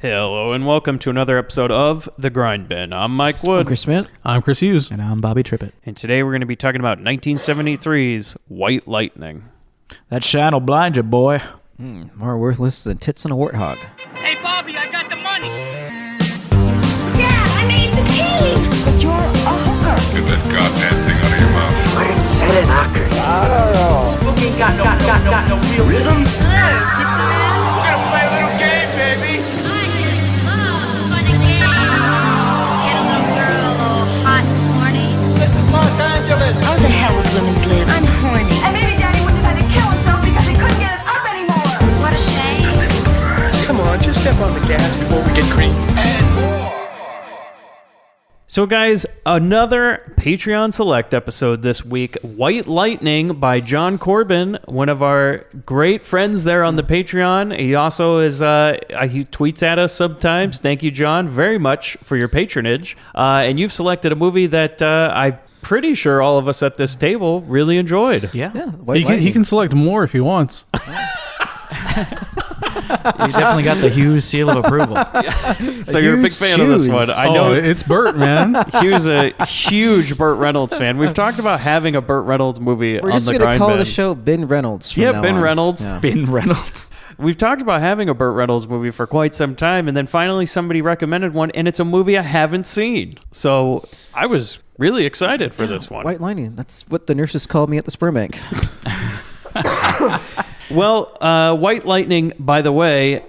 Hello and welcome to another episode of The Grindbin. I'm Mike Wood. I'm Chris Smith. I'm Chris Hughes. And I'm Bobby Trippett. And today we're going to be talking about 1973's White Lightning. That shine will blind you, boy. More worthless than tits on a warthog. Hey, Bobby, I got the money. Yeah, I made the key. But you're a hooker. Get that goddamn thing out of your mouth. I ain't selling knockers. I don't know. Spooky ain't got no real rhythm. Hello, pizza man. We're gonna play a little game, baby. I just love fun and games. Get a little girl all hot and horny. This is Los Angeles. How the hell would women live? I'm horny. And maybe Daddy would have had to kill himself because he couldn't get it up anymore. What a shame. Come on, just step on the gas before we get green. And more. So guys, another Patreon Select episode this week, White Lightning by John Corbin, one of our great friends there on the Patreon. He also is, he tweets at us sometimes. Thank you, John, very much for your patronage. And you've selected a movie that I'm pretty sure all of us at this table really enjoyed. Yeah. He can select more if he wants. You definitely got the Hughes seal of approval. So you're a big fan of this one. I know it's Burt, man. he was a huge Burt Reynolds fan. We've talked about having a Burt Reynolds movie We're on just the going to call Grindbin. the show Ben Reynolds from now Ben on. Reynolds. Yeah. Ben Reynolds. We've talked about having a Burt Reynolds movie for quite some time, and then finally somebody recommended one, and it's a movie I haven't seen. So I was really excited for this one. White Lightning. That's what the nurses called me at the sperm bank. Well, White Lightning, by the way,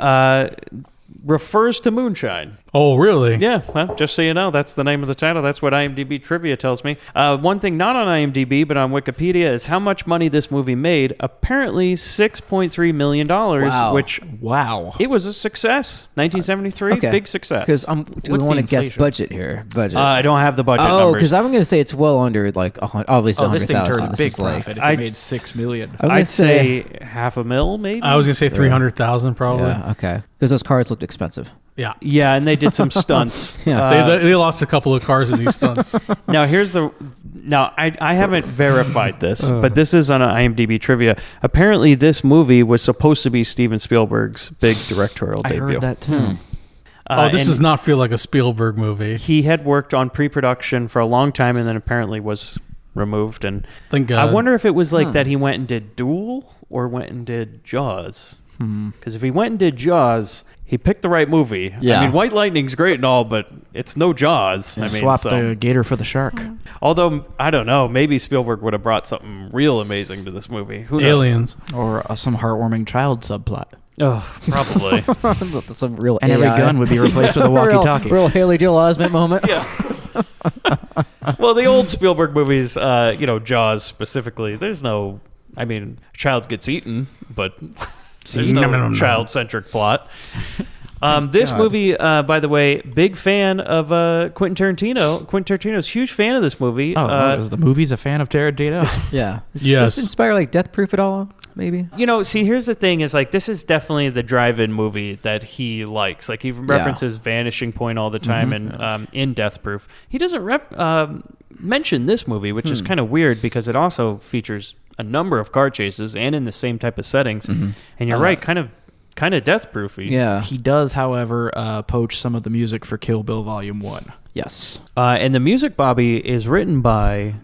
refers to Moonshine. Oh, really? Yeah, well, just so you know, that's the name of the title. That's what IMDb trivia tells me. One thing not on IMDb, but on Wikipedia, is how much money this movie made. Apparently $6.3 million, Wow. which Wow. it was a success. 1973, Okay. big success. Because do we What's want the to guess inflation? budget here? Budget. I don't have the budget oh, numbers. because I'm going to say it's well under like obviously This thing 100,000. turned This big is like profit if I'd- it made $6 million. I'm gonna I'd say $500,000, maybe. I was going to say 300,000 probably. yeah, okay. Because those cars looked expensive. Yeah. Yeah, and they did some stunts. Yeah. They lost a couple of cars in these stunts. Now I haven't verified this, but this is on IMDb trivia. Apparently, this movie was supposed to be Steven Spielberg's big directorial I debut. heard that too. This and does not feel like a Spielberg movie. He had worked on pre-production for a long time, and then apparently was removed. And Thank I God. wonder if it was like that he went and did Duel or went and did Jaws. Because if he went and did Jaws, he picked the right movie. Yeah. I mean, White Lightning's great and all, but it's no Jaws. I mean, Swap so- the gator for the shark. Although, I don't know, maybe Spielberg would have brought something real amazing to this movie. Who knows? Aliens. Or some heartwarming child subplot. Oh, probably. Some real And every AI. gun would be replaced with a walkie-talkie. real Haley Joel Osment moment. Well, the old Spielberg movies, Jaws specifically, there's no, I mean, a child gets eaten, but there's no child-centric plot. This movie, by the way, big fan of Quentin Tarantino. Quentin Tarantino's huge fan of this movie. Is the movie's a fan of Tarantino? Yeah. Does Yes. this inspire like Death Proof at all? Maybe. See, here's the thing: is like this is definitely the drive-in movie that he likes. Like he references Vanishing Point all the time, and in Death Proof, he doesn't mention this movie, which is kind of weird because it also features a number of car chases and in the same type of settings. And you're right, kind of Death Proofy. Yeah. He does, however, poach some of the music for Kill Bill Volume 1. Yes. And the music, Bobby, is written by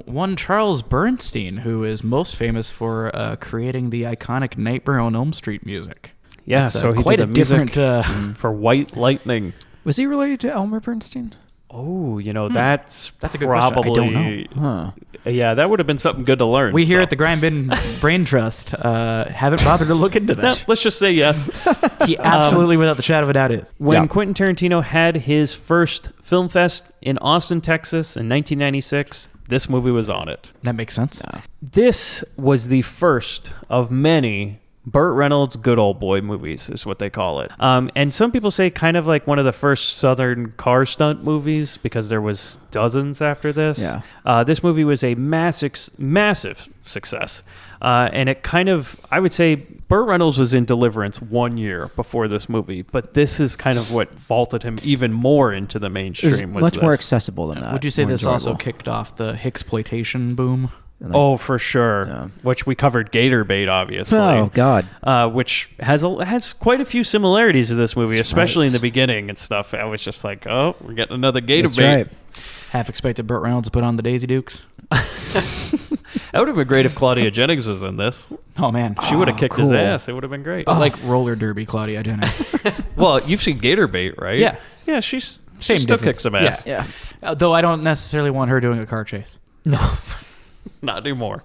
One Charles Bernstein, who is most famous for creating the iconic Nightmare on Elm Street music. Yeah, It's, so he quite did a the music different. for White Lightning. Was he related to Elmer Bernstein? Oh, that's That's a good question. probably. I don't know. Huh. Yeah, that would have been something good to learn. We here so. at the Grindbin Brain Trust haven't bothered to look into No, this. let's just say yes. He absolutely, without the shadow of a doubt, is. When Quentin Tarantino had his first film fest in Austin, Texas in 1996, this movie was on it. That makes sense. This was the first of many Burt Reynolds good old boy movies is what they call it. And some people say kind of like one of the first Southern car stunt movies because there was dozens after this. Yeah. This movie was a massive success. And it kind of, I would say Burt Reynolds was in Deliverance 1 year before this movie, but this is kind of what vaulted him even more into the mainstream. Much more accessible than that. Would you say More this also enjoyable. kicked off the Hicksploitation boom? Oh, for sure. Yeah. Which we covered Gator Bait, obviously. Oh God. Which has quite a few similarities to this movie, especially right. in the beginning and stuff. I was just like, oh, we're getting another Gator That's Bait. right. Half expected Burt Reynolds to put on the Daisy Dukes. That would have been great if Claudia Jennings was in this. Oh man, She would have kicked his cool. ass. It would have been great. like roller derby Claudia Jennings. Well, you've seen Gator Bait, right? Yeah. Yeah, she still difference. kicks some ass. Yeah. Though I don't necessarily want her doing a car chase. Not anymore.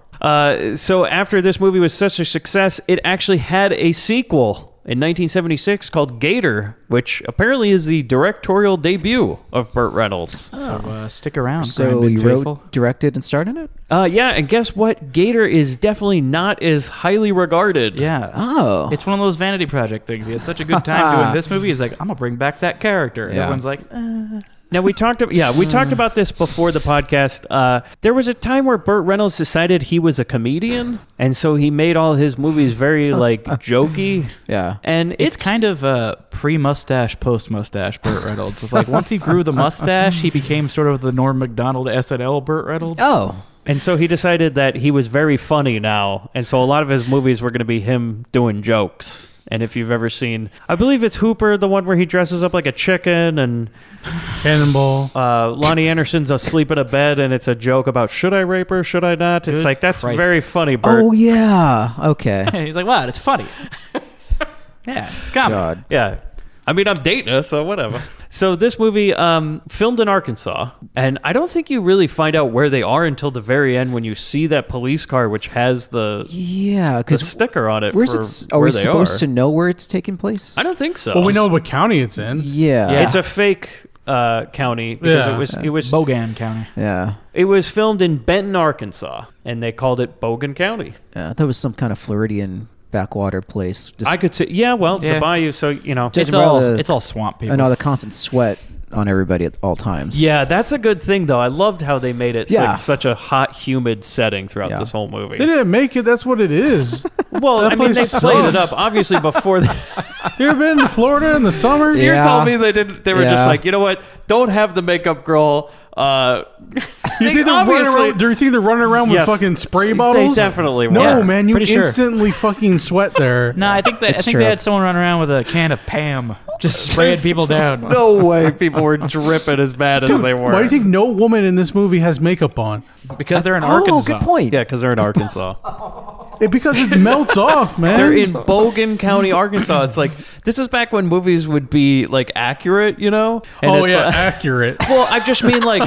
So after this movie was such a success, it actually had a sequel in 1976 called Gator, which apparently is the directorial debut of Burt Reynolds. So stick around. So Grindbin you faithful. wrote, directed, and starred in it? Yeah, and guess what? Gator is definitely not as highly regarded. Yeah. Oh. It's one of those vanity project things. He had such a good time doing this movie. He's like, I'm gonna bring back that character. And Yeah. everyone's like, Now we talked about this before the podcast. There was a time where Burt Reynolds decided he was a comedian, and so he made all his movies very like jokey. Yeah. And it's kind of pre-mustache, post-mustache Burt Reynolds. It's like once he grew the mustache, he became sort of the Norm Macdonald SNL Burt Reynolds. Oh. And so he decided that he was very funny now, and so a lot of his movies were going to be him doing jokes. And if you've ever seen, I believe it's Hooper, the one where he dresses up like a chicken, and Cannonball. Lonnie Anderson's asleep in a bed, and it's a joke about should I rape her, should I not? It's Good like, that's Christ. very funny, Bert. Oh yeah. Okay. And he's like, wow, it's funny. Yeah, it's comedy. God. Yeah. I mean, I'm dating her, so whatever. So this movie filmed in Arkansas, and I don't think you really find out where they are until the very end when you see that police car, which has the Yeah, the because sticker on it where's for it? Are where we they supposed are. to know where it's taking place? I don't think so. Well, we know what county it's in. Yeah. It's a fake county because Yeah. it was Bogan County. Yeah. it was filmed in Benton, Arkansas, and they called it Bogan County. Yeah. That was some kind of Floridian backwater place. Just I could say, yeah, well, the Yeah. bayou, so you know. Just- It's by all the- it's all swamp people. and all the constant sweat on everybody at all times. Yeah, that's a good thing though. I loved how they made it Yeah. such a hot, humid setting throughout Yeah. this whole movie. They didn't make it. That's what it is. Well, That I mean, they place played it sucks. up obviously before. You ever been to Florida in the summer? So you're Yeah. telling me they didn't? They were just Yeah. like, you know what? Don't have the makeup girl. You think they're running around, do you think they're running around Yes. with fucking spray bottles? They definitely were. No, Yeah, man, you pretty sure. instantly fucking sweat there. No, I think It's they true. had someone running around with a can of Pam, just spraying people down. No way people were dripping as bad as they were. Why do you think no woman in this movie has makeup on? Because they're in Oh, Arkansas. good point. Yeah, because they're in Arkansas. Because it melts off, man. They're in Bogan County, Arkansas. It's like, this is back when movies would be like accurate, you know? And Oh it's yeah, like- accurate. well, I just mean like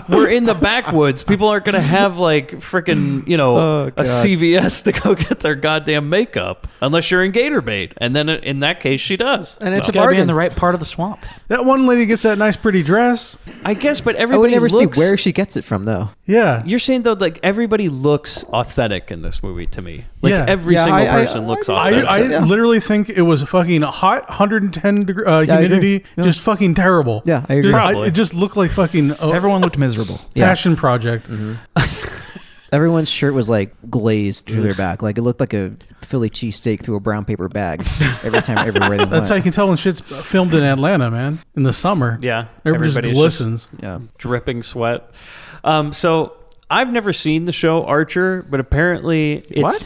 we're in the backwoods. People aren't gonna have like freaking a CVS to go get their goddamn makeup unless you're in Gator Bait, and then in that case she does. And it's So, a Gotta be in bargain. the right part of the swamp. That one lady gets that nice pretty dress. I guess, but I would everybody never looks. see where she gets it from, though. Yeah. You're saying though, like everybody looks authentic in this movie to me. Like Yeah. every Yeah, single I- person looks authentic. I Yeah. literally think it was fucking hot, 110 I agree. humidity, Yeah. just fucking terrible. Yeah, I agree. Probably. It just looked like fucking Everyone looked miserable. passion project. Everyone's shirt was like glazed through their back. Like it looked like a Philly cheesesteak through a brown paper bag every time, everywhere they went. That's how you can tell when shit's filmed in Atlanta, man. In the summer. Yeah, Everybody just everybody's glistens. Yeah. dripping sweat. So I've never seen the show Archer, but apparently it's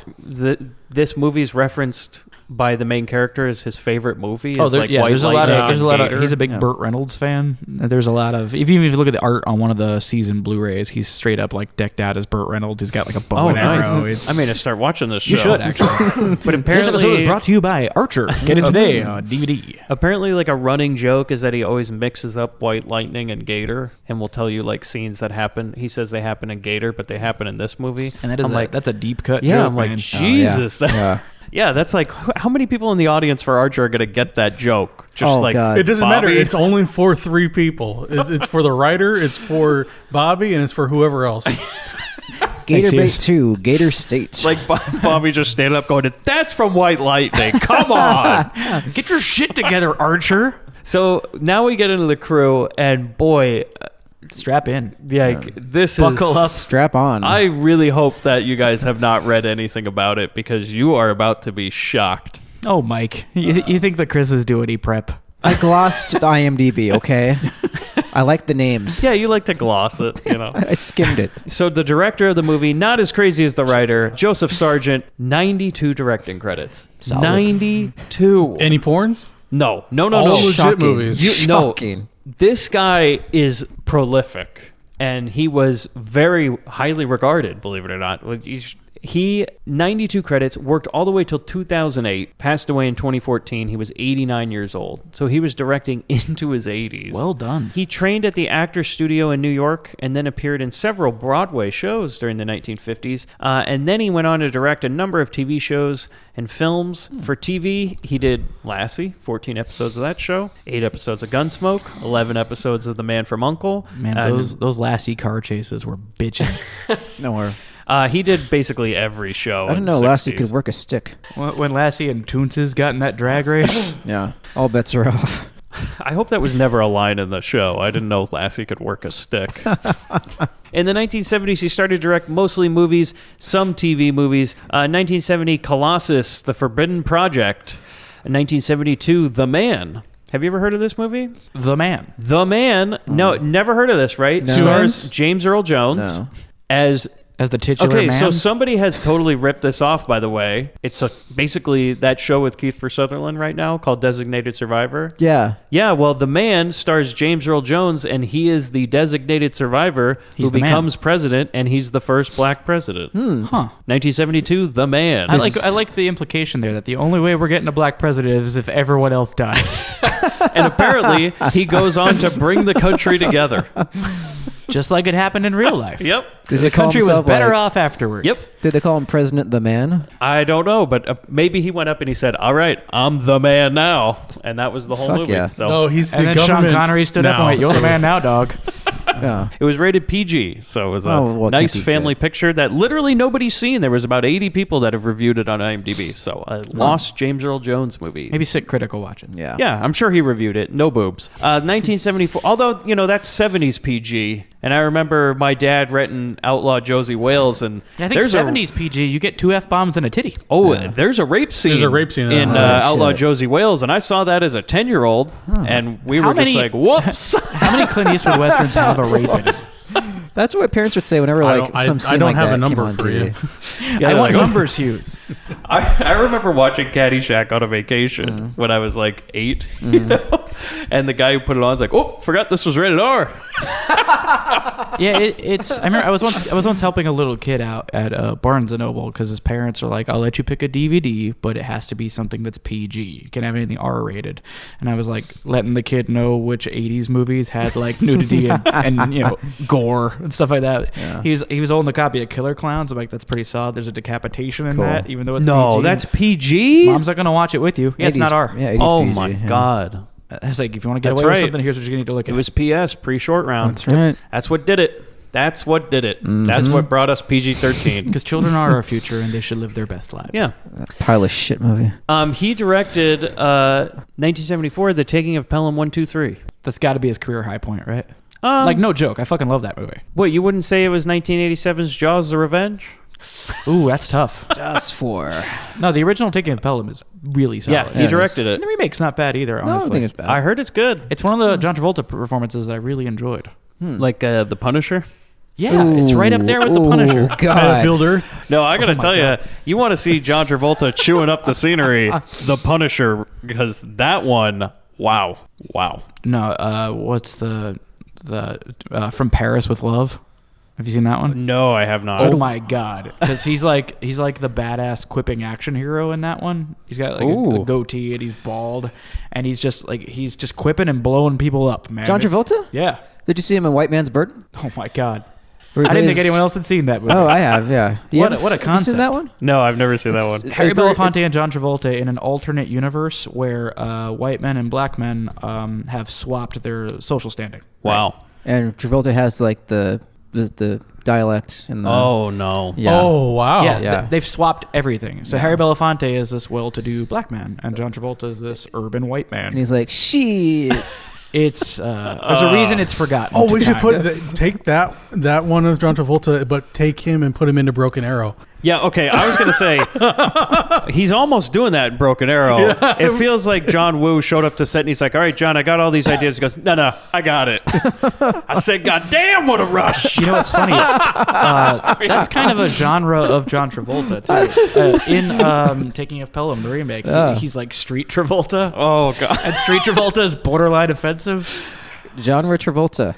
this movie's referenced by the main character as his favorite movie. Oh, is like White there's a lot Lightning of, there's a lot of. Gator. He's a big Burt Reynolds fan. There's a lot of. If you look at the art on one of the season Blu-rays, he's straight up like decked out as Burt Reynolds. He's got like a bow Oh, and arrow. nice. It's, I mean, to start watching this show. you should actually. But This episode is apparently, brought to you by Archer. Get it today on DVD. apparently, like a running joke is that he always mixes up White Lightning and Gator, and will tell you like scenes that happen. He says they happen in Gator, but they happen in this movie. And that is I'm that's a deep cut. yeah, joke, I'm like, man. Jesus. Yeah. Yeah, that's like, how many people in the audience for Archer are going to get that joke? Just Oh, like, God. It doesn't matter. Bobby? It's only for 3 people. It's for the writer, it's for Bobby, and it's for whoever else. Gator Bait Hughes. 2, Gator State. Like Bobby just standing up going, that's from White Lightning. Come on. Get your shit together, Archer. So now we get into the crew, and boy, Strap in. this Buckle is... up. Strap on. I really hope that you guys have not read anything about it, because you are about to be shocked. Oh, Mike, you think that Chris is doing prep? I glossed IMDb, okay? I like the names. Yeah, you like to gloss it, you know. I skimmed it. So the director of the movie, not as crazy as the writer, Joseph Sargent, 92 directing credits. 92. Any porns? No. All legit Shocking. movies. Shocking. This guy is prolific, and he was very highly regarded, believe it or not. He 92 credits, worked all the way till 2008, passed away in 2014. He was 89 years old. So he was directing into his 80s. Well done. He trained at the Actors Studio in New York and then appeared in several Broadway shows during the 1950s. And then he went on to direct a number of TV shows and films. For TV, he did Lassie, 14 episodes of that show, 8 episodes of Gunsmoke, 11 episodes of The Man from U.N.C.L.E. Man, those Lassie car chases were bitching. No more. He did basically every show. I didn't know Lassie could work a stick. When Lassie and Toonses got in that drag race. Yeah, all bets are off. I hope that was never a line in the show. I didn't know Lassie could work a stick. In the 1970s, he started to direct mostly movies, some TV movies. 1970, Colossus, The Forbidden Project. 1972, The Man. Have you ever heard of this movie? The Man. The Man. No, never heard of this, right? No. Stars James Earl Jones No. as As the titular okay, man. so somebody has totally ripped this off, by the way. It's basically that show with Kiefer Sutherland right now called Designated Survivor. Yeah. Yeah, well, The Man stars James Earl Jones, and he is the designated survivor who He's the man. becomes president, and he's the first black president. Huh. 1972, The Man. I like the implication there that the only way we're getting a black president is if everyone else dies. And apparently, he goes on to bring the country together. Just like it happened in real life. Yep. Does The it call country was himself, better like- off afterwards. Yep. Did they call him President the Man? I don't know, but maybe he went up and he said, "All right, I'm the man now," and that was the whole Fuck movie. yeah. So No, he's And the then Sean government Connery stood up and now. went, "You're the man now, dog." Yeah. it was rated PG, so it was a Oh, well, it nice can't be family good. picture that literally nobody's seen. There was about 80 people that have reviewed it on IMDb. So a lost James Earl Jones movie. Maybe sit critical watching. Yeah. Yeah, I'm sure he reviewed it. No boobs. 1974. Although that's 70s PG. And I remember my dad renting Outlaw Josie Wales, and I think there's 70s PG, you get 2 F-bombs and a titty. there's a rape scene. There's a rape scene in in Outlaw shit. Josie Wales, and I saw that as a 10-year-old, and we How were just many- like, "Whoops!" How many Clint Eastwood westerns have a rape in it? That's what parents would say whenever I like don't- some I scene don't like have that a number came on for TV. you. I want like, numbers, Hughes. I remember watching Caddyshack on a vacation when I was like 8, and the guy who put it on was like, "Oh, forgot this was rated R." Yeah, it's. I remember I was once helping a little kid out at Barnes and Noble because his parents are like, "I'll let you pick a DVD, but it has to be something that's PG. You can't have anything R-rated." And I was like, letting the kid know which '80s movies had like nudity and gore and stuff like that. Yeah. He was holding a copy of Killer Clowns. I'm like, that's pretty solid. There's a decapitation in Cool. that, even though it's No, PG. that's PG. Mom's not gonna watch it with you. Yeah, it's not R. Yeah, 80s Oh PG, my yeah. God. It's like if you want to get That's away with right. something, here's what you need to look at. It was PS pre-short round. That's right. That's what did it. That's what did it. That's what brought us PG-13. because children are our future and they should live their best lives. Yeah. That pile of shit movie. He directed 1974, The Taking of Pelham 123. That's got to be his career high point, right? Um, Like, no joke. I fucking love that movie. What, you wouldn't say it was 1987's Jaws: The Revenge? Ooh, that's tough. Just for. No, the original Taking of Pelham is really solid. Yeah, he directed And it. the remake's not bad either, No, I honestly. don't think it's bad. I heard it's good. It's one of the John Travolta performances that I really enjoyed. Like The Punisher? Yeah, it's right up there with The Punisher. Oh, God. Battlefield Earth. No, I gotta tell you, you want to see John Travolta chewing up the scenery, The Punisher, because that one, wow. No, what's the From Paris with Love? Have you seen that one? No, I have not. Oh my god! Because he's like the badass quipping action hero in that one. He's got like a Ooh. goatee and he's bald, and he's just quipping and blowing people up, man. John It's- Travolta? Yeah. Did you see him in White Man's Burden? Oh my god! Where he I didn't think plays- anyone else had seen that movie. Oh, I have. Yeah. You What a- haven't what a Have you seen that concept. one? No, I've never seen that one. Harry It's- Belafonte and John Travolta in an alternate universe where white men and black men have swapped their social standing. Wow. And Travolta has like the dialect and the. Oh, no. Yeah. Oh, wow. Yeah, Yeah. they've swapped everything. So Harry Belafonte is this well-to-do black man, and John Travolta is this urban white And man. he's like, shit. It's there's a reason it's forgotten. Oh, we should time. take that one of John Travolta, but take him and put him into Broken Arrow. Yeah, okay. I was going to say, he's almost doing that in Broken Arrow. Yeah. It feels like John Woo showed up to set and he's like, all right, John, I got all these ideas. He goes, no, I got it. I said, God damn, what a rush. You know what's funny? That's kind of a genre of John Travolta, too. In Taking of Pelham, the remake, he's like Street Travolta. Oh, God. And Street Travolta is borderline offensive. Genre Travolta.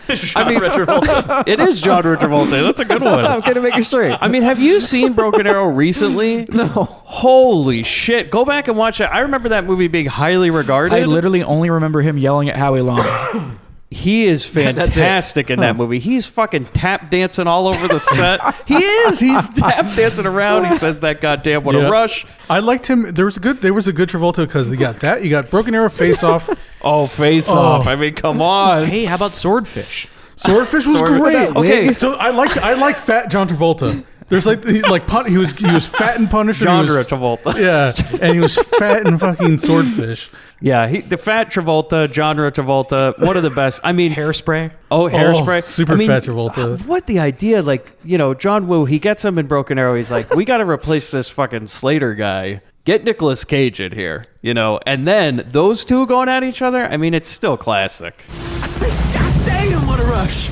Travolta. It is genre Travolta. That's a good one. I'm going to make it straight. I mean, have you seen Broken Arrow recently? No. Holy shit. Go back and watch it. I remember that movie being highly regarded. I literally only remember him yelling at Howie Long. He is fantastic in that movie. He's fucking tap dancing all over the set. He is. He's tap dancing around. He says that goddamn what a rush. I liked him. There was a good Travolta because you got that. You got Broken Arrow, Face Off. Oh, Face Off. I mean, come on. Hey, how about Swordfish? Swordfish was great. Okay, so I like fat John Travolta. There's he was fat and Punisher. Genre Travolta. Yeah, and he was fat and fucking Swordfish. Yeah, the fat Travolta, genre Travolta, one of the best. I mean, Hairspray. Oh, Hairspray. Super fat Travolta. What the idea? Like, John Woo, he gets him in Broken Arrow. He's like, we got to replace this fucking Slater guy. Get Nicolas Cage in here, and then those two going at each other. I mean, it's still classic. I said, God damn, what a rush.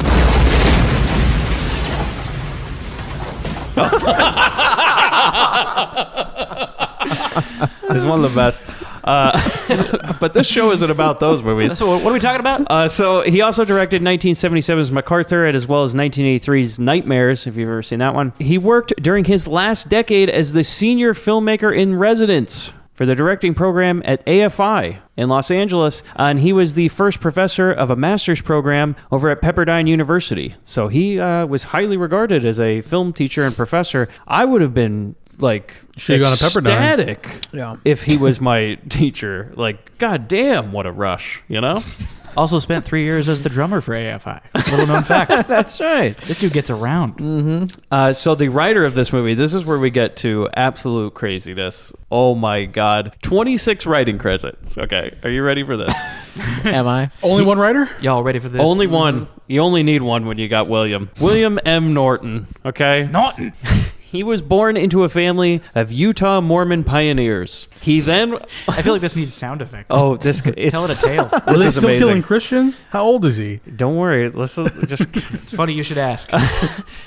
It's one of the best. But this show isn't about those movies. So what are we talking about? So he also directed 1977's MacArthur as well as 1983's Nightmares, if you've ever seen that one. He worked during his last decade as the senior filmmaker in residence for the directing program at AFI in Los Angeles, and he was the first professor of a master's program over at Pepperdine University. So he was highly regarded as a film teacher and professor. I would have been ecstatic if he was my teacher. Like, god damn, what a rush, Also spent 3 years as the drummer for AFI. Little known fact. That's right. This dude gets around. Mm-hmm. So the writer of this movie, this is where we get to absolute craziness. Oh my God. 26 writing credits. Okay. Are you ready for this? Am I? Only one writer? Y'all ready for this? Only one. You only need one when you got William. William M. Norton. Okay. Norton. He was born into a family of Utah Mormon pioneers. He then... I feel like this needs sound effects. Oh, this... Tell it a tale. Are they is still amazing. killing Christians? How old is he? Don't worry. Let's just... It's funny you should ask.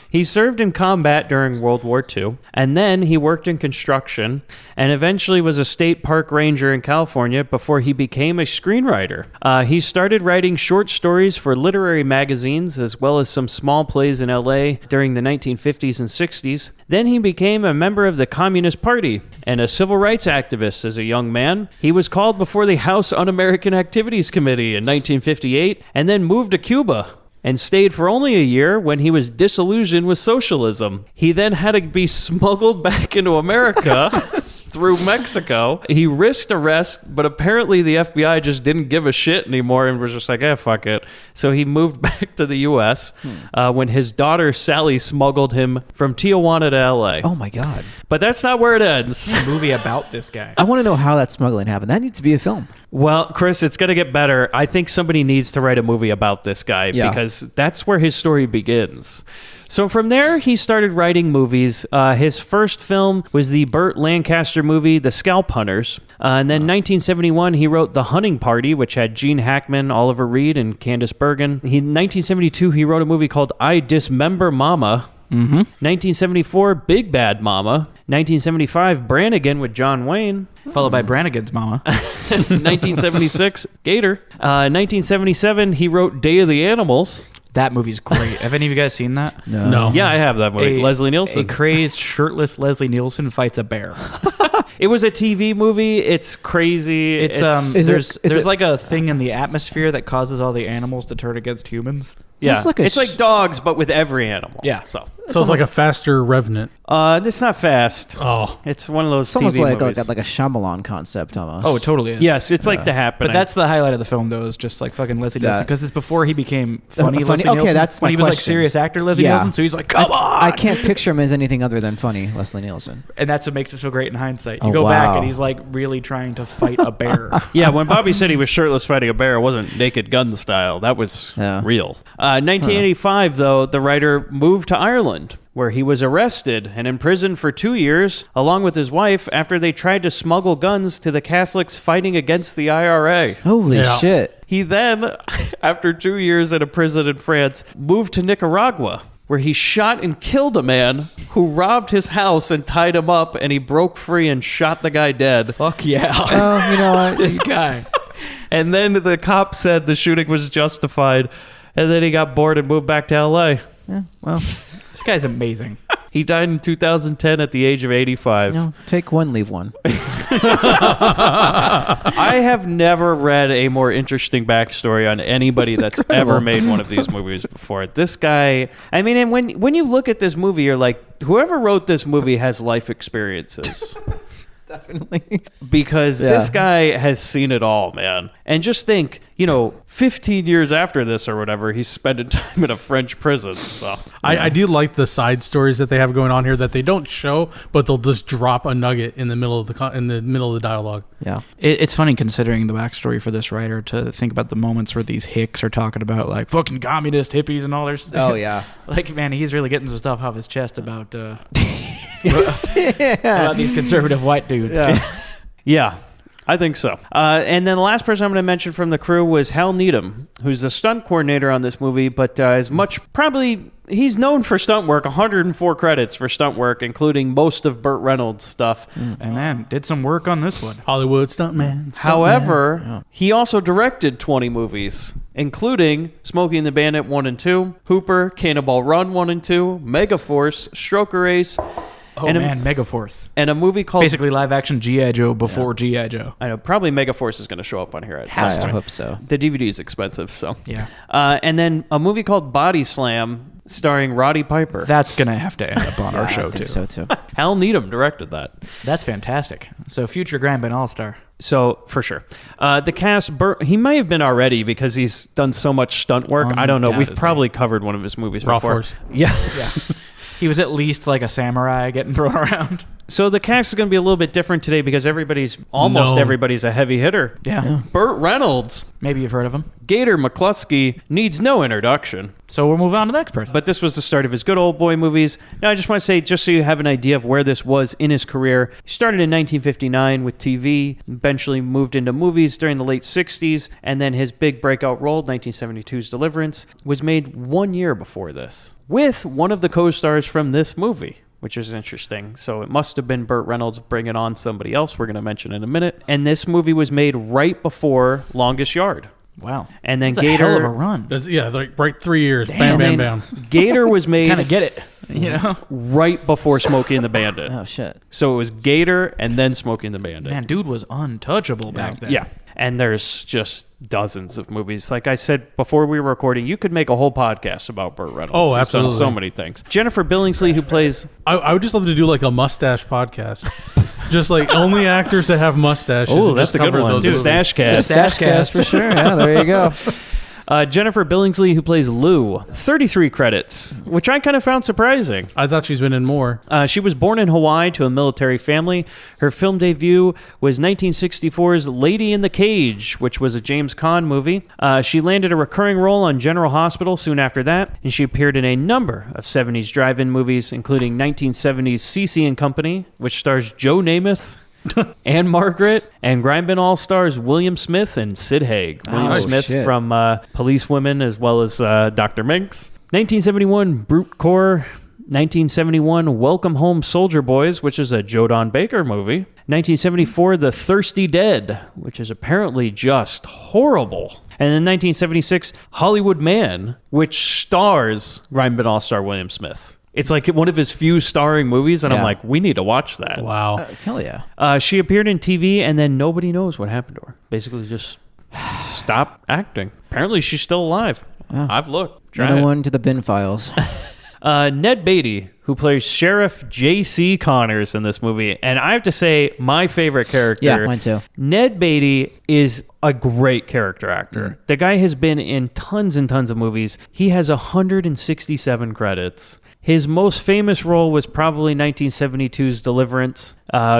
He served in combat during World War II, and then he worked in construction, and eventually was a state park ranger in California before he became a screenwriter. He started writing short stories for literary magazines, as well as some small plays in LA during the 1950s and 60s. Then he became a member of the Communist Party and a civil rights activist as a young man. He was called before the House Un-American Activities Committee in 1958, and then moved to Cuba and stayed for only a year when he was disillusioned with socialism. He then had to be smuggled back into America through Mexico. He risked arrest, but apparently the FBI just didn't give a shit anymore and was just like, fuck it. So he moved back to the U.S. When his daughter Sally smuggled him from Tijuana to L.A. Oh my God. But that's not where it ends. A movie about this guy. I want to know how that smuggling happened. That needs to be a film. Well, Chris, it's going to get better. I think somebody needs to write a movie about this guy because that's where his story begins. So from there, he started writing movies. His first film was the Burt Lancaster movie, The Scalp Hunters. And then 1971, he wrote The Hunting Party, which had Gene Hackman, Oliver Reed, and Candice Bergen. In 1972, he wrote a movie called I Dismember Mama. 1974, Big Bad Mama. 1975, Brannigan with John Wayne. Followed by Brannigan's Mama. 1976, Gator. 1977, he wrote Day of the Animals. That movie's great. Have any of you guys seen that? No. Yeah, I have that movie. Leslie Nielsen. A crazed, shirtless Leslie Nielsen fights a bear. It was a TV movie. It's crazy. There's like a thing in the atmosphere that causes all the animals to turn against humans. Yeah, it's like dogs, but with every animal. Yeah. So it's like a faster Revenant. It's not fast. Oh. It's one of those It's almost TV like movies. a Shyamalan concept almost. Oh, it totally is. Yes, it's like The Happening. But that's the highlight of the film, though, is just like fucking Leslie Nielsen. Because it's before he became funny Leslie Okay, Nielsen. that's when my he was like question. serious actor Leslie Yeah. Nielsen. So he's like, come on! I can't picture him as anything other than funny Leslie Nielsen. And that's what makes it so great in hindsight. You Oh, go back wow. and he's like really trying to fight a bear. Yeah, when Bobby said he was shirtless fighting a bear, it wasn't Naked Gun style. That was Yeah. real. 1985, though, the writer moved to Ireland, where he was arrested and imprisoned for 2 years, along with his wife, after they tried to smuggle guns to the Catholics fighting against the IRA. Holy shit. He then, after 2 years in a prison in France, moved to Nicaragua, where he shot and killed a man who robbed his house and tied him up, and he broke free and shot the guy dead. Fuck yeah. Oh, you know what? This guy. And then the cop said the shooting was justified, and then he got bored and moved back to L.A. Yeah, well, This guy's amazing. He died in 2010 at the age of 85. you know, take one, leave one. I have never read a more interesting backstory on anybody that's ever made one of these movies before. This guy, I mean, and when you look at this movie, you're like, whoever wrote this movie has life experiences. Definitely. Because this guy has seen it all, man. And just think, 15 years after this or whatever, he's spending time in a French prison. So I do like the side stories that they have going on here that they don't show, but they'll just drop a nugget in the middle of the dialogue. Yeah. It's funny considering the backstory for this writer to think about the moments where these hicks are talking about like fucking communist hippies and all their stuff. Oh, yeah. Like, man, he's really getting some stuff off his chest about about these conservative white dudes. yeah, I think so. And then the last person I'm going to mention from the crew was Hal Needham, who's the stunt coordinator on this movie, but he's known for stunt work, 104 credits for stunt work, including most of Burt Reynolds' stuff. And man, did some work on this one. Hollywood stuntman. However, he also directed 20 movies, including Smokey and the Bandit 1 and 2, Hooper, Cannonball Run 1 and 2, Megaforce, Stroker Ace, Oh, man, Megaforce. and a movie called... Basically live action G.I. Joe before G.I. Joe. I know, probably Megaforce is going to show up on here. I hope so. The DVD is expensive, so... Yeah. And then a movie called Body Slam, starring Roddy Piper. That's going to have to end up on our show, I think too. so, too. Hal Needham directed that. That's fantastic. So future Grindbin All-Star. So, for sure. The cast, he may have been already because he's done so much stunt work. I don't know. We've Undoubtedly. probably covered one of his movies Raw before. Force. Yeah. Yeah. He was at least like a samurai getting thrown around. So the cast is going to be a little bit different today because almost everybody's a heavy hitter. Yeah. Burt Reynolds, Maybe you've heard of him. Gator McCluskey needs no introduction. So we'll move on to the next person. But this was the start of his good old boy movies. Now, I just want to say, just so you have an idea of where this was in his career, he started in 1959 with TV, eventually moved into movies during the late 60s, and then his big breakout role, 1972's Deliverance, was made 1 year before this, with one of the co-stars from this movie, which is interesting. So it must have been Burt Reynolds bringing on somebody else we're going to mention in a minute. And this movie was made right before Longest Yard. Wow. And then That's Gator... a hell of a run. Right 3 years. Bam, and bam, then bam. Gator was made Kind of get it. You know? right before Smokey and the Bandit. Oh, shit. So it was Gator and then Smokey and the Bandit. Man, dude was untouchable back then. Yeah. And there's just dozens of movies. Like I said before we were recording, you could make a whole podcast about Burt Reynolds. Oh, He's absolutely. done so many things. Jennifer Billingsley, who plays... I would just love to do like a mustache podcast. Just like only actors that have mustaches. Oh, and that's just a good cover one. those Dude, movies. Stash Cast. Stash cast for sure. Yeah, there you go. Jennifer Billingsley, who plays Lou, 33 credits, which I kind of found surprising. I thought she's been in more. She was born in Hawaii to a military family. Her film debut was 1964's Lady in the Cage, which was a James Caan movie. She landed a recurring role on General Hospital soon after that, and she appeared in a number of 70s drive-in movies, including 1970's Cece and Company, which stars Joe Namath, and Margaret, and Grindbin All-Stars William Smith and Sid Haig. William Smith shit. from Police Women as well as Dr. Minx. 1971 Brute Core. 1971 Welcome Home Soldier Boys, which is a Joe Don Baker movie. 1974 The Thirsty Dead, which is apparently just horrible. And then 1976 Hollywood Man, which stars Grindbin All-Star William Smith. It's like one of his few starring movies, and I'm Yeah. like, we need to watch that. Wow. Hell yeah. She appeared in TV, and then nobody knows what happened to her. Basically, just stopped acting. Apparently, she's still alive. I've looked. Tried Another it. one to the bin files. Ned Beatty, who plays Sheriff J.C. Connors in this movie. And I have to say, my favorite character. Yeah, mine too. Ned Beatty is a great character actor. The guy has been in tons and tons of movies. He has 167 credits. His most famous role was probably 1972's Deliverance.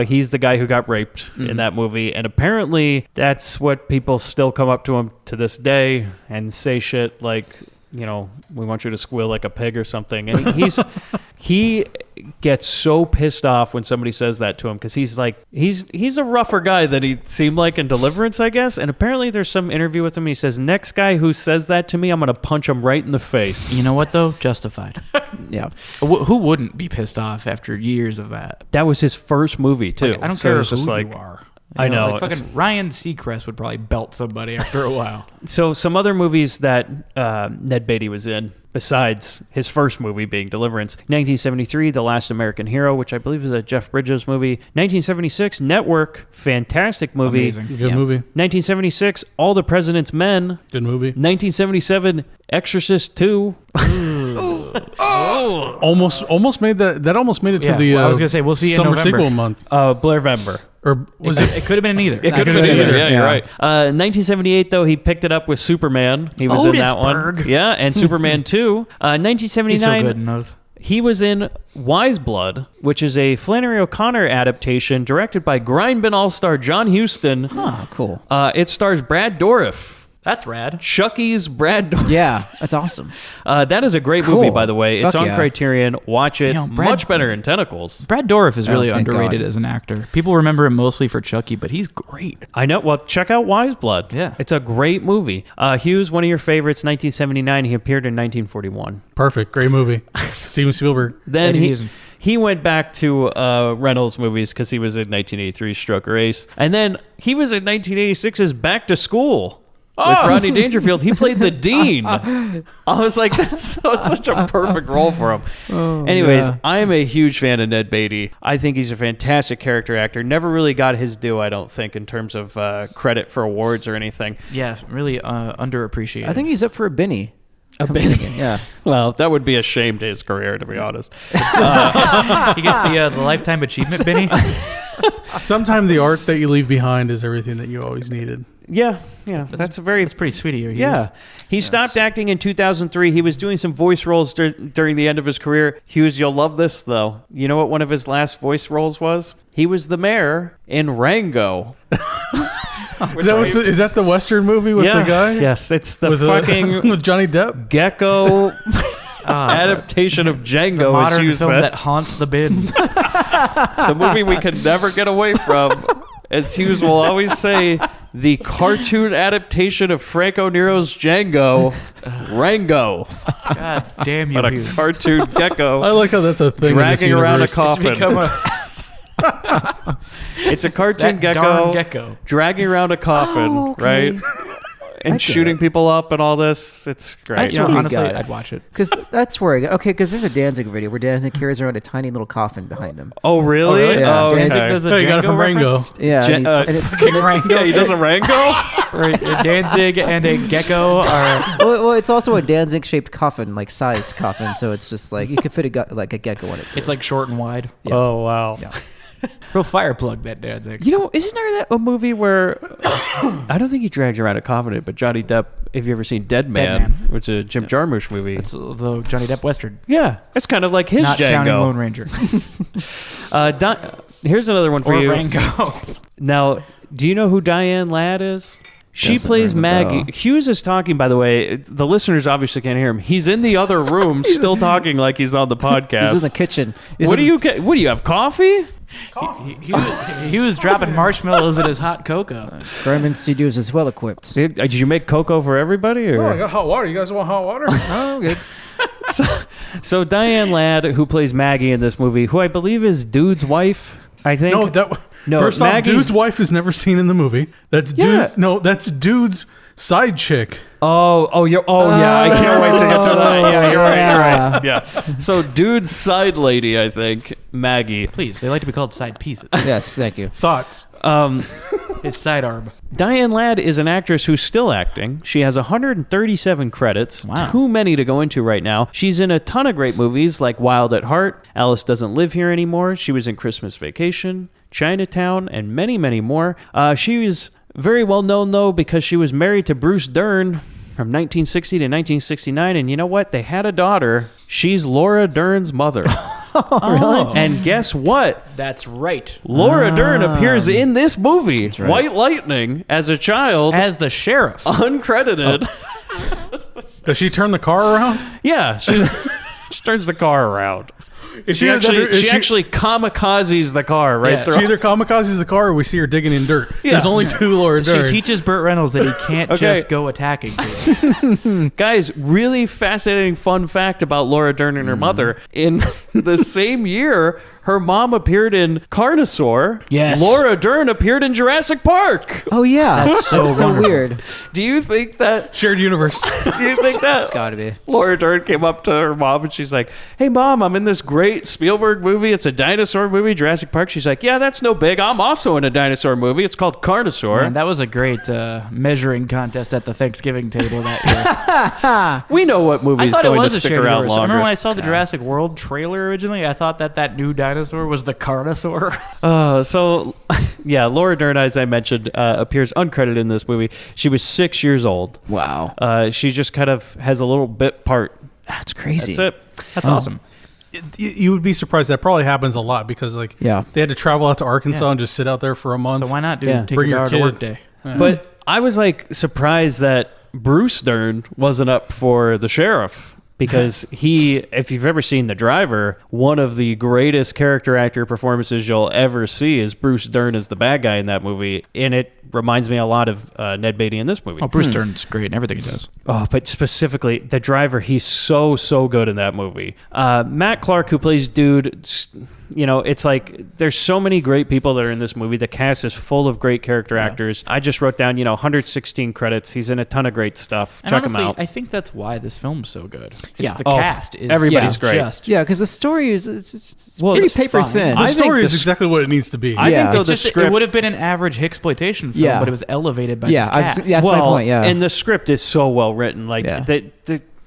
He's the guy who got raped in that movie. And apparently, that's what people still come up to him to this day and say shit like, we want you to squeal like a pig or something. And he gets so pissed off when somebody says that to him because he's like, he's a rougher guy than he seemed like in Deliverance, I guess. And apparently there's some interview with him. He says, next guy who says that to me, I'm going to punch him right in the face. You know what, though? Justified. Yeah. Who wouldn't be pissed off after years of that? That was his first movie, too. Like, I don't So care it's who just you are. I know. Like fucking Ryan Seacrest would probably belt somebody after a while. So some other movies that Ned Beatty was in, besides his first movie being Deliverance, 1973, The Last American Hero, which I believe is a Jeff Bridges movie. 1976, Network, fantastic movie. Amazing. Good movie. 1976, All the President's Men. Good movie. 1977, Exorcist 2. Almost made that. That almost made it to Yeah, the. well, I was gonna say, we'll see you in summer November. sequel month. Blairvember. Or was it? It could have been either. It could have been either. Yeah, you're right. 1978, though, he picked it up with Superman. He was in that one. Otisburg. Yeah, and Superman 2. He's so 1979, good in those. he was in Wise Blood, which is a Flannery O'Connor adaptation directed by Grindbin all-star John Huston. Oh, cool. It stars Brad Dourif. That's rad. Chucky's Brad Dourif. Yeah, that's awesome. That is a great Cool. movie, by the way. It's Fuck on yeah. Criterion. Watch it. You know, Brad- Much better in Tentacles. Brad Dourif is really thank underrated God. as an actor. People remember him mostly for Chucky, but he's great. I know. Well, check out Wise Blood. Yeah. It's a great movie. Hughes, one of your favorites, 1979. He appeared in 1941. Perfect. Great movie. Steven Spielberg. Then Yeah, he he's- he went back to Reynolds movies because he was in 1983's Stroker Ace. And then he was in 1986's Back to School. With Rodney Dangerfield. He played the dean. I was like, that's such a perfect role for him. Anyways, yeah. I'm a huge fan of Ned Beatty. I think he's a fantastic character actor. Never really got his due, I don't think, in terms of credit for awards or anything. Yeah, really underappreciated. I think he's up for a Benny. A Coming Benny? again, Yeah. Well, that would be a shame to his career, to be honest. he gets the Lifetime Achievement Benny. Sometime the art that you leave behind is everything that you always needed. Yeah, that's a very... That's pretty sweet of you. Yeah. He stopped acting in 2003. He was doing some voice roles during the end of his career. Hughes, you'll love this, though. You know what one of his last voice roles was? He was the mayor in Rango. Is that the Western movie with the guy? Yes, it's the With fucking with Johnny Depp. gecko adaptation of Django, as Modern Hughes film says. that haunts the bin. The movie we could never get away from. As Hughes will always say, the cartoon adaptation of Franco Nero's Django, Rango. God damn you, But a Hughes. cartoon gecko I like how that's a thing. dragging in this around a universe. coffin. Become a, It's a cartoon that darn gecko, gecko. dragging around a coffin, Oh, okay. right? And shooting people up and all this. It's great. That's You know, what we honestly, got. I'd watch it. Because that's where I got. Okay, because there's a Danzig video where Danzig carries around a tiny little coffin behind him. Oh, really? really? Yeah. Oh, Danzig okay. Does a Hey, you got it Django from Rango. reference? Yeah, Jan- and it's Yeah, he does a Rango? Right, Danzig and a gecko are... well, it's also a Danzig shaped coffin, like sized coffin. So it's just like you could fit like a gecko in it. Too. It's like short and wide. Yeah. Oh, wow. Yeah. Real fire plug, that Danzig. You know, isn't there a movie where I don't think he dragged around a coffin, but Johnny Depp? Have you ever seen Dead Man? Man. Which is a Jim Jarmusch movie? It's the Johnny Depp Western. Yeah, it's kind of like his Not counting Lone Django. Ranger. Here's another one for Or you. Rango. Now, do you know who Diane Ladd is? She Doesn't plays ring a Maggie. bell. Hughes is talking, by the way. The listeners obviously can't hear him. He's in the other room, still talking like he's on the podcast. He's in the kitchen. What do you have? Coffee? He was dropping marshmallows in his hot cocoa. Grindbin Studios is well equipped. Did you make cocoa for everybody? Or? Oh, I got hot water. You guys want hot water? Oh, good. So Diane Ladd, who plays Maggie in this movie, who I believe is Dude's wife, I think. No, first Maggie's- off, Dude's wife is never seen in the movie. That's Yeah. that's Dude's side chick. Yeah, I can't wait to get to that. Yeah, you're right. Yeah. So Dude's side lady, I think, Maggie. Please, they like to be called side pieces. Yes, thank you. Thoughts? It's sidearm. Diane Ladd is an actress who's still acting. She has 137 credits. Wow. Too many to go into right now. She's in a ton of great movies like Wild at Heart, Alice Doesn't Live Here Anymore. She was in Christmas Vacation, Chinatown, and many, many more. She was very well known, though, because she was married to Bruce Dern from 1960 to 1969. And you know what? They had a daughter. She's Laura Dern's mother. Oh. And guess what? That's right. Laura Dern appears in this movie, White Lightning, as a child. As the sheriff. Uncredited. Does she turn the car around? Yeah, she turns the car around. She actually kamikazes the car right through. She either kamikazes the car or we see her digging in dirt. Yeah. There's only two Laura She Derns. teaches Burt Reynolds that he can't just go attacking people. Guys, really fascinating fun fact about Laura Dern and her mother. In the same year, her mom appeared in Carnosaur. Yes. Laura Dern appeared in Jurassic Park. Oh yeah, that's so wonderful. weird. Do you think that? Shared universe. Do you think that? It's got to be. Laura Dern came up to her mom and she's like, "Hey mom, I'm in this great Spielberg movie. It's a dinosaur movie, Jurassic Park." She's like, "Yeah, that's no big. I'm also in a dinosaur movie. It's called Carnosaur." Man, that was a great measuring contest at the Thanksgiving table that year. We know what I movie's thought it going to was a stick shared around universe. I longer. remember when I saw the Jurassic World trailer originally, I thought that new dinosaur was the Carnosaur. So, yeah, Laura Dern, as I mentioned, appears uncredited in this movie. She was 6 years old. Wow, She just kind of has a little bit part. that's crazy. That's it. That's awesome. You would be surprised. That probably happens a lot because they had to travel out to Arkansas and just sit out there for a month. So why not Yeah. take Bring a your hour to kid. work day? But I was like surprised that Bruce Dern wasn't up for the sheriff. Because if you've ever seen The Driver, one of the greatest character actor performances you'll ever see is Bruce Dern as the bad guy in that movie. And it reminds me a lot of Ned Beatty in this movie. Oh, Bruce Dern's great in everything he does. Oh, but specifically, The Driver, he's so good in that movie. Matt Clark, who plays Dude, it's like there's so many great people that are in this movie. The cast is full of great character actors. I just wrote down, 116 credits. He's in a ton of great stuff. And Check honestly, him out. I think that's why this film's so good. It's Yeah. the Oh, cast is everybody's great. Just, Yeah, because the story is it's Well, pretty it's paper fun. thin. The I think story is the- exactly what it needs to be. I Yeah. think though It's the just, script... it would have been an average exploitation film, Yeah. but it was elevated by Yeah, this I've cast. seen- that's my point. Yeah, and the script is so well written. Like Yeah.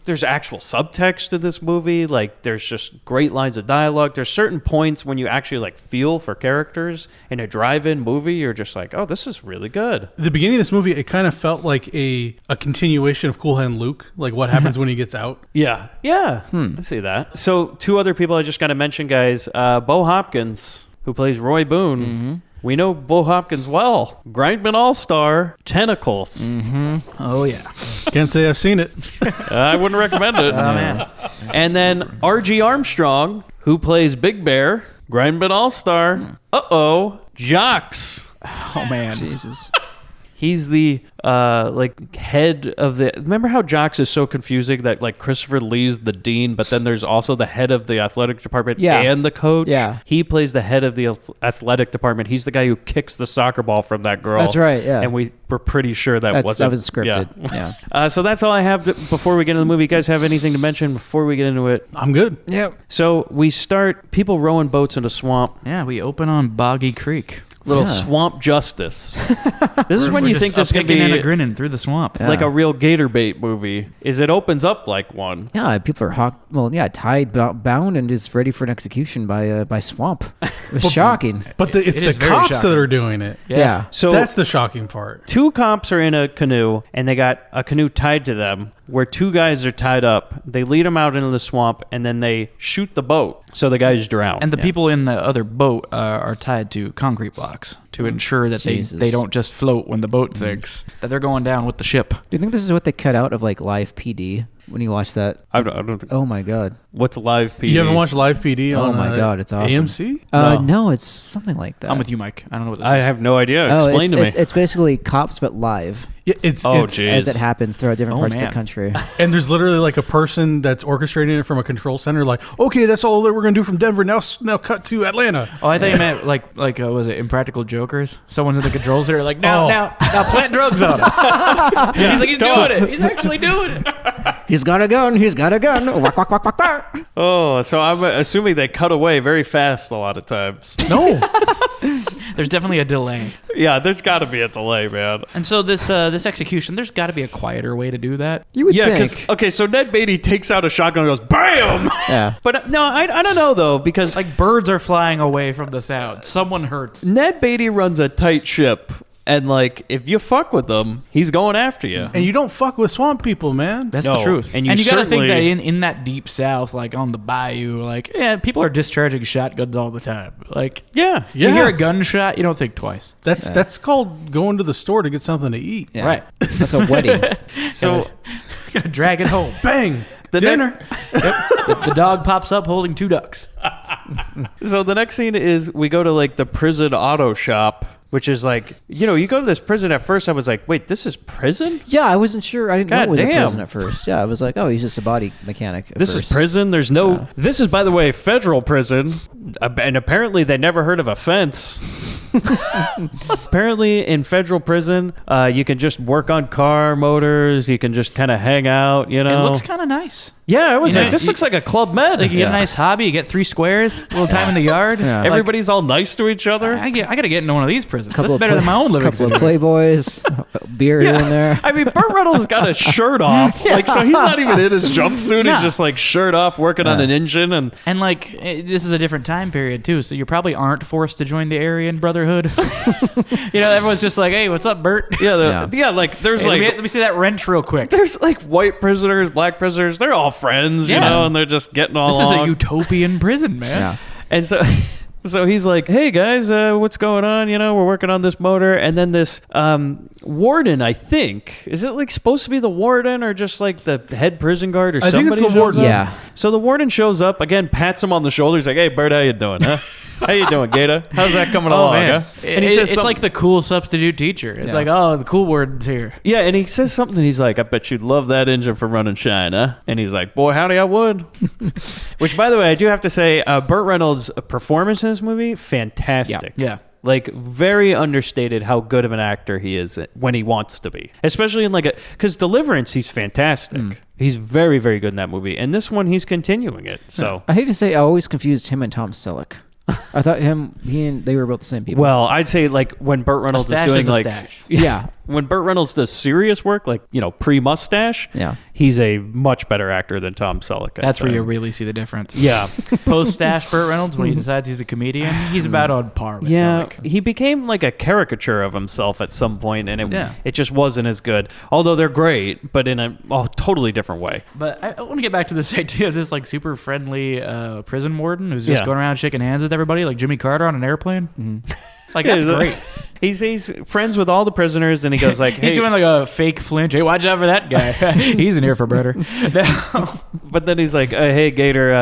there's actual subtext to this movie. Like there's just great lines of dialogue. There's certain points when you actually like feel for characters in a drive-in movie. You're just like, oh, this is really good. The beginning of this movie, it kind of felt like a continuation of Cool Hand Luke, like what happens when he gets out. Yeah, I see that. So two other people I just got to mention, guys. Bo Hopkins, who plays Roy Boone. We know Bo Hopkins well. Grindbin All-Star, Tentacles. Oh, yeah. Can't say I've seen it. I wouldn't recommend it. Oh, man. And then R.G. Armstrong, who plays Big Bear, Grindbin All-Star. Jocks. Oh, man. Jesus. He's the head of the. Remember how Jocks is so confusing that like Christopher Lee's the dean, but then there's also the head of the athletic department and the coach. Yeah. He plays the head of the athletic department. He's the guy who kicks the soccer ball from that girl. That's right, yeah. And we were pretty sure that That was scripted. Yeah. So that's all I have before we get into the movie. You guys have anything to mention before we get into it? I'm good. Yeah. So we start people rowing boats in a swamp. Yeah, we open on Boggy Creek. Little swamp justice. This is when We're you just think this could picking and a be grinning through the swamp. like a real gator bait movie. Is it opens up like one? Yeah, people are tied, bound, and just ready for an execution by swamp. It was shocking. But it's It the is very cops shocking. that are doing it. Yeah. So That's the shocking part. two cops are in a canoe, and they got a canoe tied to them where two guys are tied up. They lead them out into the swamp, and then they shoot the boat, so the guys drown. And the people in the other boat are tied to concrete blocks to ensure that Jesus. they don't just float when the boat sinks, that they're going down with the ship. Do you think this is what they cut out of like Live PD when you watch that? I don't think. Oh my god. What's live PD? You haven't watched Live PD Oh on my God, it's awesome. AMC? No, it's something like that. I'm with you, Mike. I don't know what this I is. have no idea. Oh, Explain it's, to me. it's basically cops but live Yeah, it's geez. as it happens throughout different Oh, parts of man. the country. and there's literally like a person that's orchestrating it from a control center. Like, okay, that's all that we're gonna do from Denver. Now cut to Atlanta. Oh, I thought you meant like was it Impractical Jokers? Someone's in the controls there, like now plant drugs on him. He's like he's doing it. He's actually doing it. He's got a gun. He's got a gun. Whack, whack, whack, whack, whack. Oh, so I'm assuming they cut away very fast a lot of times. No, There's definitely a delay. Yeah, there's got to be a delay, man. And so this execution, there's got to be a quieter way to do that. You would Yeah, think. because okay, so Ned Beatty takes out a shotgun and goes BAM! Yeah. But no, I don't know though, because Like birds are flying away from the sound. Someone hurts. Ned Beatty runs a tight ship, and like if you fuck with him, he's going after you. and you don't fuck with swamp people, man. That's No, the truth. and And you you got to think that certainly- in that deep south, like on the bayou, like people are discharging shotguns all the time. Like Yeah, you Yeah. hear a gunshot, you don't think twice. That's called going to the store to get something to eat. Yeah. Right. That's a wedding. So Gotta drag it home. Bang. The Dinner. The dog pops up holding 2 ducks. So the next scene is we go to like the prison auto shop, which is like, you go to this prison. At first I was like, wait, this is prison? Yeah, I wasn't sure. I didn't know God it was damn. a prison at first. Yeah, I was like, oh, he's just a body mechanic. At This first. is prison. There's no. This is, by the way, federal prison, and apparently they never heard of a fence. Apparently, in federal prison, you can just work on car motors. You can just kind of hang out. It looks kind of nice. Yeah, I was You know, like, this looks like a Club Med. Like you get a nice hobby, you get 3 squares, a little time in the yard. Yeah. Like, Everybody's all nice to each other. I got to get into one of these prisons. Couple That's of better than my own living couple of situation. Playboys, beer here and there. I mean, Burt Reynolds got his shirt off. Like, so he's not even in his jumpsuit. Nah. He's just like shirt off, working on an engine. And like this is a different time period too, so you probably aren't forced to join the Aryan Brotherhood. Everyone's just like, "Hey, what's up, Bert?" like there's Hey, like let me see that wrench real quick. there's like white prisoners, black prisoners. They're all friends, Yeah. and they're just getting all This is a along. utopian prison, man. Yeah. And so he's like, hey guys, what's going on? We're working on this motor. And then this warden, I think, is it like supposed to be the warden or just like the head prison guard or I think somebody? it's the shows warden. up? Yeah. So the warden shows up again, pats him on the shoulder. He's like, hey Bert, how you doing? Huh? How you doing, Gator? How's that coming along? man. Huh? And he says It's something- like the cool substitute teacher. It's Yeah. like, oh, the cool warden's here. yeah, and he says something. He's like, I bet you'd love that engine for running shine, huh? And he's like, boy, howdy, I would. Which, by the way, I do have to say, Burt Reynolds' performance in this movie, fantastic. Yeah. Like, very understated how good of an actor he is when he wants to be. Especially in because Deliverance, he's fantastic. He's very, very good in that movie. And this one, he's continuing it. So, I hate to say, I always confused him and Tom Selleck. I thought they were both the same people. well, I'd say like when Burt Reynolds is stash doing is a like, stash. yeah. when Burt Reynolds does serious work, like, pre-mustache, Yeah. he's a much better actor than Tom Selleck. That's where you you really see the difference. Yeah. Post-stash Burt Reynolds, when he decides he's a comedian, he's about on par with Yeah, Selleck. he became like a caricature of himself at some point, and Yeah. it just wasn't as good. Although they're great, but in a totally different way. But I want to get back to this idea of this like super friendly prison warden who's just Yeah. going around shaking hands with everybody like Jimmy Carter on an airplane. Like, that's Yeah, great. He's friends with all the prisoners, and he goes like, "Hey," He's doing like a fake flinch. Hey, watch out for that guy. He's in here for murder. No. but then he's like, "Hey, Gator,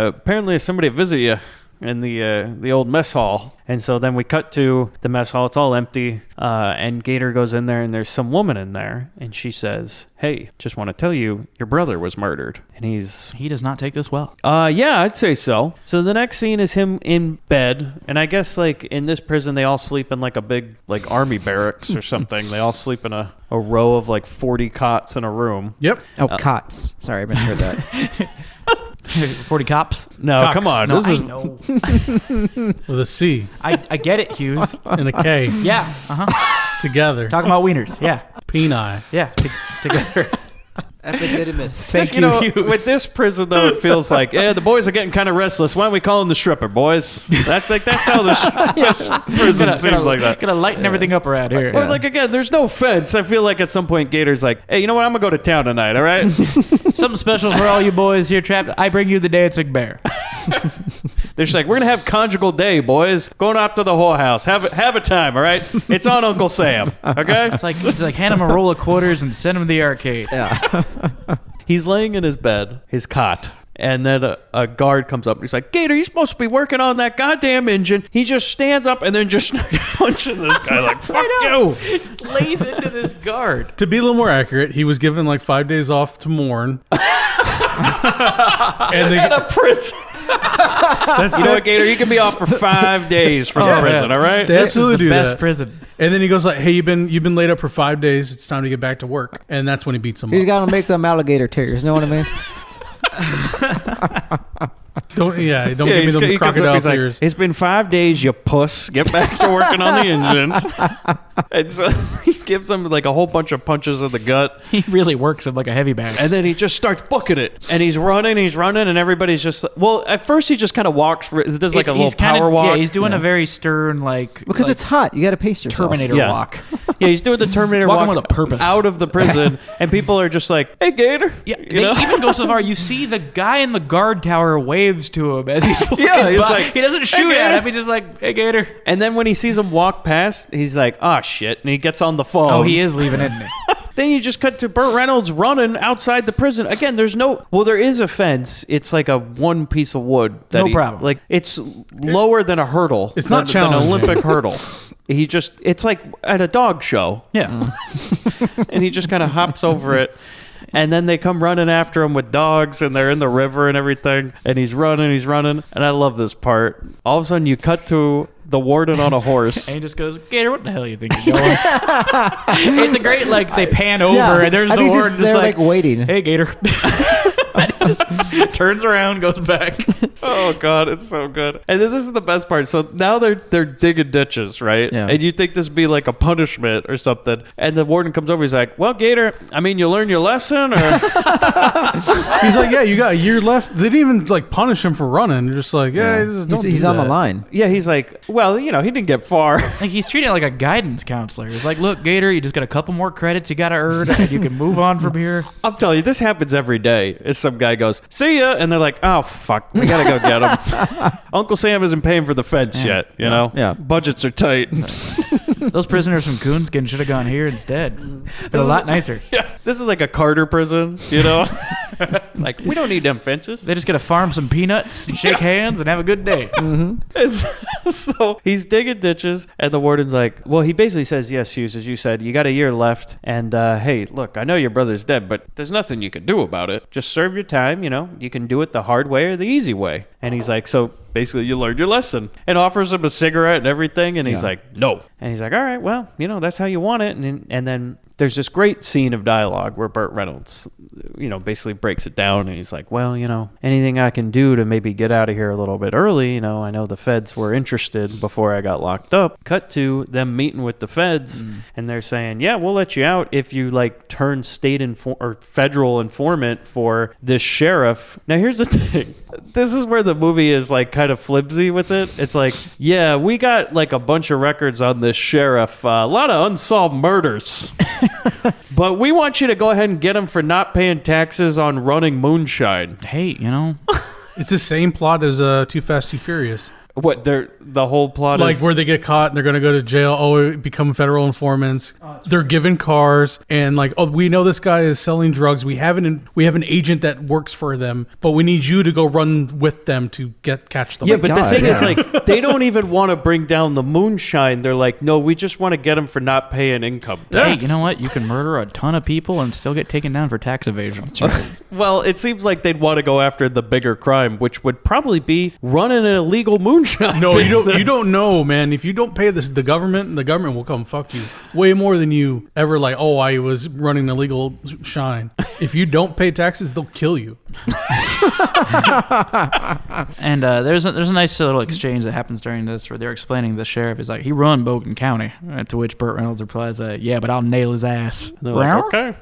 apparently there's somebody to visit you in the old mess hall." And so then we cut to the mess hall. It's all empty. And Gator goes in there, and there's some woman in there. And she says, hey, just want to tell you, your brother was murdered. And He does not take this well. yeah, I'd say so. So the next scene is him in bed. And I guess, like, in this prison, they all sleep in, like, a big, like, army barracks or something. They all sleep in a row of, like, 40 cots in a room. Yep. Oh, cots. Sorry, I misheard that. 40 cops. No, Cocks. come on. No, This I is know. With a C I get it, Hughes. and a K Yeah. Uh-huh. together. Talking about wieners. Yeah. Peni. Yeah. Together. Epididymis. Thank you know, Hughes. with this prison though, it feels like, the boys are getting kind of restless. Why don't we call them the stripper boys? That's how this prison seems like that. Gotta lighten everything up around here. Or like again, there's no fence. I feel like at some point Gator's like, hey, you know what? I'm gonna go to town tonight. All right? Something special for all you boys here trapped. I bring you the dancing bear. They're just like, we're gonna have conjugal day, boys. Going out to the whorehouse. Have a time. All right? It's on Uncle Sam. Okay? It's like hand him a roll of quarters and send him to the arcade. Yeah. He's laying in his bed, his cot. And then a guard comes up and he's like, Gator, you're supposed to be working on that goddamn engine. He just stands up and then just starts punching this guy like, fuck you. Just lays into this guard. To be a little more accurate, he was given like 5 days off to mourn. And they, At a prison. that's You know what, Gator? You can be off for 5 days from the prison, all right? They absolutely do Best that. prison. And then he goes like, "Hey, you've been laid up for 5 days. It's time to get back to work." And that's when he beats him He's up. got to make them alligator tears. You know what I mean? Don't give me he them comes up, crocodile he's like, tears. it's been 5 days, you puss. Get back to working on the engines. And so he gives him like a whole bunch of punches in the gut. He really works him like a heavy bag. And then he just starts booking it. And he's running, and everybody's just... Well, at first he just kind of walks... Does like a little power walk. Yeah, he's doing a very stern, like... Because like it's hot. You got to pace yourself. Terminator Yeah. walk. Yeah, he's doing the Terminator Walking walk with a purpose. out of the prison. And people are just like, hey, Gator. Yeah, You they know? even go so far. You see the guy in the guard tower waves to him as he's walking Yeah, he's by. like, he doesn't "Hey, shoot at Gator." him. He's just like, hey, Gator. And then when he sees him walk past, he's like, oh, shit. And he gets on the phone. Oh, he is leaving, isn't he? Then you just cut to Burt Reynolds running outside the prison. Again, there is a fence. It's like a one piece of wood. No problem. Like, it's lower than a hurdle. It's not than an challenging. Olympic hurdle. It's like at a dog show. Yeah. And he just kind of hops over it. And then they come running after him with dogs, and they're in the river and everything. And he's running. And I love this part. All of a sudden, you cut to the warden on a horse. And he just goes, Gator, what the hell you think you're doing? It's a great, like, they pan over, and there's the he's warden just there, like, waiting. Hey, Gator. And he just turns around, goes back. Oh God, it's so good. And then this is the best part. So now they're digging ditches, right? Yeah. And you think this would be like a punishment or something. And the warden comes over. He's like, "Well, Gator, I mean, you learned your lesson." Or He's like, yeah, you got a year left. They didn't even like punish him for running. They're just like, yeah, just don't He's do on the that. line. yeah, he's like, "Well, he didn't get far." Like, he's treating it like a guidance counselor. He's like, look, Gator, you just got a couple more credits you got to earn, and you can move on from here. I'm telling you, this happens every day. As some guy goes, "See ya," and they're like, "Oh fuck, we gotta go get him." Uncle Sam isn't paying for the fence yet. You know, Yeah. budgets are tight. Those prisoners from Coonskin should have gone here instead. Been a lot nicer. Yeah, this is like a Carter prison. You know, like we don't need them fences. They just got to farm some peanuts, shake hands, and have a good day. So he's digging ditches, and the warden's like, well, he basically says, yes, Hughes, as you said, you got a year left, and hey, look, I know your brother's dead, but there's nothing you can do about it. Just serve your time, you can do it the hard way or the easy way. And he's like, so basically you learned your lesson, and offers him a cigarette and everything, and he's like, no. And he's like, all right, well, that's how you want it. And then there's this great scene of dialogue where Burt Reynolds, basically breaks it down, and he's like, well, anything I can do to maybe get out of here a little bit early, I know the feds were interested before I got locked up. Cut to them meeting with the feds, and they're saying, yeah, we'll let you out if you turn state or federal informant for this sheriff. Now here's the thing. This is where the movie is kind of flimsy with it. It's like, yeah, we got a bunch of records on this sheriff, a lot of unsolved murders. But we want you to go ahead and get him for not paying taxes on running Moonshine. Hey, It's the same plot as Too Fast, Too Furious. What, the whole plot is... Where they get caught and they're going to go to jail, become federal informants. They're given cars and we know this guy is selling drugs. We have an agent that works for them, but we need you to go run with them to catch them. Yeah, but the thing is, they don't even want to bring down the Moonshine. They're like, no, we just want to get him for not paying income tax. Hey, you know what? You can murder a ton of people and still get taken down for tax evasion. That's right. Well, it seems like they'd want to go after the bigger crime, which would probably be running an illegal Moonshine. No, business. you don't know, man. If you don't pay the government will come fuck you way more than you ever I was running illegal shine. If you don't pay taxes, they'll kill you. And there's a nice little exchange that happens during this where they're explaining the sheriff is like, he run Bogan County. To which Burt Reynolds replies, yeah, but I'll nail his ass. They're like, okay.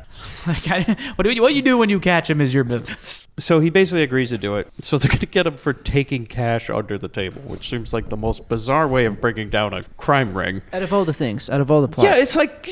What you do when you catch him is your business. So he basically agrees to do it. So they're going to get him for taking cash under the table, which seems like the most bizarre way of bringing down a crime ring. Out of all the things, out of all the plots. Yeah, it's like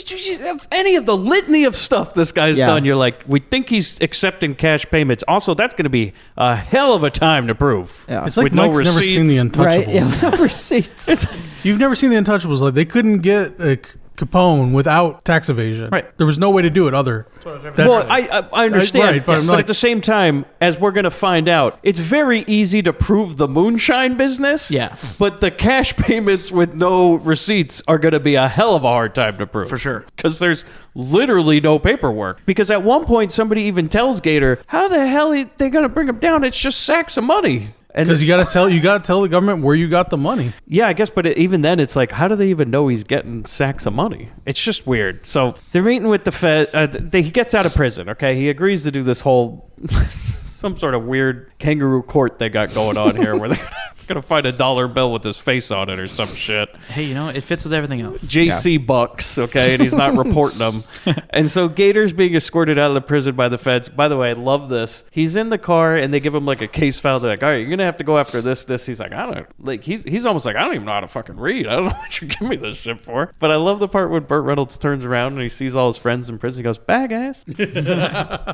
any of the litany of stuff this guy's done. You're like, we think he's accepting cash payments. Also, that's going to be a hell of a time to prove. Yeah. It's like with Mike's no never seen The Untouchables. Right? Yeah, no receipts. You've never seen The Untouchables. They couldn't get a Capone without tax evasion. Right. There was no way to do it other. Well, I understand, right, but I'm but like- at the same time, as we're going to find out, it's very easy to prove the Moonshine business. Yeah. But the cash payments with no receipts are going to be a hell of a hard time to prove. For sure. Because there's literally no paperwork. Because at one point, somebody even tells Gator, how the hell are they going to bring him down? It's just sacks of money. Because you got to tell the government where you got the money. Yeah, I guess, but even then, it's like, how do they even know he's getting sacks of money? It's just weird. So they're meeting with the Fed. He gets out of prison, okay? He agrees to do this whole, some sort of weird kangaroo court they got going on here where they're going to find a dollar bill with his face on it or some shit. Hey, it fits with everything else. JC bucks, okay? And he's not reporting them. And so Gator's being escorted out of the prison by the feds. By the way, I love this. He's in the car and they give him a case file. They're like, all right, you're going to have to go after this. He's like, I don't, he's almost like, I don't even know how to fucking read. I don't know what you give me this shit for. But I love the part when Burt Reynolds turns around and he sees all his friends in prison. He goes, bye, guys.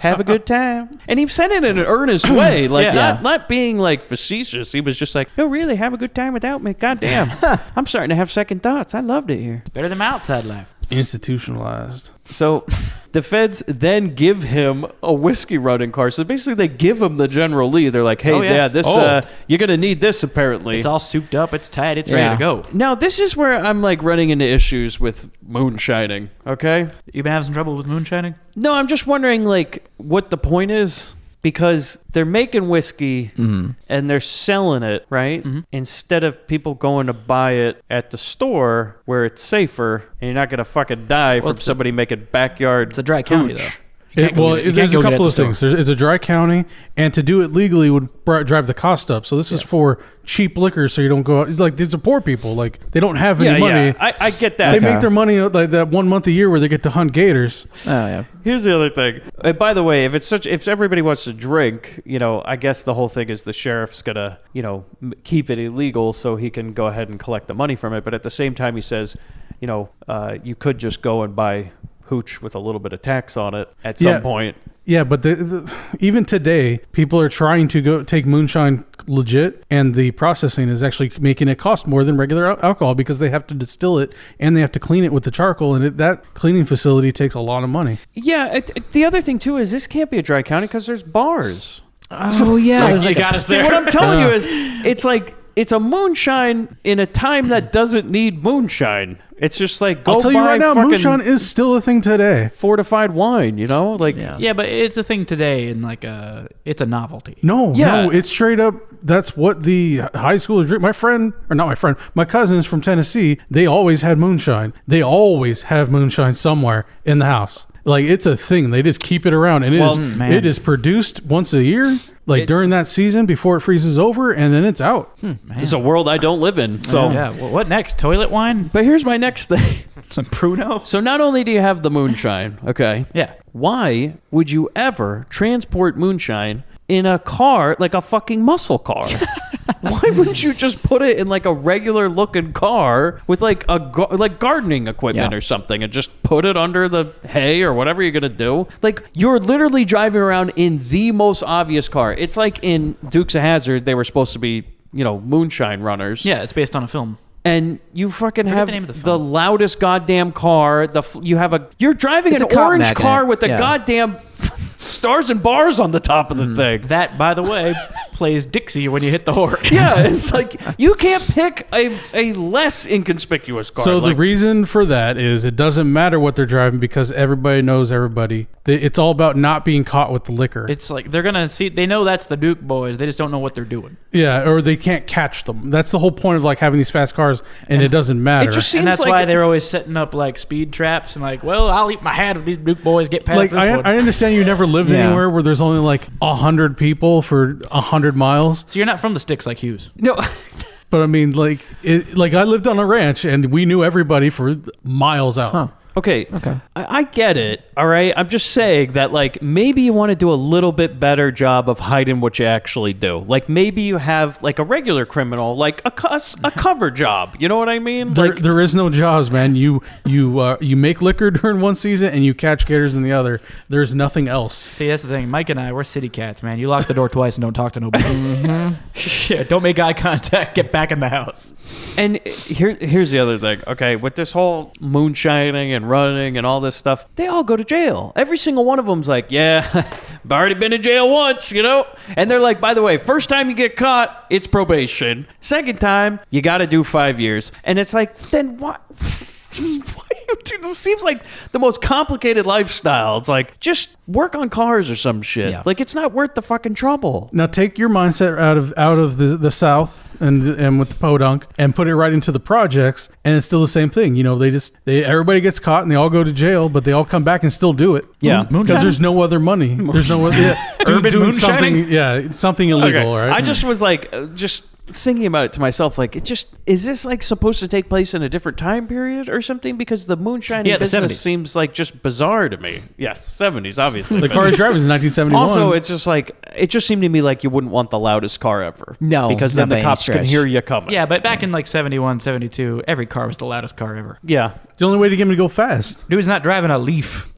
Have a good time. And he said it in an earnest way, not being facetious. He was just like, no, really, have a good time without me. Goddamn. I'm starting to have second thoughts. I loved it here. Better than my outside life. Institutionalized. So the feds then give him a whiskey running car. So basically, they give him the General Lee. They're like, hey, this you're gonna need this apparently. It's all souped up. It's tight. It's ready to go. Now, this is where I'm like running into issues with moonshining. Okay, You been having some trouble with moonshining? no, I'm just wondering like what the point is. Because they're making whiskey and they're selling it, right? Instead of people going to buy it at the store where it's safer and you're not going to fucking die from somebody making backyard. It's a dry county, though. There's a couple of things. It's a dry county, and to do it legally would drive the cost up. So this is for cheap liquor, so you don't go out. Like, these are poor people. Like, they don't have any money. I get that. They make their money like that 1 month a year where they get to hunt gators. Oh yeah. Here's the other thing. By the way, if everybody wants to drink, I guess the whole thing is the sheriff's gonna, keep it illegal so he can go ahead and collect the money from it. But at the same time, he says, you could just go and buy hooch with a little bit of tax on it at some point. Yeah, but even today, people are trying to go take moonshine legit, and the processing is actually making it cost more than regular alcohol because they have to distill it and they have to clean it with the charcoal, and that cleaning facility takes a lot of money. Yeah, the other thing too is this can't be a dry county because there's bars. Oh yeah. You got us See, there. what I'm telling you is, it's like it's a moonshine in a time that doesn't need moonshine. It's just like I'll tell you right now, moonshine is still a thing today. Fortified wine, like Yeah, but it's a thing today, and it's a novelty. No, it's straight up. That's what the high schoolers drink. My cousins from Tennessee, they always had moonshine. They always have moonshine somewhere in the house. Like, it's a thing. They just keep it around, and it is produced once a year, during that season before it freezes over, and then it's out. It's a world I don't live in. So Yeah. Well, what next? Toilet wine? But here's my next thing. Some Pruno? So not only do you have the moonshine, okay? Yeah. Why would you ever transport moonshine in a car, like a fucking muscle car? Why wouldn't you just put it in like a regular looking car with like gardening equipment or something and just put it under the hay or whatever you're going to do? Like, you're literally driving around in the most obvious car. It's like in Dukes of Hazzard, they were supposed to be, moonshine runners. Yeah, it's based on a film. And you fucking have the name of the the film. loudest goddamn car. You're driving It's an a cop orange magnet. car with the Yeah. goddamn stars and bars on the top of the thing. That, by the way, plays Dixie when you hit the horn. Yeah, it's like you can't pick a less inconspicuous car. So the Like, reason for that is it doesn't matter what they're driving because everybody knows everybody. It's all about not being caught with the liquor. It's like they're going to see, they know that's the Duke boys. They just don't know what they're doing. Yeah, or they can't catch them. That's the whole point of like having these fast cars, and it doesn't matter. it just seems And that's like why they're always setting up like speed traps and like, well, I'll eat my hat if these Duke boys get past like this one. I understand you never lived anywhere where there's only like 100 people for 100 miles. So you're not from the sticks like Hughes. no. But I mean, like I lived on a ranch and we knew everybody for miles out. Huh. Okay. I get it. All right. I'm just saying that, like, maybe you want to do a little bit better job of hiding what you actually do. Like, maybe you have like a regular criminal, like a cover job. You know what I mean? There is no jobs, man. You make liquor during one season and you catch gators in the other. There's nothing else. See, that's the thing. Mike and I, we're city cats, man. You lock the door twice and don't talk to nobody. Yeah, don't make eye contact. Get back in the house. And here's the other thing. Okay, with this whole moonshining and running and all this stuff, they all go to jail. Every single one of them's like, yeah, I've already been in jail once, And they're like, by the way, first time you get caught, it's probation. Second time, you got to do 5 years. And it's like, then what? This seems like the most complicated lifestyle. It's like, just work on cars or some shit. Yeah. Like, it's not worth the fucking trouble. Now take your mindset out of the South and with the podunk and put it right into the projects, and it's still the same thing. Everybody gets caught and they all go to jail, but they all come back and still do it. Yeah. Because there's no other money. There's no other Urban doing moonshining? something. Something illegal. Okay. Right? I just was like, just thinking about it to myself, like, is this like supposed to take place in a different time period or something? Because the moonshining the business 70s. seems like just bizarre to me. Yes, 70s, obviously. the but car he's driving is 1971. also, it's just like, it just seemed to me like you wouldn't want the loudest car ever. No, because not then the by any cops can stretch. hear you coming. Yeah, but back in like 71, 72, every car was the loudest car ever. Yeah. the only way to get him to go fast. Dude's not driving a Leaf.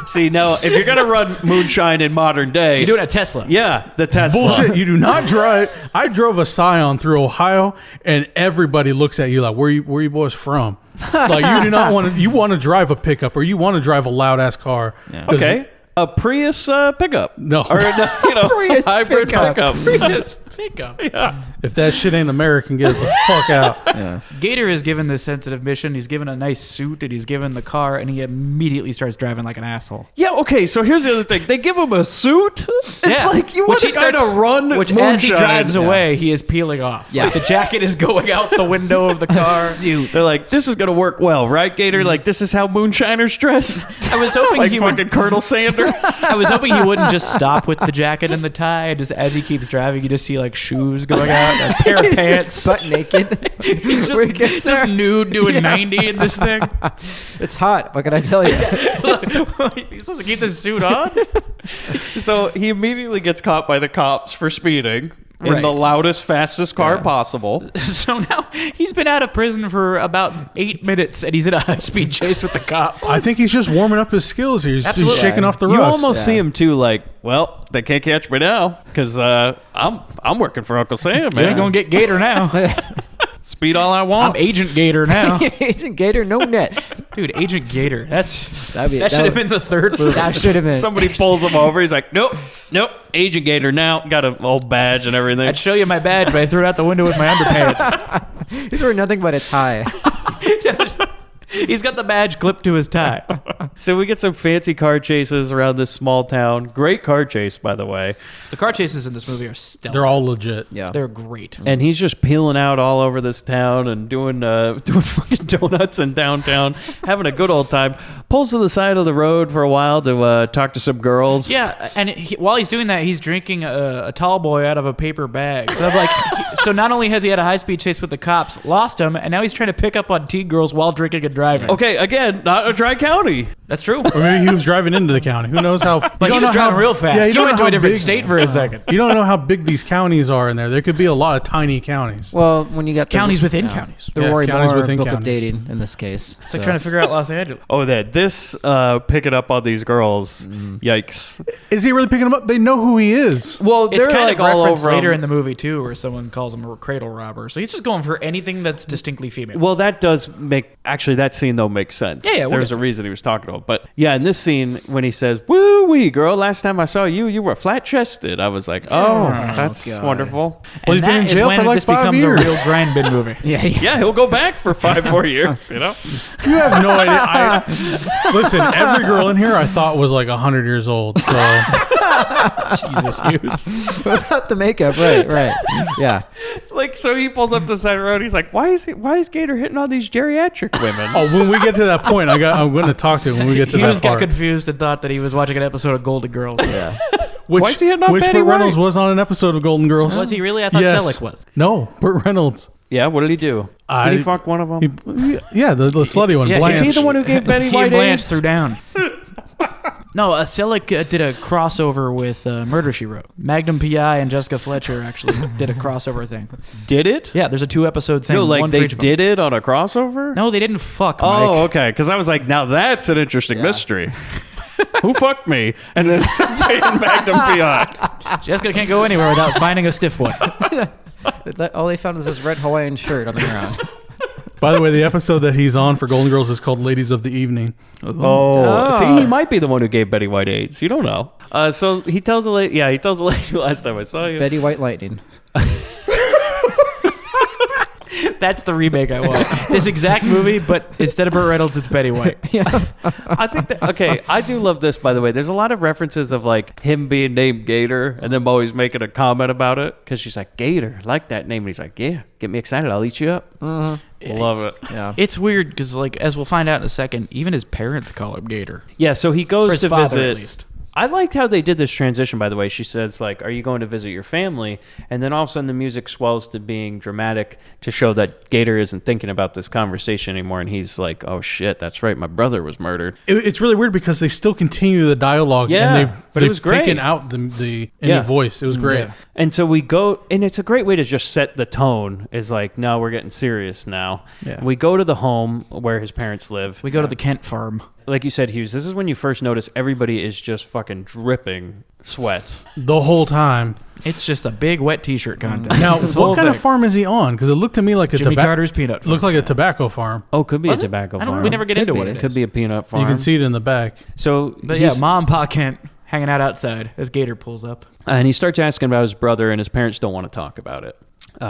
See, now, if you're going to run moonshine in modern day, You're doing a Tesla. yeah, the Tesla. Bullshit! You do not drive. I drove a Scion through Ohio, and everybody looks at you like, "Where you boys from?" Like you do not want to. You want to drive a pickup or you want to drive a loud ass car. Yeah. 'Cause- Okay. A Prius pickup. No. Or, Prius hybrid pickup. pickup. Pickup. Yeah. If that shit ain't American, get the fuck out. Gator is given this sensitive mission. He's given a nice suit and he's given the car, and he immediately starts driving like an asshole. Yeah, okay, so here's the other thing. They give him a suit. It's Yeah. like you Which want he to kind of run Which, Moonshine. as he drives away, he is peeling off. Yeah. Like the jacket is going out the window of the car. Suit. They're like, this is going to work well, right, Gator? Like, this is how moonshiners dress? I was hoping Like he fucking would. Colonel Sanders. I was hoping he wouldn't just stop with the jacket and the tie. Just as he keeps driving, you just see like shoes going out, a pair of He's pants. just butt naked. He's Where he gets just there. nude doing 90 in this thing. It's hot. What can I tell you? He's supposed to keep this suit on? So he immediately gets caught by the cops for speeding in Right. the loudest, fastest car possible. So now he's been out of prison for about 8 minutes and he's in a high-speed chase with the cops. I think he's just warming up his skills here. He's Absolutely. shaking off the rust. You almost Yeah. see him too, like, well, they can't catch me now because I'm working for Uncle Sam, We ain't man. gonna get Gator now. Speed all I I'm want. Agent Gator now. Agent Gator, no nets. Dude, Agent Gator. That'd be- That should have been the third movie. That should have been. Somebody pulls him over. He's like, nope, Agent Gator now. Got an old badge and everything. I'd show you my badge, but I threw it out the window with my underpants. He's wearing nothing but a tie. He's got the badge clipped to his tie. So we get some fancy car chases around this small town. Great car chase, by the way. The car chases in this movie are stellar. They're all legit. Yeah. They're great. And he's just peeling out all over this town and doing fucking donuts in downtown, having a good old time. Pulls to the side of the road for a while to talk to some girls. Yeah, and while he's doing that, he's drinking a tall boy out of a paper bag. So I'm like, so not only has he had a high-speed chase with the cops, lost him, and now he's trying to pick up on teen girls while drinking and driving. Okay, again, not a dry county. That's true. Or maybe he was driving into the county. Who knows how? But he was driving real fast. Yeah, you don't went know to a how different big- state for a second. You don't know how big these counties are in there. There could be a lot of tiny counties. Well, when you got Counties within counties. the Yeah, Rory counties Moore within book of counties. dating in this case. It's like trying to figure out Los Angeles. Oh, that this picking up on these girls. Yikes. Is he really picking them up? They know who he is. Well, It's they're kind like of all referenced over later him. in the movie too, where someone calls him a cradle robber. So he's just going for anything that's distinctly female. Well, that does make actually that scene though makes sense. Yeah, we'll there's get a to reason he was talking to him. But yeah, in this scene when he says "woo wee, girl," last time I saw you, you were flat chested. I was like, oh, that's God. wonderful. Well, and he's been in that is jail when for like this 5 becomes years. a real Grindbin movie. Yeah, Yeah, he'll go back for 5 more years. You know. You have no idea. Listen, every girl in here I thought was like 100 years old. So Jesus, Hughes. without the makeup, right. Yeah. Like so, he pulls up to the side of the road. He's like, "Why is Gator hitting on these geriatric women?" oh, when we get to that point, I'm going to talk to him when we get to Hughes that got part. confused and thought that he was watching an episode of Golden Girls. Yeah. Which, Why is he hitting on which Betty Burt Reynolds White? was on an episode of Golden Girls. Was he really? I thought Yes. Selleck was. No, Burt Reynolds. Yeah, what did he do? Did he fuck one of them? Yeah, the slutty one. Yeah, Blanche. Is he the one who gave Betty He White and Blanche AIDS? threw down. No, Selleck did a crossover with Murder, She Wrote. Magnum P.I. and Jessica Fletcher actually did a crossover thing. Did it? Yeah, there's a 2-episode thing. No, like one for they each of them. did it on a crossover. No, they didn't fuck, Mike. Oh, okay. Because I was like, now that's an interesting mystery. Who fucked me? And then it's paying Magnum PI. Jessica can't go anywhere without finding a stiff one. All they found was this red Hawaiian shirt on the ground. By the way, the episode that he's on for Golden Girls is called Ladies of the Evening. Oh, see, he might be the one who gave Betty White AIDS. You don't know. So he tells a lady. Yeah, he tells a lady last time I saw you. Betty White Lightning. That's the remake I want. This exact movie, but instead of Burt Reynolds, it's Betty White. I think that, okay, I do love this, by the way. There's a lot of references of like him being named Gator and them always making a comment about it because she's like, Gator, like that name. And he's like, yeah, get me excited. I'll eat you up. Love it. Yeah. It's weird because, like, as we'll find out in a second, even his parents call him Gator. Yeah, so he For goes his to father, visit. at least. I liked how they did this transition, by the way. She says, like, are you going to visit your family? And then all of a sudden the music swells to being dramatic to show that Gator isn't thinking about this conversation anymore. And he's like, oh, shit, that's right. My brother was murdered. It's really weird because they still continue the dialogue. Yeah, and but it they've was great. taken out any Yeah. voice. It was great. Yeah. And so we go, and it's a great way to just set the tone. Is like, no, we're getting serious now. Yeah. We go to the home where his parents live. We go to the Kent farm. like you said, Hughes, this is when you first notice everybody is just fucking dripping sweat. The whole time. It's just a big wet T-shirt contest. Now, This whole what kind of thing. farm is he on? Because it looked to me like a Jimmy tobacco. Carter's peanut farm. Looked like a tobacco farm. Oh, could be Was a it? tobacco I don't- farm. we never get Could into be. what It it Could is. be a peanut farm. You can see it in the back. So, But yeah, he's- Mom, Pa Kent hanging out outside as Gator pulls up. and he starts asking about his brother, and his parents don't want to talk about it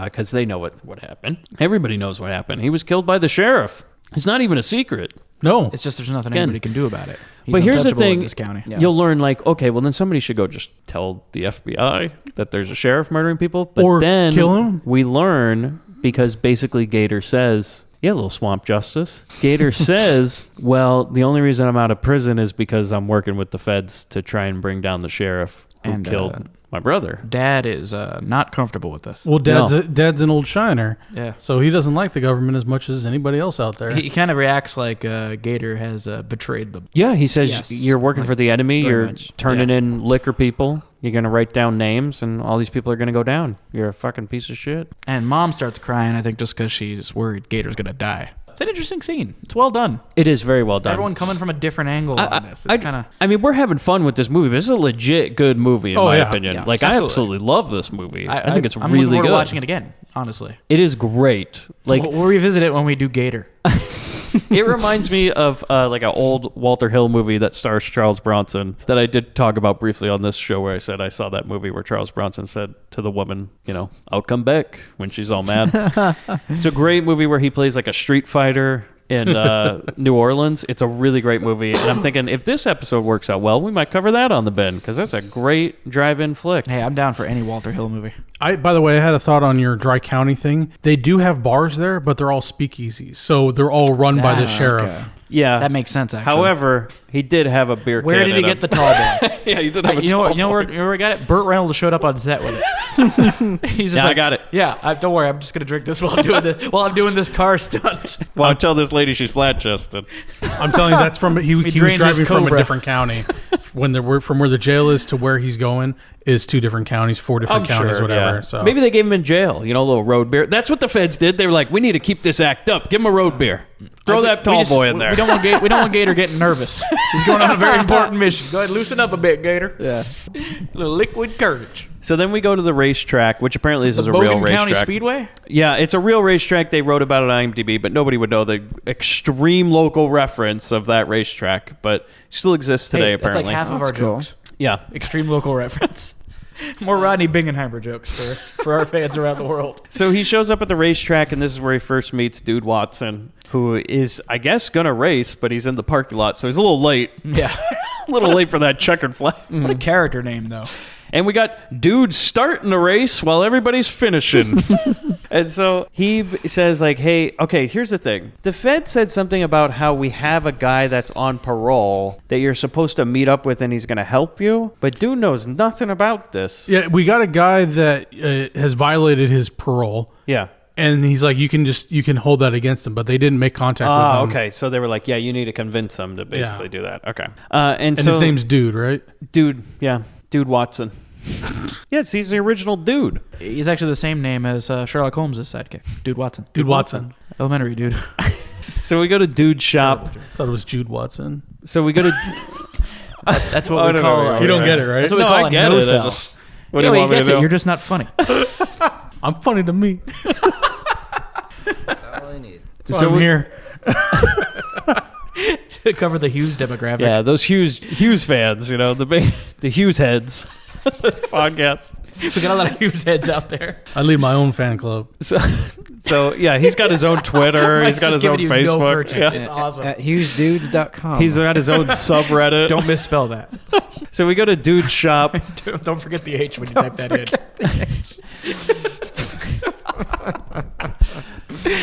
because they know what happened. Everybody knows what happened. He was killed by the sheriff. It's not even a secret. No. It's just there's nothing Again. anybody can do about it. He's But here's the untouchable in thing. this county. Yeah. You'll learn, like, okay, well, then somebody should go just tell the FBI that there's a sheriff murdering people. But Or then kill him. we learn, because basically Gator says, yeah, little swamp justice. Gator says, well, the only reason I'm out of prison is because I'm working with the feds to try and bring down the sheriff who And, killed my brother. Dad is not comfortable with this. Well, Dad's, No. Dad's an old shiner. Yeah. So he doesn't like the government as much as anybody else out there. He kind of reacts like Gator has betrayed them. Yeah, he says, Yes. you're working for the enemy. very You're much. turning Yeah. in liquor people. You're going to write down names, and all these people are going to go down. You're a fucking piece of shit. And Mom starts crying, I think, just because she's worried Gator's going to die. It's an interesting scene. It's well done. It is very well done. Everyone coming from a different angle on this. It's kind of... I mean, we're having fun with this movie, but this is a legit good movie in Oh, my yeah. opinion. Yes, like, I absolutely. absolutely love this movie. I think it's I'm really looking forward good. to watching it again, honestly. It is great. Like, We'll revisit it when we do Gator. it reminds me of like an old Walter Hill movie that stars Charles Bronson that I did talk about briefly on this show, where I said I saw that movie where Charles Bronson said to the woman, you know, I'll come back, when she's all mad. It's a great movie where he plays like a street fighter in New Orleans. It's a really great movie, and I'm thinking if this episode works out well, we might cover that on the bin, because that's a great drive-in flick. Hey, I'm down for any Walter Hill movie. By the way, I had a thought on your Dry County thing. They do have bars there, but they're all speakeasies. So they're all run by the sheriff. okay. Yeah, That makes sense, actually. However, he did have a beer. Where can did he in get him. the tall boy? Yeah, he did have a You know tall where boy. we got it? Burt Reynolds showed up on set with it. He's just Yeah, I like, got it. Yeah, don't worry. I'm just gonna drink this while I'm doing this. While I'm doing this car stunt. Well, I tell this lady she's flat-chested. I'm telling you, that's from he was drained driving this from a Cobra. different county. When from where the jail is to where he's going is 2 different counties, 4 different counties, whatever. yeah. So Maybe they gave him in jail, you know, a little road beer. That's what the feds did. They were like, we need to keep this act up. Give him a road bear. Throw that tall boy in there. We don't want Gator getting nervous. He's going on a very important mission. Go ahead, loosen up a bit, Gator. Yeah. A little liquid courage. So then we go to the racetrack, which apparently this is a Bogan real County racetrack. Speedway? Yeah, it's a real racetrack. They wrote about it on IMDb, but nobody would know the extreme local reference of that racetrack. But it still exists today, Hey, apparently. That's like half of That's our cool. jokes. Yeah. Extreme local reference. More Rodney Bingenheimer jokes for our fans around the world. So he shows up at the racetrack, and this is where he first meets Dude Watson, who is, I guess, going to race, but he's in the parking lot, so he's a little late. Yeah. A little late for that checkered flag. What a character name, though. And we got dudes starting the race while everybody's finishing. And so he says, like, hey, okay, here's the thing. The Fed said something about how we have a guy that's on parole that you're supposed to meet up with and he's going to help you. But dude knows nothing about this. yeah, we got a guy that has violated his parole. Yeah. And he's like, you can hold that against him, but they didn't make contact with Oh, him. okay. So they were like, yeah, you need to convince him to basically do that. Okay. And so, his name's Dude, right? Dude. Yeah. Dude Watson. Yes, he's the original dude. He's actually the same name as Sherlock Holmes' sidekick, Dude Watson. Dude Watson. Elementary, dude. So we go to Dude's shop. Thought it was Jude Watson. So we go to... That's what Oh, we no, call no, it. You don't get it, right? That's what we No, call I a get no it. I sell. just- What do you want me to do? You're just not funny. I'm funny to me. All I need. So I'm here. Cover the Hughes demographic. Yeah, those Hughes fans, you know, the Hughes heads. This podcast. We got a lot of Hughes heads out there. I lead my own fan club. So yeah, he's got his own Twitter. He's got Just his own giving you no Facebook. purchase. Yeah. It's awesome. At HughesDudes.com. He's got his own subreddit. Don't misspell that. So we go to Dude's shop. Don't forget the H when you type that in.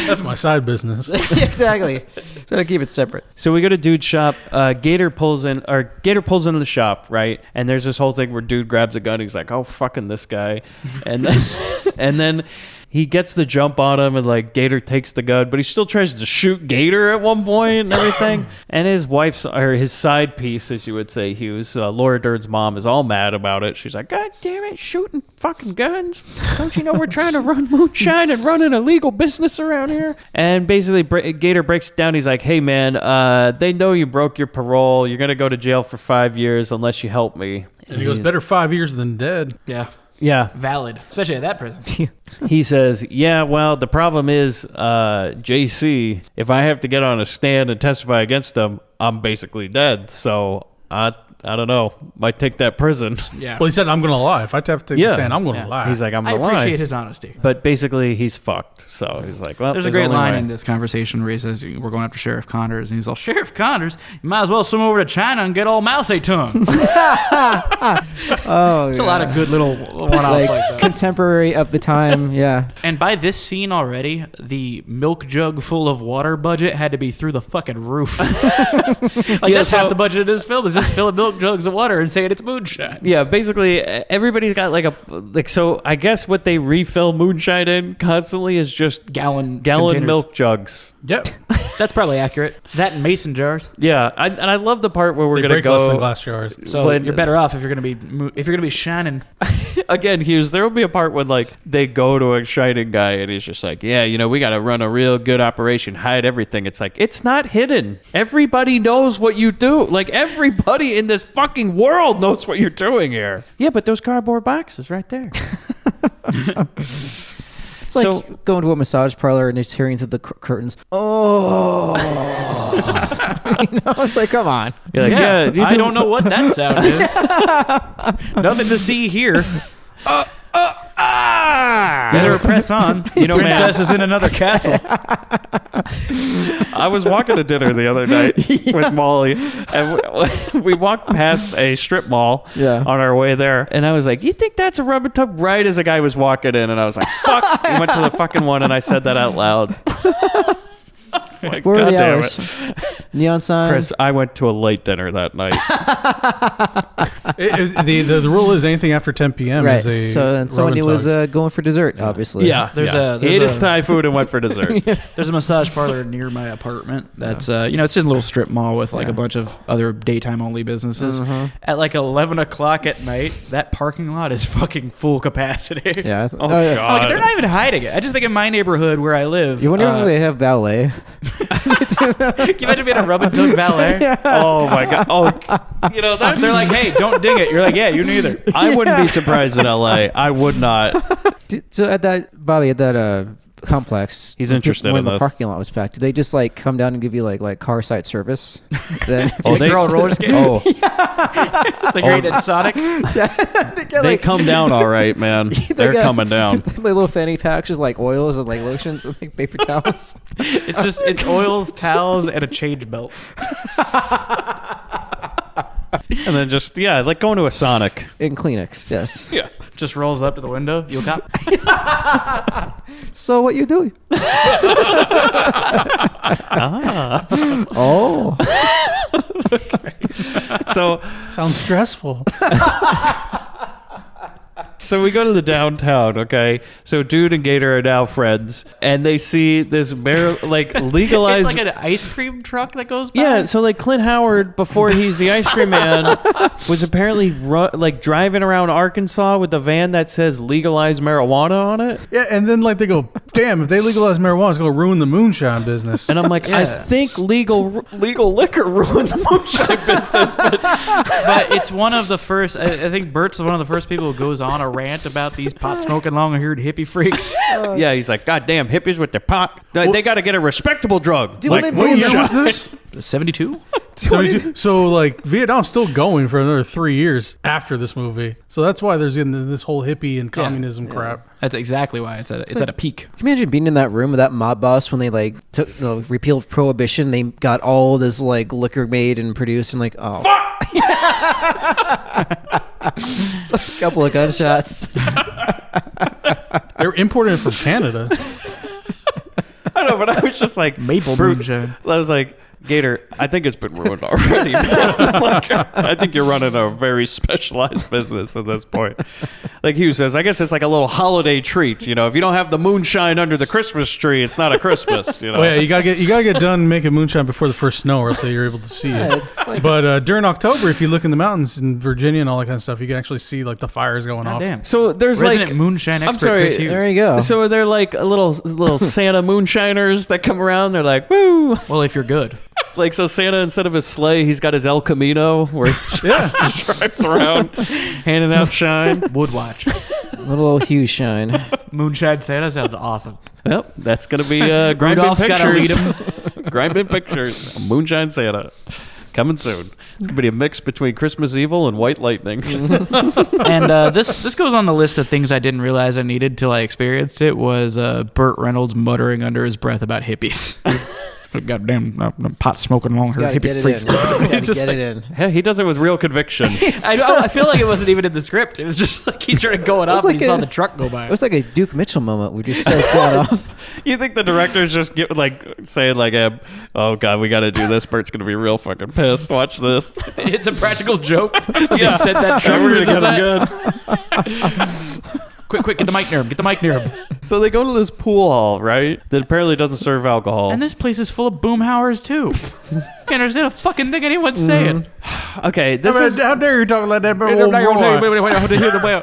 That's my side business. Exactly. So to keep it separate. So we go to Dude's shop. Gator pulls into the shop, right? And there's this whole thing where Dude grabs a gun. He's like, "Oh, fucking this guy," and then he gets the jump on him, and like Gator takes the gun, but he still tries to shoot Gator at one point and everything. And his wife's, or his side piece, as you would say, Hughes, Laura Dern's mom, is all mad about it. She's like, God damn it, shooting fucking guns. Don't you know we're trying to run moonshine and run an illegal business around here? And basically Gator breaks it down. He's like, hey man, they know you broke your parole. You're going to go to jail for 5 years unless you help me. And he goes, better 5 years than dead. Yeah. Yeah. Valid. Especially at that prison. He says, yeah, well, the problem is, JC, if I have to get on a stand and testify against him, I'm basically dead. So I don't know. Might take that prison. Yeah. Well, he said, I'm going to lie. If I have to take the stand, I'm going to lie. He's like, I'm I going to lie. appreciate his honesty. But basically, he's fucked. So he's like, well, There's a great only line way. in this conversation where he says, we're going after Sheriff Connors. And he's all, Sheriff Connors, you might as well swim over to China and get all Mao Zedong. Oh, There's a lot of good little one-offs like that. Contemporary of the time. Yeah. And by this scene already, the milk jug full of water budget had to be through the fucking roof. That's half the budget of this film is just filling milk jugs of water and saying it's moonshine. Yeah, basically, everybody's got so I guess what they refill moonshine in constantly is just Gallon gallon containers. milk jugs. Yep. That's probably accurate. That and mason jars. Yeah, and I love the part where we're They gonna break less than go. glass jars. So But- you're better off if you're gonna be shining. Again, Hughes, there will be a part when like they go to a shining guy and he's just like, yeah, we got to run a real good operation, hide everything. It's like, it's not hidden. Everybody knows what you do. Like everybody in this fucking world knows what you're doing here. Yeah, but those cardboard boxes right there. It's like going to a massage parlor and just hearing through the curtains. Oh. It's like, come on. You're like, yeah, you I don't know what that sound is. Nothing to see here. Better press on. Princess is in another castle. I was walking to dinner the other night with Molly, and we walked past a strip mall on our way there, and I was like, you think that's a rubber tub? Right as a guy was walking in, and I was like, fuck. We went to the fucking one, and I said that out loud. Like, What were God the damn hours? it. Neon sign. Chris, I went to a late dinner that night. The rule is anything after 10 p.m. Right. is a So and somebody Roman was tug. going for dessert, obviously. He There's ate his a- Thai food and went for dessert. There's a massage parlor near my apartment. That's it's just a little strip mall with like a bunch of other daytime only businesses. At like 11 o'clock at night, that parking lot is fucking full capacity. Yeah. Oh, yeah. God. Like, they're not even hiding it. I just think in my neighborhood where I live, You wonder if they have valet. can you imagine being a rub and tug valet? Oh, my God. Oh, that's... They're like, hey, don't ding it. You're like, yeah, you neither. I wouldn't be surprised in L.A. I would not. So at that, Bobby, at that complex, He's interested when in the this. parking lot was packed, did they just like come down and give you like car side service? Then Oh, They're all roller skating. Oh, It's like right at Sonic. they come down all right, man. They're got- coming down. the little fanny packs, just like oils and like lotions and like paper towels. It's oils, towels, and a change belt. And then just, like going to a Sonic. And Kleenex, yes. Yeah. Just rolls up to the window. You cop. So what you do? Oh. So Sounds stressful. So we go to the downtown, okay? So Dude and Gator are now friends, and they see this legalized... It's like an ice cream truck that goes by. Yeah, so like Clint Howard, before he's the ice cream man, was apparently driving around Arkansas with a van that says legalized marijuana on it. Yeah, and then like they go, damn, if they legalize marijuana, it's going to ruin the moonshine business. And I'm like, I think legal liquor ruined the moonshine business, but it's one of the first. I think Bert's one of the first people who goes on a rant about these pot smoking, long-haired hippie freaks. yeah, he's like, God damn, hippies with their pot. They got to get a respectable drug. Dude, Like what What year moonshine. was this? 72. 72. So like Vietnam's still going for another 3 years after this movie. So that's why there's in this whole hippie and communism crap. That's exactly why it's at a peak. Can you imagine being in that room with that mob boss when they like repealed prohibition? They got all this like liquor made and produced and like, oh, a couple of gunshots. They're imported from Canada. I know, but I was just like, Maple Brute. moonshine. I was like, Gator, I think it's been ruined already. Man. Like, I think you're running a very specialized business at this point. like Hugh says, I guess it's like a little holiday treat. If you don't have the moonshine under the Christmas tree, it's not a Christmas. Oh yeah, you gotta get done making moonshine before the first snow, or else you're able to see it. It's like But during October, if you look in the mountains in Virginia and all that kind of stuff, you can actually see like the fires going off. Damn. So there's Resident like moonshine expert I'm sorry. Chris Hughes. there you go. So are there like a little Santa moonshiners that come around? They're like, woo! Well, if you're good. Like, so Santa, instead of his sleigh, he's got his El Camino where he just drives around handing out shine. Would watch. Little old Hugh shine. Moonshine Santa sounds awesome. Yep, that's going to be Grindbin Rudolph's gotta lead Pictures. him. Grindbin Pictures. Moonshine Santa. Coming soon. It's going to be a mix between Christmas Evil and White Lightning. And this goes on the list of things I didn't realize I needed till I experienced it was Burt Reynolds muttering under his breath about hippies. Goddamn pot smoking long hair Gotta get hippie it freaks. in. Gotta Just get like- it in. Yeah, he does it with real conviction. I feel like it wasn't even in the script. It was just like he started going off like and he saw a- the truck go by. It was like a Duke Mitchell moment. We just started going off. You think the director's just saying like, oh God, we got to do this. Bert's going to be real fucking pissed. Watch this. It's a practical joke. Yeah. They sent that truck We're to gonna the get him set. good. Quick, get the mic near him. Get the mic near him. So they go to this pool hall, right? That apparently doesn't serve alcohol. And this place is full of boomhowers too. Can't understand a fucking thing anyone's saying. Okay, this is How dare you talk like that?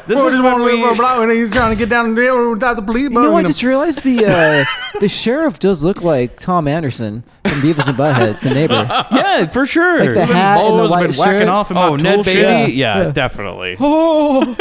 This is when He's trying to get down there without the police. You know, I just realized the sheriff does look like Tom Anderson from Beavis and Butthead, the neighbor. yeah, for sure. Like the hat and the Mo's white been whacking shirt. off in my Oh, Ned tool Beatty? shed. Yeah, definitely. Oh,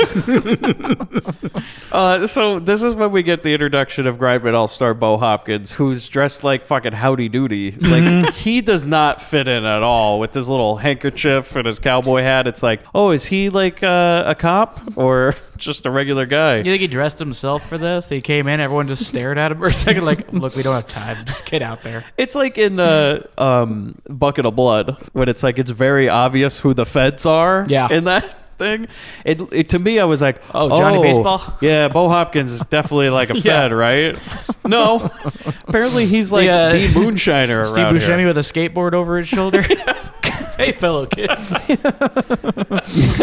So this is when we get the introduction of Grindbin All-Star Bo Hopkins, who's dressed like fucking Howdy Doody. Like, he does not fit in at all with his little handkerchief and his cowboy hat. It's like, oh, is he like a cop or just a regular guy? You think he dressed himself for this? He came in, everyone just stared at him for a second, like, look, we don't have time. Just get out there. It's like in Bucket of Blood, when it's like it's very obvious who the feds are. Yeah. In that thing, it to me, I was like, Oh, Johnny Baseball? Yeah, Bo Hopkins is definitely like a fed, right? No, apparently he's like the moonshiner Steve around Buscemi here. with a skateboard over his shoulder. Hey, fellow kids.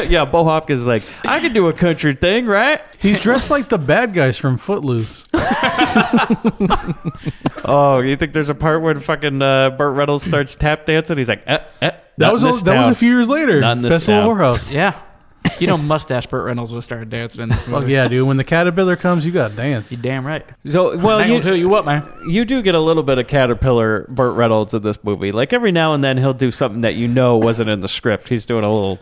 Yeah, Bo Hopkins is like, I can do a country thing, right? He's dressed like the bad guys from Footloose. Oh, you think there's a part where fucking Burt Reynolds starts tap dancing? He's like, That was a few years later. Not in this Best Little town. Whorehouse. Yeah. You know, mustache Burt Reynolds would start dancing in this movie. Fuck yeah, dude. When the caterpillar comes, you gotta dance. You damn right. So, well, I ain't gonna tell you what, man. you do get a little bit of Caterpillar Burt Reynolds in this movie. Like every now and then he'll do something that you know wasn't in the script. He's doing a little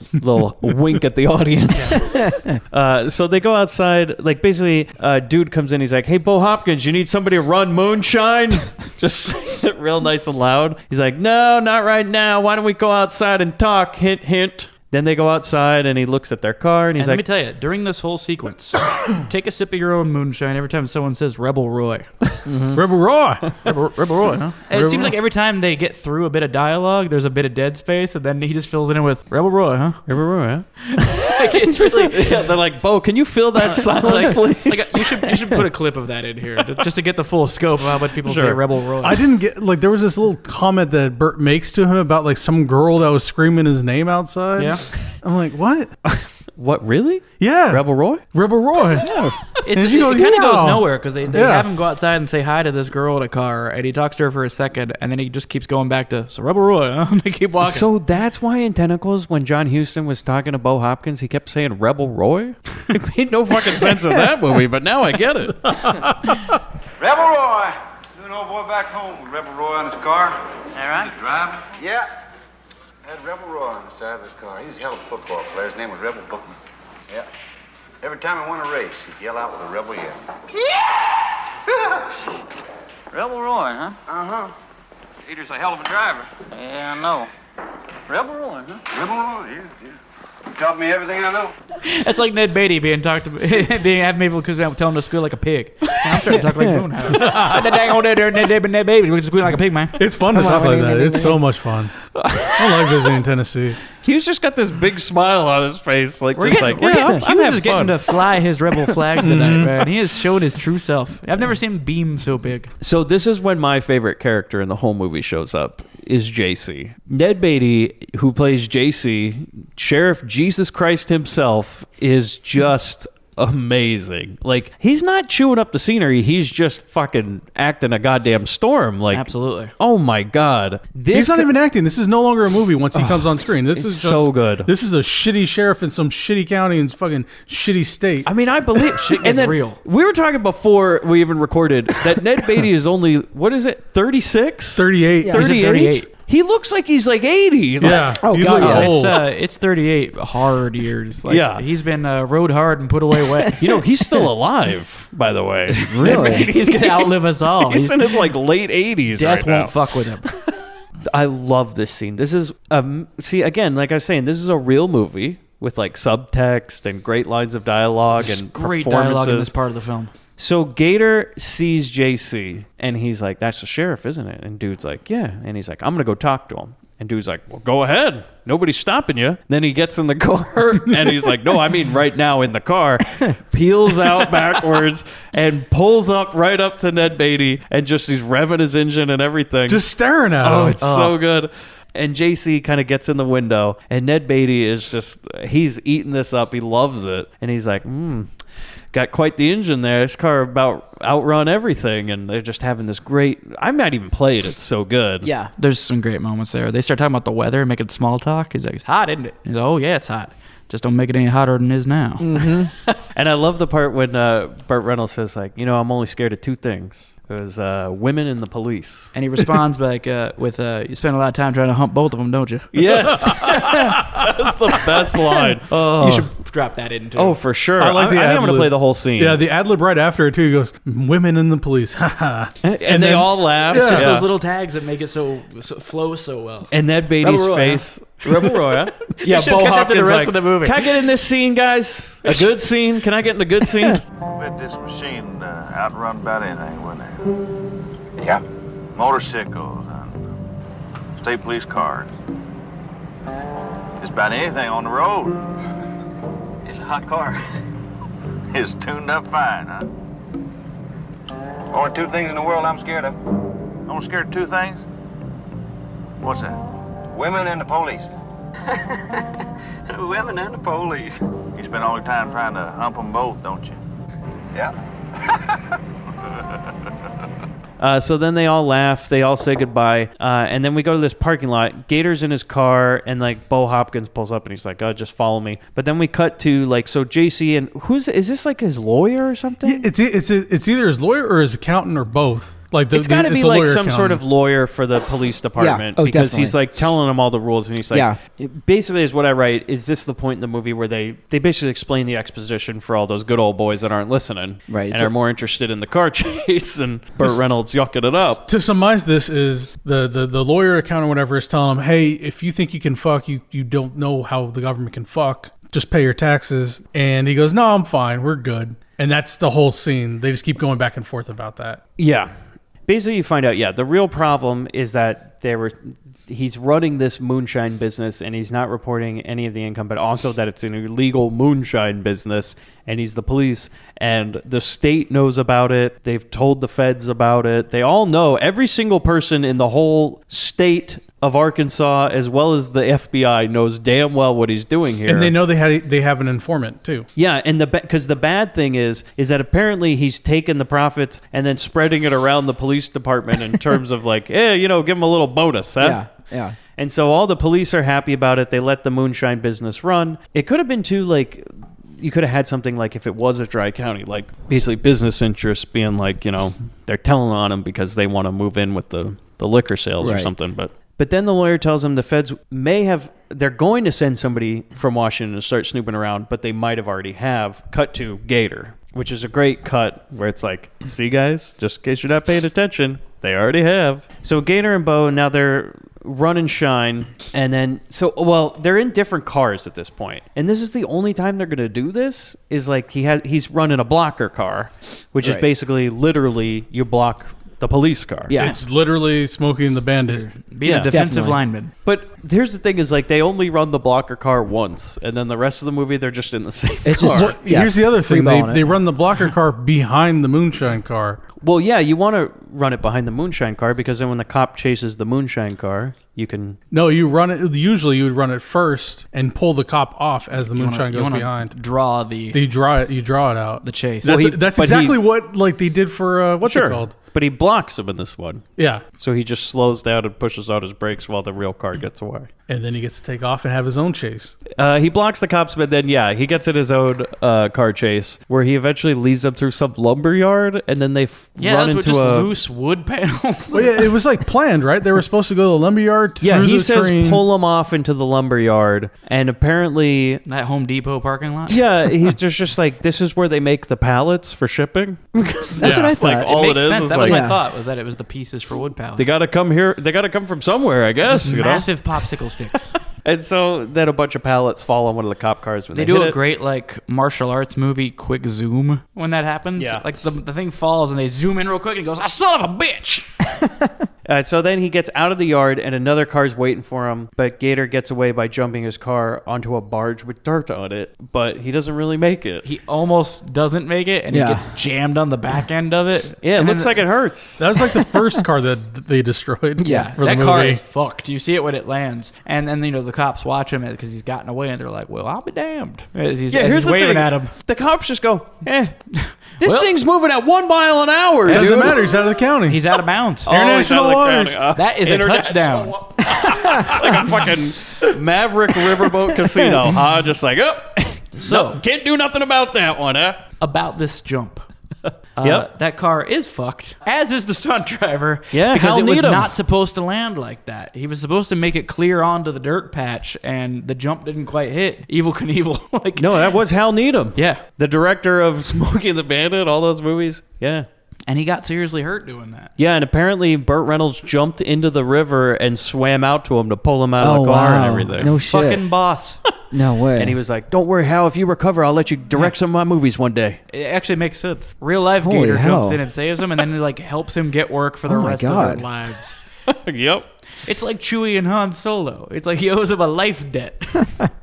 wink at the audience. So they go outside. Like basically, dude comes in. He's like, "Hey, Bo Hopkins, you need somebody to run Moonshine?" Just saying it real nice and loud. He's like, "No, not right now. Why don't we go outside and talk?" Hint, hint. Then they go outside and he looks at their car and he's And let me like, tell you, during this whole sequence, take a sip of your own moonshine every time someone says Rebel Roy. Rebel Roy. Rebel Roy, huh? And it seems like every time they get through a bit of dialogue, there's a bit of dead space, and then he just fills it in with Rebel Roy, huh? "Rebel Roy, huh?" Like, it's really... Yeah, they're like, "Bo, can you fill that silence, please?" Like, you should put a clip of that in here just to get the full scope of how much people say Sure. Rebel Roy. I didn't get like there was this little comment that Bert makes to him about like some girl that was screaming his name outside. Yeah. I'm like, what? What, really? Yeah. Rebel Roy? Rebel Roy. It's, And she it goes, kind of "Yeah." goes nowhere because they Yeah. have him go outside and say hi to this girl in a car, and he talks to her for a second, and then he just keeps going back to, so Rebel Roy, huh? And they keep walking. So that's why in Tentacles, when John Huston was talking to Bo Hopkins, he kept saying Rebel Roy? It made no fucking sense in that movie, but now I get it. Rebel Roy. An old boy back home with Rebel Roy on his car. All right. Driving? Yeah. Had Rebel Roy on the side of his car. He was a hell of a football player. His name was Rebel Bookman. Yeah. Every time he won a race, he'd yell out with a rebel yell. Rebel Roy, huh? Uh-huh. Peter's a hell of a driver. Yeah, I know. Rebel Roy, huh? Rebel Roy, yeah. He taught me everything I know. That's like Ned Beatty being talked to, being having people tell him to squeal like a pig. Now I'm starting to talk like Moonhouse. The dang old Ned Beatty, we can squeal like a pig, man. It's fun to talk like that. It's so much fun. I like visiting Tennessee. He's just got this big smile on his face. Like, just like, We're yeah, getting, I'm Hughes having is getting fun. to fly his rebel flag tonight, man. He is showing his true self. I've never seen him beam so big. So this is when my favorite character in the whole movie shows up, is JC. Ned Beatty, who plays JC, Sheriff Jesus Christ himself, is just amazing. Like, he's not chewing up the scenery. He's just fucking acting a goddamn storm. Like, Absolutely. oh my God. He's not even acting. This is no longer a movie once he comes on screen. This is it's just, so good. This is a shitty sheriff in some shitty county in fucking shitty state. I mean, I believe Shit and gets then real. We were talking before we even recorded that Ned Beatty is only, what is it, 36? 38. Yeah. 38? 38. He looks like he's like 80. Yeah. Oh, You God, look yeah. old. It's 38 hard years. Like, Yeah. he's been rode hard and put away wet. You know, he's still alive, by the way. Really? He's gonna outlive us all. He's in his like late 80s Death right won't now. fuck with him. I love this scene. This is see, again, like I was saying, this is a real movie with like subtext and great lines of dialogue and Great performances. dialogue in this part of the film. So Gator sees JC and he's like, "That's the sheriff, isn't it?" And dude's like, "Yeah." And he's like, "I'm gonna go talk to him." And dude's like, "Well, go ahead. Nobody's stopping you." Then he gets in the car and he's like, "No, I mean right now in the car." Peels out backwards and pulls up right up to Ned Beatty and just he's revving his engine and everything. Just staring at Oh, him. it's so good. And JC kind of gets in the window, and Ned Beatty is just, he's eating this up. He loves it. And he's like, got quite the engine there. This car about outrun everything. And they're just having this great, I might even play it. It's so good. Yeah. There's some great moments there. They start talking about the weather and making small talk. He's like, "It's hot, isn't it?" He's like, "Oh, yeah, it's hot. Just don't make it any hotter than it is now." And I love the part when Burt Reynolds says, like, "You know, I'm only scared of two things. It was women and the police." And he responds like with, "You spend a lot of time trying to hump both of them, don't you?" Yes. That was the best line. You should drop that in too. Oh, for sure. I like the I think I'm going to ad-lib. play the whole scene. Yeah, the ad lib right after it too. He goes, "Women in the police." Haha. and they then- all laugh. Yeah. just Yeah. those little tags that make it so flow so well. And Ned Beatty's Rebel Roy, face. Rebel Roy, huh? Yeah, should've Bo kept that to the Hopkins rest like, of the movie. "Can I get in this scene, guys? A good scene? Can I get in a good scene?" Bet this machine outrun about anything, wouldn't it? Yeah. Motorcycles and state police cars. Just about anything on the road. It's a hot car. It's tuned up fine, huh? Only two things in the world I'm scared of. I'm scared of two things? What's that? Women and the police. Women and the police. You spend all your time trying to hump them both, don't you? Yeah. So then they all laugh. They all say goodbye. And then we go to this parking lot. Gator's in his car, and like Bo Hopkins pulls up, and he's like, "Oh, just follow me." But then we cut to like, so JC and is this like his lawyer or something? It's either his lawyer or his accountant or both. Like It's got to be a like lawyer some sort of accountant. lawyer for the police department Oh, because he's definitely. like telling them all the rules, and he's like, Yeah. basically is what I write. Is this the point in the movie where they basically explain the exposition for all those good old boys that aren't listening, Right. and are more interested in the car chase and Burt Reynolds yucking it up? To surmise this is the lawyer, accountant, whatever is telling him, "Hey, if you think you can fuck, you don't know how the government can fuck. Just pay your taxes." And he goes, "No, I'm fine. We're good." And that's the whole scene. They just keep going back and forth about that. Yeah. Basically, you find out, the real problem is that he's running this moonshine business and he's not reporting any of the income, but also that it's an illegal moonshine business, and he's the police, and the state knows about it. They've told the feds about it. They all know. Every single person in the whole state of Arkansas, as well as the FBI, knows damn well what he's doing here. And they know they have an informant too. Yeah, and because the bad thing is that apparently he's taking the profits and then spreading it around the police department in terms of like, give him a little bonus, huh? Yeah. And so all the police are happy about it. They let the moonshine business run. It could have been too, like, you could have had something like if it was a dry county, like basically business interests being like, they're telling on him because they want to move in with the liquor sales or Right. something, But then the lawyer tells him the feds they're going to send somebody from Washington to start snooping around, but they might have already have. Cut to Gator, which is a great cut where it's like, see guys, just in case you're not paying attention, they already have. So Gator and Bo, now they're run and shine, and then, they're in different cars at this point. And this is the only time they're going to do this, is like he's running a blocker car, which is Right. basically literally you block the police car. Yeah. It's literally Smoking the Bandit. Being Yeah, a defensive definitely. lineman. But here's the thing is like they only run the blocker car once, and then the rest of the movie they're just in the same It's car. just Here's the other thing. freeballing They it. run the blocker car behind the moonshine car. Well, yeah, you want to run it behind the moonshine car because then when the cop chases the moonshine car, you can. No, you run it. Usually, you would run it first and pull the cop off as the moonshine goes behind. Draw the You draw it out. the chase. That's exactly what like they did for what's it called? But he blocks him in this one. Yeah, So he just slows down and pushes out his brakes while the real car gets away. and then he gets to take off and have his own chase. He blocks the cops, but then, he gets in his own car chase where he eventually leads them through some lumber yard, and then they run that's into just a... loose wood panels. Well, yeah, it was like planned, right? They were supposed to go to the lumberyard. Yeah, through he the says train. pull him off into the lumber yard, and apparently... That Home Depot parking lot. Yeah, he's just like, this is where they make the pallets for shipping. That's what I thought. All it it makes is sense. is That was like, my thought. Was that it was the pieces for wood pallets. they gotta come here. They gotta come from somewhere, I guess. Just You know? massive popsicle sticks. And so then a bunch of pallets fall on one of the cop cars when They they, do hit a it. great like martial arts movie quick zoom when that happens. Yeah. Like the thing falls and they zoom in real quick and he goes, "Ah, son of a bitch!" So then he gets out of the yard and another car's waiting for him, but Gator gets away by jumping his car onto a barge with dirt on it, but he doesn't really make it. He almost doesn't make it and Yeah. he gets jammed on the back end of it. Yeah, it And looks then like it hurts. That was like the first car that they destroyed. Yeah. for the that car movie. is fucked. You see it when it lands, and then the cops watch him because he's gotten away, and they're like, "Well, I'll be damned." As he's, as he's waving at him. The cops just go, this Well- thing's moving at 1 mile an hour, It dude. doesn't matter. He's out of the county. He's out of bounds. Oh, he's International out of the waters. county. That is a touchdown. Like a fucking Maverick Riverboat Casino, huh? Just like, So- can't do nothing about that one, huh? About this jump. Yep. That car is fucked, as is the stunt driver. Yeah, because Hal it was Needham. not supposed to land like that. He was supposed to make it clear onto the dirt patch, and the jump didn't quite hit. Evil Knievel. Like, No, that was Hal Needham. yeah, The director of Smokey and the Bandit, all those movies. Yeah. and he got seriously hurt doing that. Yeah, and apparently Burt Reynolds jumped into the river and swam out to him to pull him out of the car and everything. No shit. Fucking boss. No way. And he was like, "Don't worry, Hal. If you recover, I'll let you direct some of my movies one day." It actually makes sense. Real life Holy Gator hell. jumps in and saves him, and then he like helps him get work for the Oh my rest of God. their lives. Yep. It's like Chewie and Han Solo. It's like he owes him a life debt.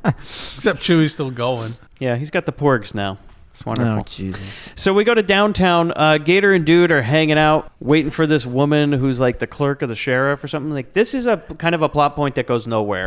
Except Chewie's still going. Yeah, he's got the porgs now. It's wonderful. Oh, Jesus. So we go to downtown. Gator and Dude are hanging out, waiting for this woman who's like the clerk of the sheriff or something. Like, this is a kind of a plot point that goes nowhere.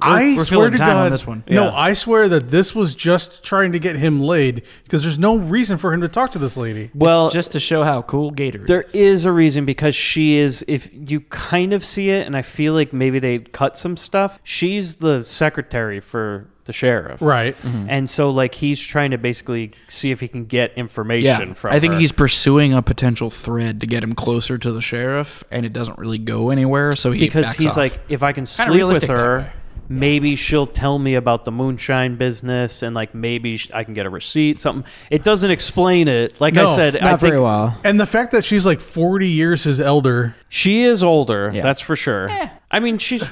I we're swear filling to time on God, this one. No, Yeah. I swear that this was just trying to get him laid because there's no reason for him to talk to this lady. Well, Just to show how cool Gator there is. is a reason because she is, if you kind of see it, and I feel like maybe they cut some stuff, she's the secretary for the sheriff. Right. And so, like, he's trying to basically see if he can get information from I think her. he's pursuing a potential thread to get him closer to the sheriff, and it doesn't really go anywhere. So he because backs he's off. like, if I can Kinda sleep with realistic that her, way. maybe she'll tell me about the moonshine business, and like maybe I can get a receipt, something. It doesn't explain it. Like I No, said, I Not think very well. And the fact that she's like 40 years his elder. she is older. Yeah. That's for sure. I mean, she's.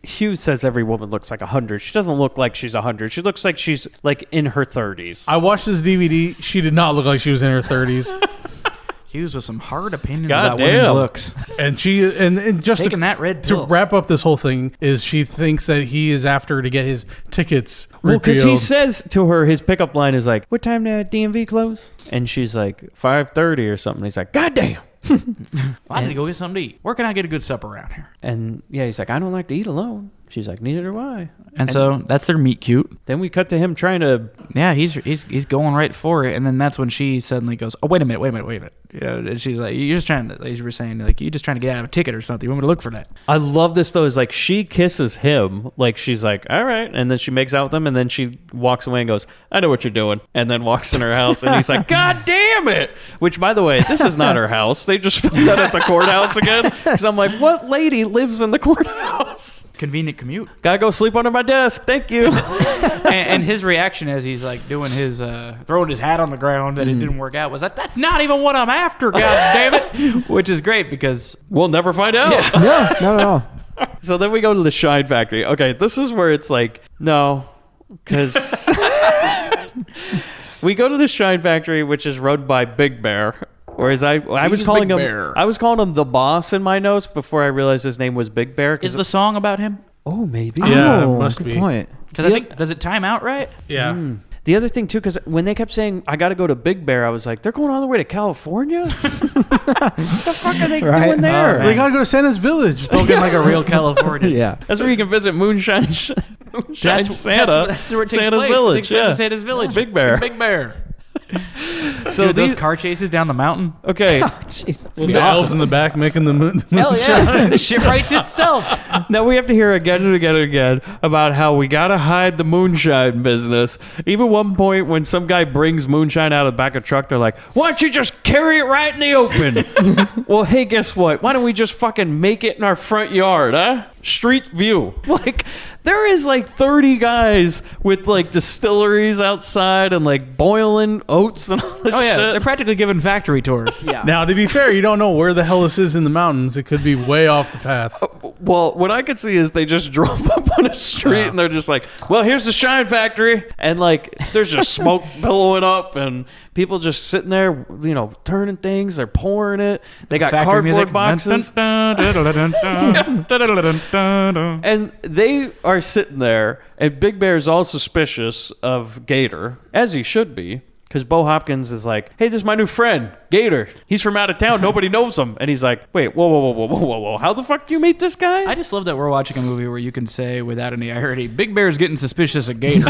Hughes says every woman looks like 100. She doesn't look like she's 100. She looks like she's like in her 30s. I watched this DVD. She did not look like she was in her 30s. Hughes with some hard opinions God about women's damn. looks. And she and just Taking that red to pill. wrap up this whole thing is she thinks that he is after her to get his tickets Well, because repealed. he says to her, his pickup line is like, "What time did DMV close?" And she's like, 5:30 or something. He's like, "God damn." I need to go get something to eat. Where can I get a good supper around here? And yeah, he's like, "I don't like to eat alone." She's like, "Neither do I." And so that's their meet cute. Then we cut to him trying to. Yeah, he's going right for it, and then that's when she suddenly goes, "Oh, wait a minute." Yeah, and she's like, "You're just trying to," like you were saying, like you're just trying to get out of a ticket or something. You want me to look for that? I love this though. Is like she kisses him, like she's like, "All right," and then she makes out with him, and then she walks away and goes, "I know what you're doing," and then walks in her house, and he's like, "God damn it!" Which, by the way, this is not her house. They just filmed that at the courthouse again. Because I'm like, what lady lives in the courthouse? Convenient commute. Gotta go sleep under my desk. Thank you. and his reaction as he's like doing his throwing his hat on the ground that it didn't work out was like, "That's not even what I'm after, god damn it," which is great because We'll never find out. No, not at all. So then we go to the Shine Factory. Okay, this is where it's like, no, because we go to the Shine Factory, which is run by Big Bear. Whereas I was calling Big him, Bear. I was calling him the boss in my notes before I realized his name was Big Bear. is the song about him? oh maybe Yeah, it Oh, must good be. point. Because I think does it time out right? Yeah. The other thing too, because when they kept saying I got to go to Big Bear, I was like, they're going all the way to California. What the fuck are they doing there? They gotta go to Santa's Village. Spoken like a real Californian. Yeah. That's where you can visit Moonshine Santa. That's where it takes Santa's place. Village. It takes place Yeah. in Santa's Village. Big Bear. Big Bear. So Dude, those these car chases down the mountain. okay. Jesus. The elves in the back making the moon. Hell yeah. The shit writes itself. Now we have to hear again and again and again about how we gotta hide the moonshine business. Even one point when some guy brings moonshine out of the back of a truck, they're like, "Why don't you just carry it right in the open?" Well, hey, guess what? Why don't we just fucking make it in our front yard, huh? Street view. Like, there is like 30 guys with like distilleries outside and like boiling oats and all this Oh yeah, shit. they're practically giving factory tours. Yeah. Now, to be fair, you don't know where the hell this is in the mountains. It could be way off the path. Well, what I could see is they just drove up on a street and they're just like, well, here's the Shine Factory. And like, there's just smoke billowing up and people just sitting there, you know, turning things. They're pouring it. They got Factory cardboard music. boxes. And they are sitting there. And Big Bear's all suspicious of Gator, as he should be. Because Bo Hopkins is like, hey, this is my new friend, Gator. He's from out of town. Nobody knows him. And he's like, wait, whoa. How the fuck do you meet this guy? I just love that we're watching a movie where you can say without any irony, Big Bear's getting suspicious of Gator.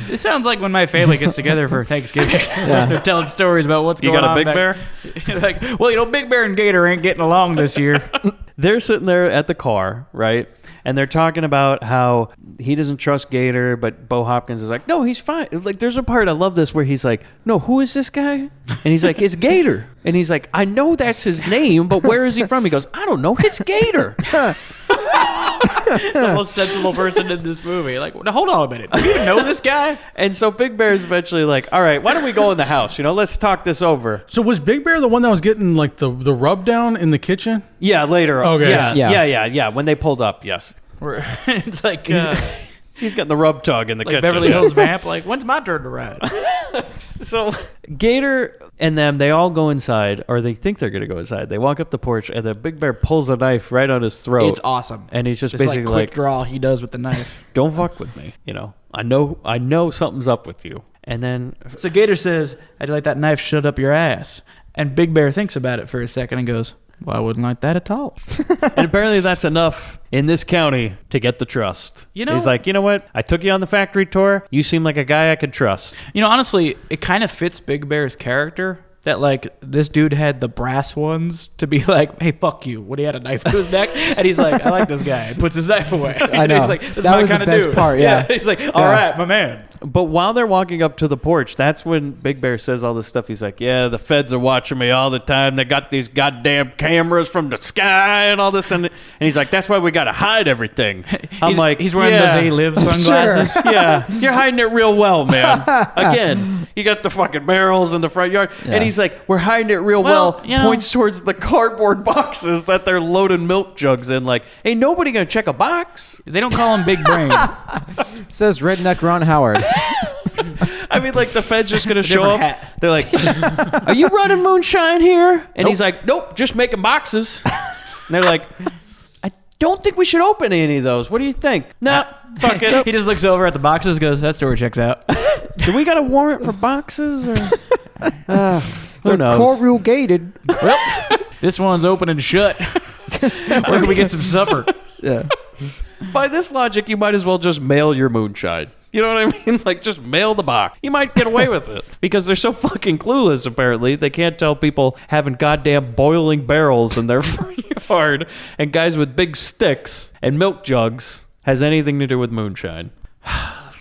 This sounds like when my family gets together for Thanksgiving. They're telling stories about what's You going got a on. Big Bear? Like, well, you know, Big Bear and Gator ain't getting along this year. They're sitting there at the car, right? And they're talking about how he doesn't trust Gator, but Bo Hopkins is like, no, he's fine. Like, there's a part, I love this, where he's like, no, who is this guy? And he's like, it's Gator. And he's like, I know that's his name, but where is he from? He goes, I don't know. It's Gator. The most sensible person in this movie. Like, hold on a minute. Do you know this guy? And so Big Bear's eventually like, all right, why don't we go in the house? You know, let's talk this over. So was Big Bear the one that was getting like the rub down in the kitchen? Yeah, later. Okay. Yeah. When they pulled up, yes. It's like He's got the rub tug in the like kitchen. Beverly Hills Vamp. Like, when's my turn to ride? So Gator and them, they all go inside, or they think they're going to go inside. They walk up the porch, and the Big Bear pulls a knife right on his throat. It's awesome. And he's just This basically like quick like, draw he does with the knife. don't fuck with me. You know, I know something's up with you. And then So Gator says, I'd like that knife shut up your ass. And Big Bear thinks about it for a second and goes, well, I wouldn't like that at all. and apparently that's enough in this county to get the trust. You know- he's like, you know what? I took you on the factory tour. You seem like a guy I could trust. You know, honestly, it kind of fits Big Bear's character that, like, this dude had the brass ones to be like, hey, fuck you, when he had a knife to his neck. And he's like, I like this guy. And puts his knife away. I know. He's like, that's That my was the kind of best dude. part, yeah. He's like, all right, my man. But while they're walking up to the porch, that's when Big Bear says all this stuff. He's like, yeah, the feds are watching me all the time. They got these goddamn cameras from the sky and all this. And he's like, that's why we got to hide everything. I'm like, he's wearing yeah, the They Live sunglasses. yeah, you're hiding it real well, man. Again, you got the fucking barrels in the front yard. Yeah. And he's like, we're hiding it real well. you know- Points towards the cardboard boxes that they're loading milk jugs in. Like, ain't nobody going to check a box. They don't call him Big Brain. Says redneck Ron Howard. I mean, like, the Fed's just going to show different up. hat. They're like, are you running moonshine here? And he's like, nope, just making boxes. And they're like, I don't think we should open any of those. What do you think? Nah, fuck it. He just looks over at the boxes and goes, that story checks out. Do we got a warrant for boxes? Or who They're knows? corporeal gated. This one's open and shut. Where can we get some supper? Yeah. By this logic, you might as well just mail your moonshine. You know what I mean? Like, just mail the box. You might get away with it. Because they're so fucking clueless, apparently. They can't tell people having goddamn boiling barrels in their front yard and guys with big sticks and milk jugs has anything to do with moonshine.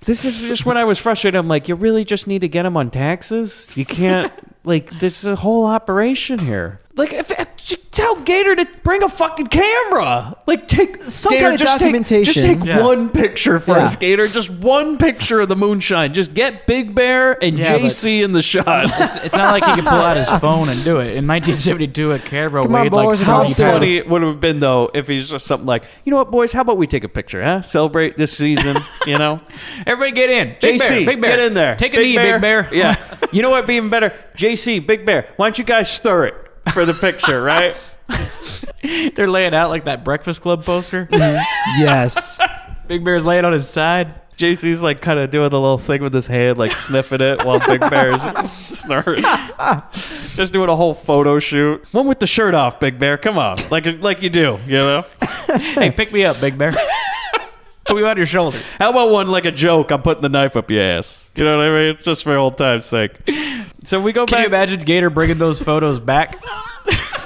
This is just when I was frustrated. I'm like, you really just need to get them on taxes? You can't, like, this is a whole operation here. Like, if tell Gator to bring a fucking camera. Like, take Some Gator, kind of just documentation. Take Yeah. one picture for Yeah. us, Gator. Just one picture of the moonshine. Just get Big Bear and Yeah, JC in the shot. It's not like he could pull out his phone and do it. In 1972, a camera Come on, weighed boys, like How 30 how funny pounds. it would have been, though, if he's just something like, you know what, boys, how about we take a picture, huh? Celebrate this season, you know? Everybody get in. Big JC, Bear, Big Bear. get in there. Take a knee, Big Bear. Yeah. You know what would be even better? JC, Big Bear, why don't you guys stir it for the picture, right? They're laying out like that Breakfast Club poster. Yes. Big Bear's laying on his side. JC's like kind of doing the little thing with his hand, like sniffing it while Big Bear's snoring. Just doing a whole photo shoot. One with the shirt off, Big Bear. Come on, like you do, you know. Hey, pick me up, Big Bear. Put me on your shoulders. How about one like a joke? I'm putting the knife up your ass. You know what I mean? Just for old time's sake. So we go Can back. you imagine Gator bringing those photos back?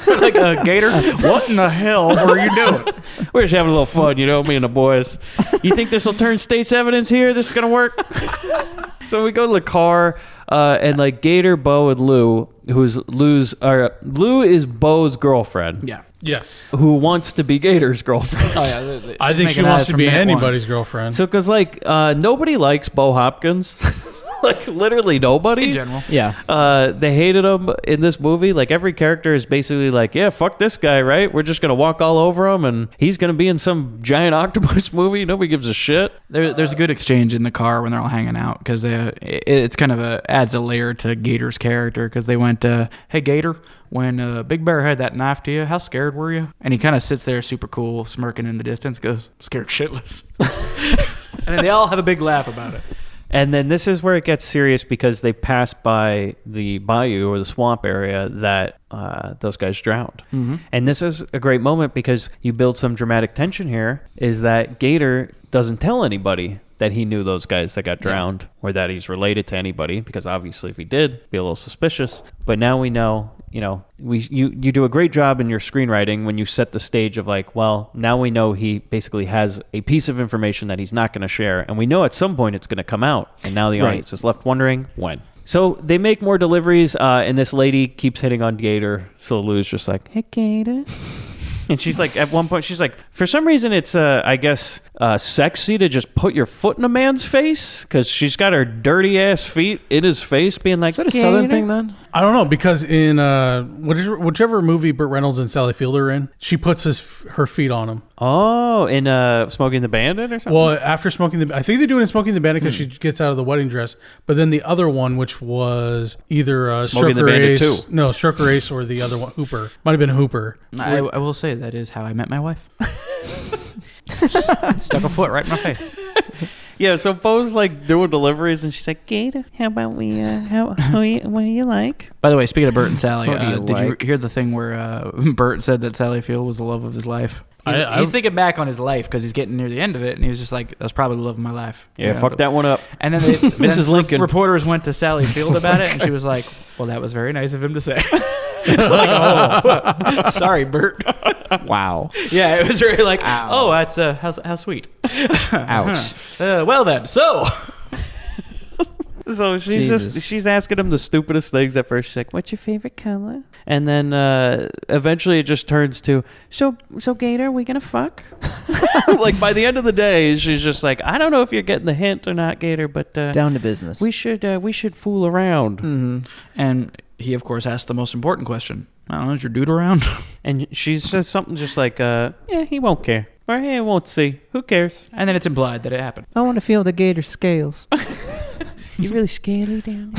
Like a Gator? What in the hell were you doing? We're just having a little fun, you know, me and the boys. You think this will turn state's evidence here? This is gonna work? So we go to the car, and like Gator, Bo, and Lou, Lou is Bo's girlfriend. Yeah. Yes. Who wants to be Gator's girlfriend. Oh, yeah. I think she wants to be anybody's girlfriend. So, because, like, nobody likes Bo Hopkins. Like, literally nobody. In general. Yeah. They hated him in this movie. Like, every character is basically like, yeah, fuck this guy, right? We're just going to walk all over him, and he's going to be in some giant octopus movie. Nobody gives a shit. There's a good exchange in the car when they're all hanging out because it's kind of adds a layer to Gator's character because they went, hey, Gator, when Big Bear had that knife to you, how scared were you? And he kind of sits there super cool, smirking in the distance, goes, scared shitless. And then they all have a big laugh about it. And then this is where it gets serious because they pass by the bayou or the swamp area that those guys drowned. Mm-hmm. And this is a great moment because you build some dramatic tension here, is that Gator doesn't tell anybody that he knew those guys that got drowned or that he's related to anybody, because obviously if he did, be a little suspicious. But now we know, you know, you do a great job in your screenwriting when you set the stage of like, well, now we know he basically has a piece of information that he's not going to share, and we know at some point it's going to come out, and now the audience is left wondering when. So they make more deliveries, and this lady keeps hitting on Gator, so Lou's just like, hey, Gator. And she's like, at one point, she's like, for some reason, it's, I guess, sexy to just put your foot in a man's face, because she's got her dirty ass feet in his face, being like, Is that a Southern thing then? I don't know, because in whichever movie Burt Reynolds and Sally Field are in, she puts her feet on him. Oh, in Smoking the Bandit or something? Well, after I think they do it in Smoking the Bandit because she gets out of the wedding dress. But then the other one, which was either Smoking the Stroker Bandit Ace, 2. No, Stroker Ace or the other one, Hooper. Might have been Hooper. I will say that is how I met my wife. Stuck a foot right in my face. Yeah, so Bo's like doing deliveries, and she's like, Gator, how about we, what do you like? By the way, speaking of Bert and Sally, What do you did like? you hear the thing where Bert said that Sally Field was the love of his life? He's thinking back on his life because he's getting near the end of it, and he was just like, that's probably the love of my life. Yeah, fuck that one up. And then Mrs. Lincoln. Reporters went to Sally Field about it, and she was like, well, that was very nice of him to say. Like, oh, sorry, Bert. Wow. Yeah, it was really like, Ow. oh, that's how sweet. Ouch. Well then, so So she's asking him the stupidest things at first. She's like, what's your favorite color? And then eventually it just turns to, so Gator, we gonna fuck? Like by the end of the day, she's just like, I don't know if you're getting the hint or not, Gator, but Down to business. we should fool around. Mm-hmm. and he of course asked the most important question. I don't know, is your dude around? And she says something just like, yeah, he won't care. Or he won't see. Who cares? And then it's implied that it happened. I want to feel the gator scales. You really scaly down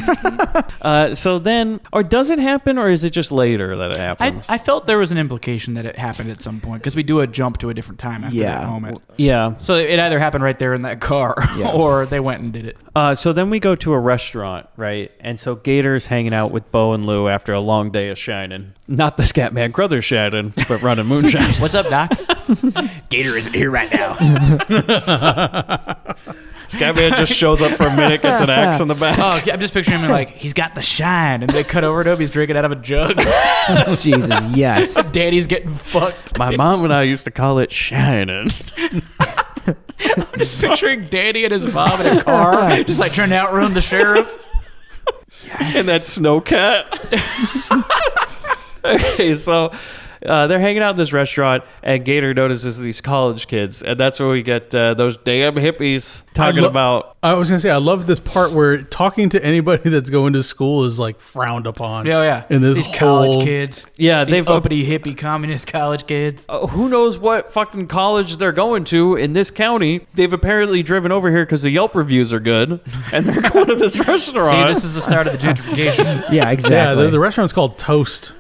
there? So then, or does it happen, or is it just later that it happens? I felt there was an implication that it happened at some point because we do a jump to a different time after that moment. Yeah. So it either happened right there in that car or they went and did it. So then we go to a restaurant, right? And so Gator's hanging out with Bo and Lou after a long day of shining. Not the Scatman Crothers shining, but running moonshine. What's up, Doc? Gator isn't here right now. Scatman just shows up for a minute, gets an axe on the back. Oh, I'm just picturing him like, he's got the shine. And they cut over to him. He's drinking out of a jug. Jesus, yes. Daddy's getting fucked. My mom and I used to call it shining. I'm just picturing Daddy and his mom in a car, just like trying to outrun the sheriff. And that snowcat. Okay, so they're hanging out in this restaurant, and Gator notices these college kids, and that's where we get those damn hippies talking about. I was gonna say, I love this part where talking to anybody that's going to school is like frowned upon. Yeah. In this These whole college kids. Yeah, These they've uppity hippie communist college kids. who knows what fucking college they're going to in this county. They've apparently driven over here because the Yelp reviews are good, and they're going to this restaurant. See, this is the start of the gentrification. Yeah, exactly. Yeah, the restaurant's called Toast.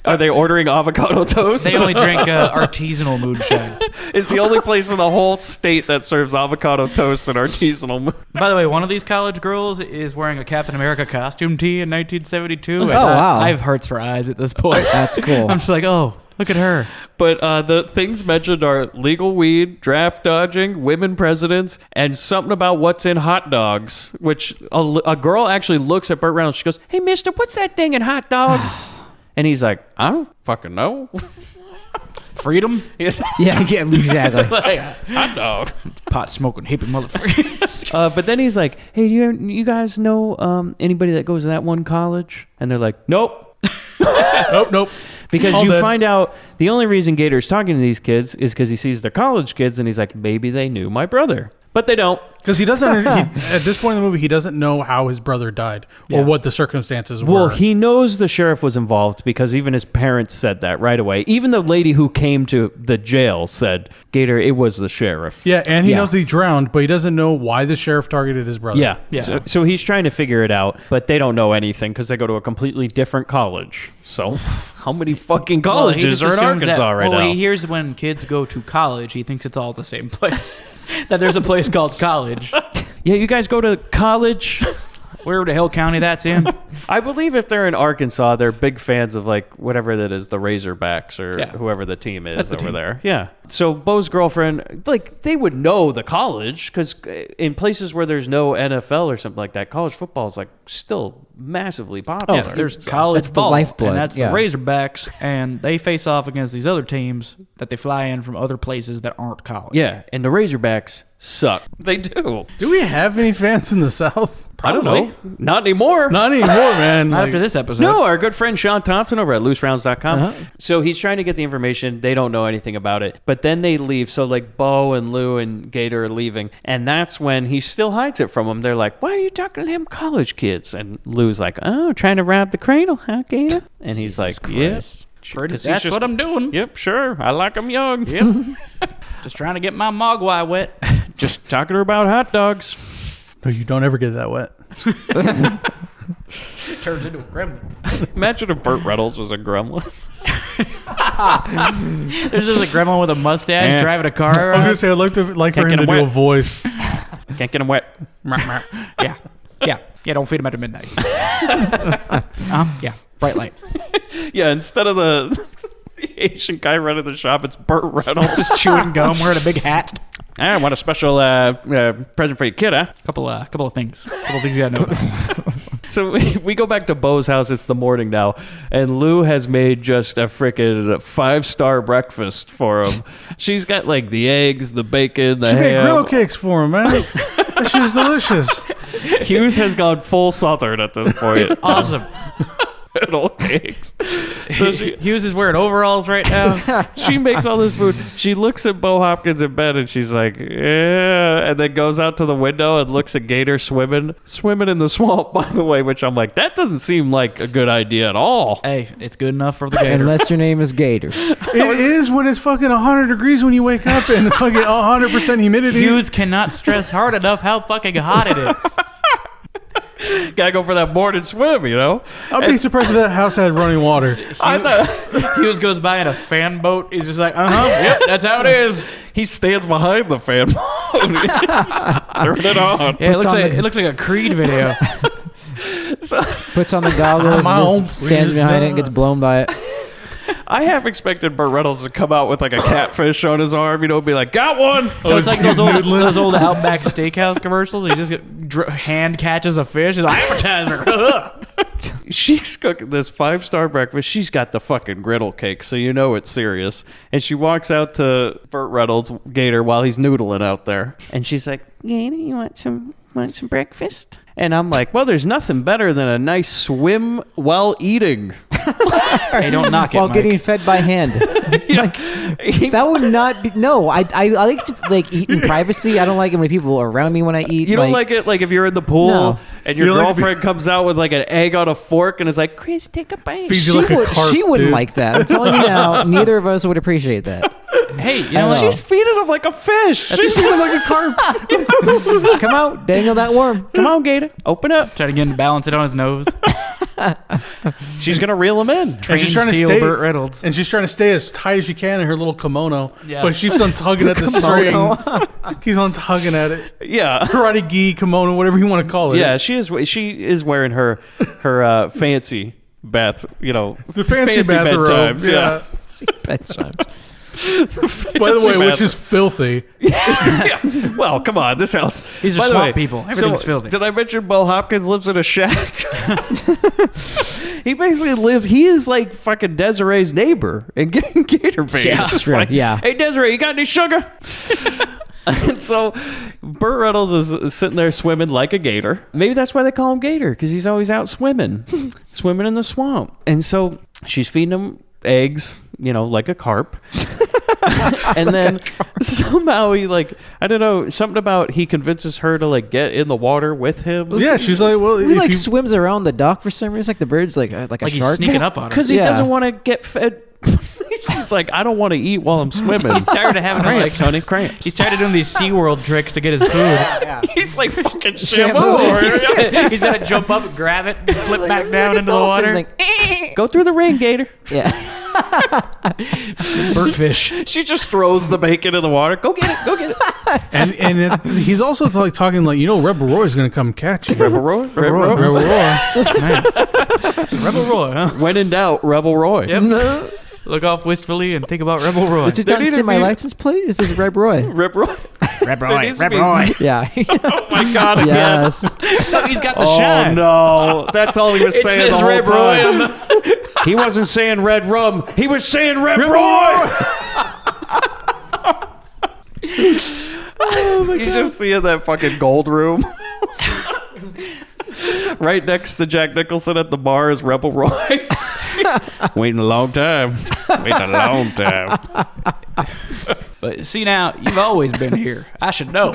Are they ordering avocado toast? They only drink artisanal moonshine. It's the only place in the whole state that serves avocado toast and artisanal moonshine. By the way, one of these college girls is wearing a Captain America costume tee in 1972. And wow. I have hearts for eyes at this point. That's cool. I'm just like, oh, look at her. But the things mentioned are legal weed, draft dodging, women presidents, and something about what's in hot dogs, which a girl actually looks at Burt Reynolds. She goes, "Hey, mister, what's that thing in hot dogs?" And he's like, "I don't fucking know." Freedom? Yeah, exactly. Like, Hot dog. pot smoking hippie motherfucker. But then he's like, "Hey, you guys know anybody that goes to that one college?" And they're like, "Nope." Nope. Because All you dead. find out the only reason Gator's talking to these kids is because he sees they're college kids, and he's like, maybe they knew my brother. But they don't. Because he doesn't, at this point in the movie, he doesn't know how his brother died or what the circumstances were. Well, he knows the sheriff was involved because even his parents said that right away. Even the lady who came to the jail said, Gator, it was the sheriff. Yeah, and he knows he drowned, but he doesn't know why the sheriff targeted his brother. Yeah. So he's trying to figure it out, but they don't know anything because they go to a completely different college. So how many fucking colleges are in Arkansas right now? He hears when kids go to college, he thinks it's all the same place. That there's a place called college. Yeah, you guys go to college? Where the hell county that's in? I believe if they're in Arkansas, they're big fans of like whatever that is, the Razorbacks or whoever the team is That's the over team. there. Yeah. So Bo's girlfriend, like they would know the college because in places where there's no NFL or something like that, college football is like still massively popular. Yeah, there's college That's the ball, lifeblood, and that's yeah. the Razorbacks, and they face off against these other teams that they fly in from other places that aren't college. Yeah, and the Razorbacks suck. They do. Do we have any fans in the South? I don't know. Not anymore. Not anymore, man. Not Like, after this episode. No, our good friend Sean Thompson over at looserounds.com. So he's trying to get the information. They don't know anything about it. But then they leave. So like Bo and Lou and Gator are leaving. And that's when he still hides it from them. They're like, why are you talking to them college kids? And Lou's like, oh, trying to rob the cradle, huh, Gator? And he's like, yes. That's what I'm doing. Yep, sure. I like them young. Yep. Just trying to get my mogwai wet. Just talking to her about hot dogs. No, you don't ever get that wet. Turns into a gremlin. Imagine if Burt Reynolds was a gremlin. There's just a gremlin with a mustache Yeah. driving a car I was around. going to say, I'd like for Can't him get to him do a wet. voice. Can't get them wet. Yeah, don't feed him after midnight. Yeah, bright light. Yeah, instead of the Asian guy running the shop, it's Burt Reynolds. Just chewing gum, wearing a big hat. I want a special present for your kid, huh? Couple of things you gotta know about. So we go back to Bo's house. It's the morning now, and Lou has made just a freaking 5-star breakfast for him. She's got like the eggs, the bacon, the She made ham. griddle cakes for him, man. That shit's delicious. Hughes has gone full Southern at this point. It's awesome. Griddle cakes. So Hughes is wearing overalls right now. she makes all this food. She looks at Bo Hopkins in bed and she's like, yeah, and then goes out to the window and looks at Gator swimming in the swamp, by the way, which I'm like, that doesn't seem like a good idea at all. Hey, it's good enough for the gator. Unless your name is Gator. It is when it's fucking 100 degrees when you wake up and fucking 100% humidity. Hughes cannot stress hard enough how fucking hot it is. Gotta go for that morning swim, you know? I'd be surprised if that house had running water. I thought Hughes goes by in a fan boat. He's just like, yep, that's how it is. he stands behind the fan. Turn it on. Yeah, Puts on it looks like a Creed video. So, Puts on the goggles My and own just stands behind it and gets blown by it. I half expected Burt Reynolds to come out with like a catfish on his arm, you know, be like, got one. It's like those old Outback Steakhouse commercials. He just hand catches a fish. He's like, advertiser. She's cooking this 5-star breakfast. She's got the fucking griddle cake, so you know it's serious. And she walks out to Burt Reynolds, Gator, while he's noodling out there. And she's like, Gator, you want some breakfast? And I'm like, well, there's nothing better than a nice swim while eating. Hey, don't knock it, While Mike. getting fed by hand. That would not be. No, I like to like eat in privacy. I don't like it when people are around me when I eat. You don't like it like if you're in the pool No. and your You don't like to girlfriend comes out with like an egg on a fork and is like, Chris, take a bite. Feeds She, you like a would, carp, she wouldn't dude. like that. I'm telling you now, neither of us would appreciate that. Hey, you know what? She's feeding him like a fish. She's feeding him like a carp. Come out, dangle that worm. Come on, Gator. Open up. Try to get him to balance it on his nose. She's gonna reel him in. And she's trying to seal stay, Burt Reynolds. and she's trying to stay as tight as she can in her little kimono. Yeah. But she keeps on tugging at the string. Keeps on tugging at it. Yeah. Karate gi, kimono, whatever you want to call it. Yeah, she is wearing her fancy bath, The fancy bathrobe. bedtimes. Yeah. Bedtime. By the way, which is filthy. Well, come on, this house. These are By the swamp way, people. Everything's filthy. Did I mention Bo Hopkins lives in a shack? He basically lives. He is like fucking Desiree's neighbor and getting gator bait. Yeah, It's true, like, yeah. Hey Desiree, you got any sugar? And so Burt Reynolds is sitting there swimming like a gator. Maybe that's why they call him Gator, because he's always out swimming in the swamp. And so she's feeding him eggs, like a carp. And then somehow he I don't know, something about he convinces her to get in the water with him. Yeah, she's like, well, He if you, swims around the dock for some reason, like the bird's like a Like he's shark. sneaking up on her. Because he Yeah. doesn't want to get fed. He's like, I don't want to eat while I'm swimming. He's tired of having cramps, honey, cramps. He's tired of doing these SeaWorld tricks to get his food. He's like fucking Shampoo. Shamu. He's got to jump up and grab it and flip back down into the water. Go through the ring, Gator. Yeah. Birdfish. She just throws the bacon in the water. Go get it. Go get it. and he's also talking like, Rebel Roy's going to come catch you. Rebel Roy. Rebel Roy. Man. Rebel Roy, huh? When in doubt, Rebel Roy. Yep. Look off wistfully and think about Rebel Roy. Did you There not need see to my be- license plate? This is Reb Roy. Reb Roy. Reb There Roy. needs to Reb be- Roy. Yeah. Oh my God! Again. Yes. He's got the Oh shine. no! That's all he was It saying says the whole Reb Roy on time. He wasn't saying red rum. He was saying Reb Roy. You just see in that fucking gold room. Right next to Jack Nicholson at the bar is Rebel Roy. Waiting a long time. Waiting a long time. But see now, you've always been here. I should know.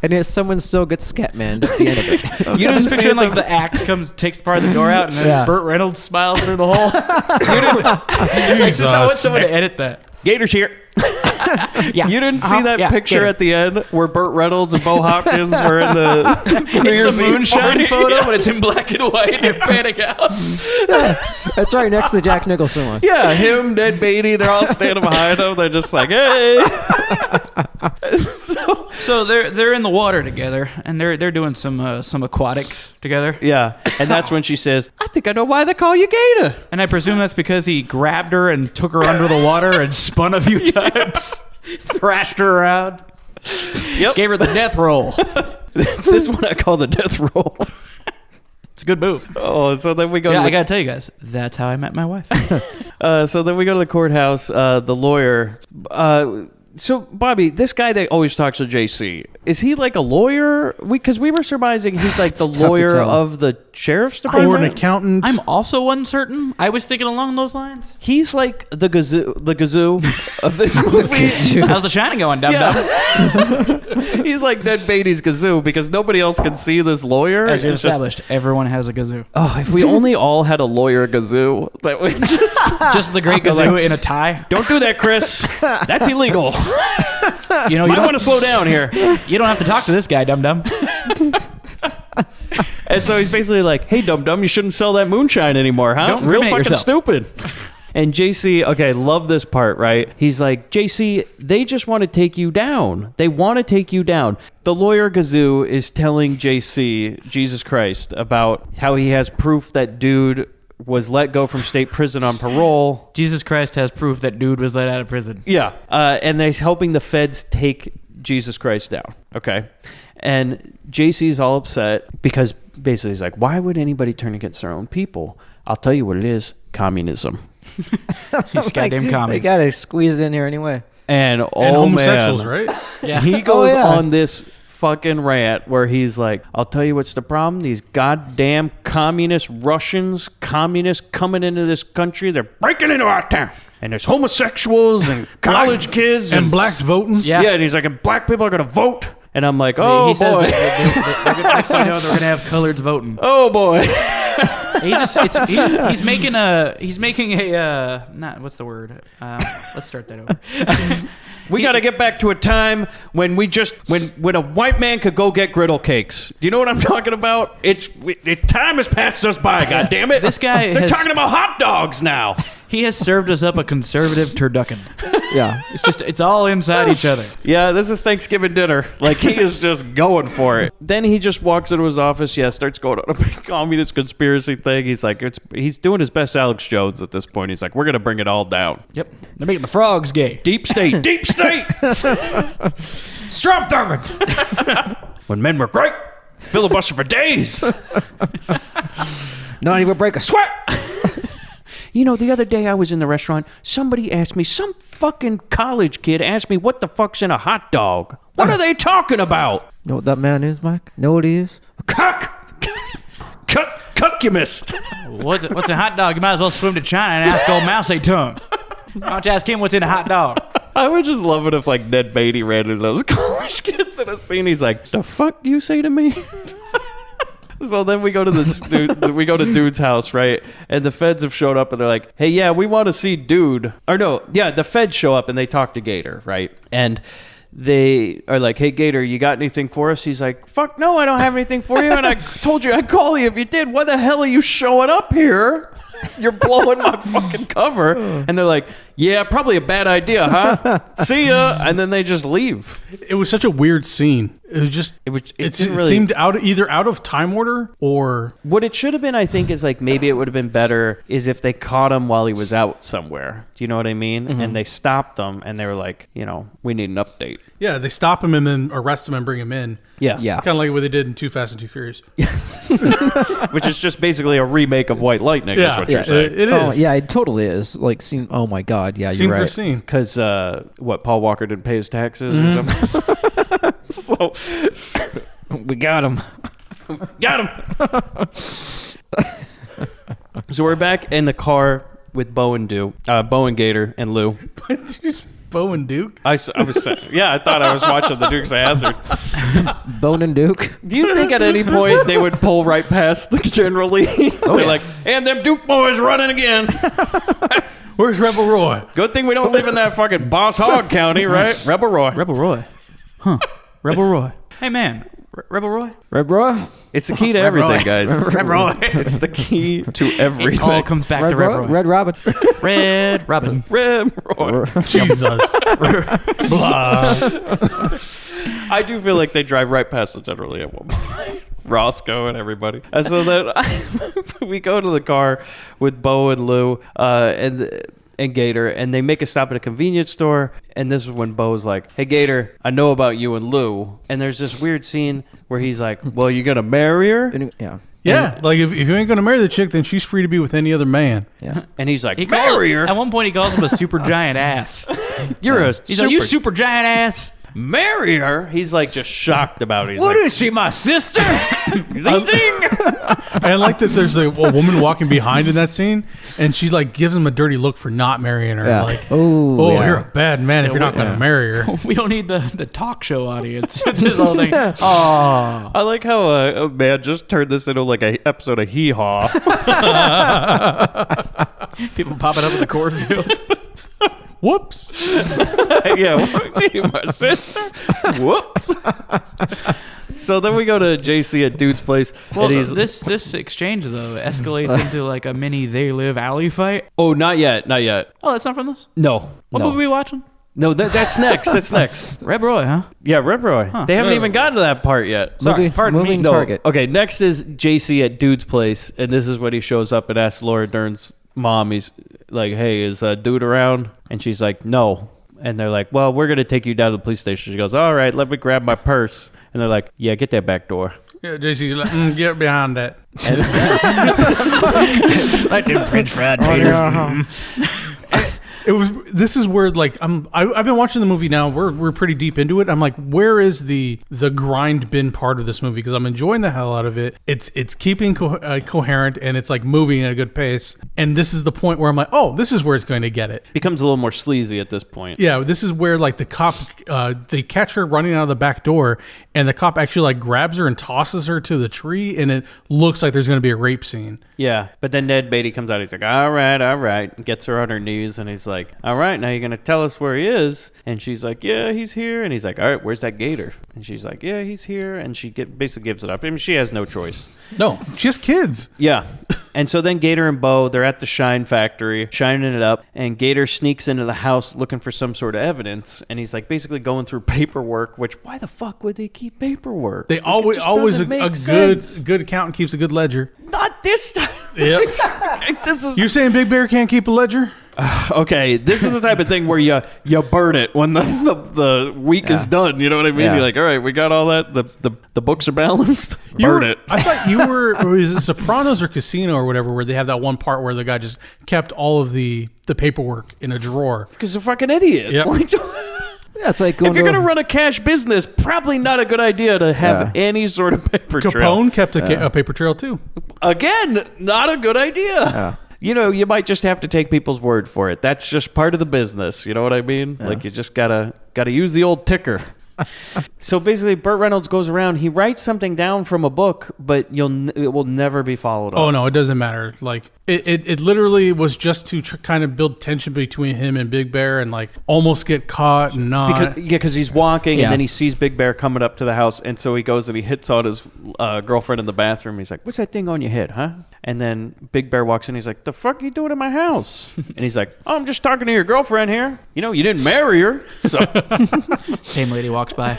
And yet someone still gets Scatman at the end of it. You didn't didn't see picture it like the- the axe takes part of the door out and then Yeah. Burt Reynolds smiles through the hole. I just I want someone to edit that. Gator's here. Yeah. You didn't see that Yeah, picture Gator. at the end where Burt Reynolds and Bo Hopkins were in the It's the Moonshine party? photo, but it's in black and white. They're panning out. That's right, next to the Jack Nicholson one. Yeah, him, Ned Beatty, they're all standing behind him. They're just like, hey. So they're in the water together, and they're doing some aquatics together. Yeah, and that's when she says, I think I know why they call you Gator. And I presume that's because he grabbed her and took her under the water and spun a few times, thrashed her around, gave her the death roll. This one I call the death roll. It's a good move. Oh, so then we go Yeah, to I the, gotta tell you guys, that's how I met my wife. so then we go to the courthouse. The lawyer. So Bobby, this guy that always talks to JC, is he like a lawyer? Because we were surmising he's like the It's tough to lawyer tell. of the sheriff's Or department. an accountant. I'm also uncertain. I was thinking along those lines. He's like the gazoo of this movie. How's the shining going, dum dum? He's like Ned Beatty's gazoo because nobody else can see this lawyer. As you It's just- established, everyone has a kazoo. oh, if we only all had a lawyer gazoo, that would just Just the great kazoo in a tie. don't do that, Chris. That's illegal. You know, You might want to slow down here. you don't have to talk to this guy, dum dum. And so he's basically like, "Hey, dum dum, you shouldn't sell that moonshine anymore, huh? Don't Real incriminate fucking yourself." stupid." And JC, okay, love this part, right? He's like, JC, they just want to take you down. They want to take you down. The lawyer Gazoo is telling JC, Jesus Christ, about how he has proof that dude was let go from state prison on parole. Jesus Christ has proof that dude was let out of prison. Yeah. And they're helping the feds take Jesus Christ down. Okay. And JC's all upset because basically he's like, why would anybody turn against their own people? I'll tell you what it is. Communism. He's goddamn They commie. gotta squeeze it in here anyway. And and oh homosexuals, man, right? Yeah. he goes yeah. on this fucking rant where he's like, I'll tell you what's the problem. These goddamn communist Russians, communists coming into this country, they're breaking into our town. And there's homosexuals and college kids And blacks voting. Yeah. yeah, and he's like, and black people are going to vote. And I'm like, oh he says boy. that they're gonna, next thing you know, they're going to have coloreds voting. Oh boy. He's making a not what's the word? Let's start that over. We got to get back to a time when when a white man could go get griddle cakes. Do you know what I'm talking about? Time has passed us by, goddammit. This guy They're talking about hot dogs now. He has served us up a conservative turducken. Yeah. It's all inside each other. Yeah, this is Thanksgiving dinner. Like, he is just going for it. Then he just walks into his office, starts going on a big communist conspiracy thing. He's like, he's doing his best Alex Jones at this point. He's like, we're going to bring it all down. Yep. They're making the frogs gay. Deep state, deep state. Strom Thurmond. When men were great, filibuster for days. Not even break a sweat. You know, the other day I was in the restaurant. Somebody asked me, some fucking college kid asked me, what the fuck's in a hot dog? What are they talking about? Know what that man is, Mike? Know what he is? A cuck. Cuck you missed. What's a hot dog? You might as well swim to China and ask old Mouse Tongue. Why don't you ask him what's in a hot dog? I would just love it if, like, Ned Beatty ran into those college kids in a scene. He's like, the fuck do you say to me? So then we go to Dude's house, right? And the feds have showed up and they're like, hey, yeah, we want to see Dude. Or no, yeah, the feds show up and they talk to Gator, right? And they are like, hey, Gator, you got anything for us? He's like, fuck no, I don't have anything for you. And I told you I'd call you if you did. Why the hell are you showing up here? You're blowing my fucking cover. And they're like, yeah, probably a bad idea, huh? See ya. And then they just leave. It was such a weird scene. It was just. It seemed either out of time order or. What it should have been, I think, is like maybe it would have been better is if they caught him while he was out somewhere. Do you know what I mean? Mm-hmm. And they stopped him and they were like, we need an update. Yeah, they stop him and then arrest him and bring him in. Yeah. Kind of like what they did in Too Fast and Too Furious. Which is just basically a remake of White Lightning. Yeah, is what you're saying. It is. Oh, yeah, it totally is. Like, scene. Oh my God. Yeah, Scene you're right. for scene. Because Paul Walker didn't pay his taxes or something. So we got him. So we're back in the car with Bo and Gator and Lou. Bo and Duke? I was I thought I was watching the Dukes of Hazzard. Bone and Duke. Do you think at any point they would pull right past the General Lee? They're like, and them Duke boys running again. Where's Rebel Roy? Good thing we don't live in that fucking Boss Hog County, right? Rebel Roy. Huh. Rebel Roy. Hey, man. Rebel Roy? Red Roy? It's the key to everything, guys. Red Roy. It's the key to everything. It all comes back to Red Roy. Red Robin. Red Robin. Red Roy. Jesus. Blah. I do feel like they drive right past the General Lee at one point. Roscoe and everybody. And so then we go to the car with Bo and Lou and Gator, and they make a stop at a convenience store. And this is when Bo's like, hey, Gator, I know about you and Lou. And there's this weird scene where he's like, well, you going to marry her? Yeah. Yeah, like if you ain't going to marry the chick, then she's free to be with any other man. Yeah. And he's like, marry her? At one point, he calls him a super giant ass. He's like, you super giant ass. Marry her? He's like just shocked about it. What is she, my sister? Zing, zing. I like that there's a woman walking behind in that scene, and she like gives him a dirty look for not marrying her. Yeah. Like, yeah. You're a bad man if you're not going to marry her. We don't need the talk show audience. This whole thing. Oh, I like how a man just turned this into like an episode of Hee Haw. people popping up in the cornfield. Whoops. Yeah, my sister. Whoop. So then we go to JC at Dude's place. Well, and he's, this exchange though escalates into like a mini They Live alley fight. Oh, not yet. Oh, that's not from this. No. What movie are we watching? No, that's next. That's next. Red Roy, huh? Yeah, Red Roy. Huh. They haven't even gotten to that part yet. Sorry, pardon me. Moving No. target. Okay, next is JC at Dude's place, and this is when he shows up and asks Laura Dern's mom. He's like, "Hey, is Dude around?" And she's like, "No." And they're like, "Well, we're gonna take you down to the police station." She goes, "All right, let me grab my purse." And they're like, "Yeah, get that back door." Yeah, JC's like, get behind that. Like them French fried Oh, This is where like I've been watching the movie now. We're pretty deep into it. I'm like, where is the grind bin part of this movie? Because I'm enjoying the hell out of it. It's keeping coherent and it's like moving at a good pace. And this is the point where I'm like, oh, this is where it's going to get it. Becomes a little more sleazy at this point. Yeah, this is where like the cop they catch her running out of the back door, and the cop actually like grabs her and tosses her to the tree, and it looks like there's going to be a rape scene. Yeah, but then Ned Beatty comes out. He's like, all right, and gets her on her knees, and he's like, all right, now you're going to tell us where he is. And she's like, yeah, he's here. And he's like, all right, where's that gator? And she's like, yeah, he's here. And she basically gives it up. I mean, she has no choice. No, just kids. Yeah. And so then Gator and Bo, they're at the Shine factory, shining it up, and Gator sneaks into the house looking for some sort of evidence, and he's like basically going through paperwork, which why the fuck would they keep paperwork? They always a good accountant keeps a good ledger. Not this time. Yep. This is You saying Big Bear can't keep a ledger? okay. This is the type of thing where you burn it when the week is done. You know what I mean? Yeah. You're like, all right, we got all that. The books are balanced. Burn it. I thought you were. Was it Sopranos or Casino or whatever, where they have that one part where the guy just kept all of the paperwork in a drawer? Because they're a fucking idiot. Yep. Like, Yeah, it's like going if you're to going to run a cash business, probably not a good idea to have any sort of paper trail. Capone kept a paper trail too. Again, not a good idea. You know, you might just have to take people's word for it. That's just part of the business. You know what I mean? Like, you just gotta use the old ticker. So basically, Burt Reynolds goes around. He writes something down from a book, but it will never be followed up. Oh no, it doesn't matter. Like it literally was just to kind of build tension between him and Big Bear, and like almost get caught and not. Because he's walking and then he sees Big Bear coming up to the house, and so he goes and he hits on his girlfriend in the bathroom. He's like, "What's that thing on your head, huh?" And then Big Bear walks in. He's like, "The fuck are you doing in my house?" And he's like, "Oh, I'm just talking to your girlfriend here. You know, you didn't marry her." So Same lady walks by.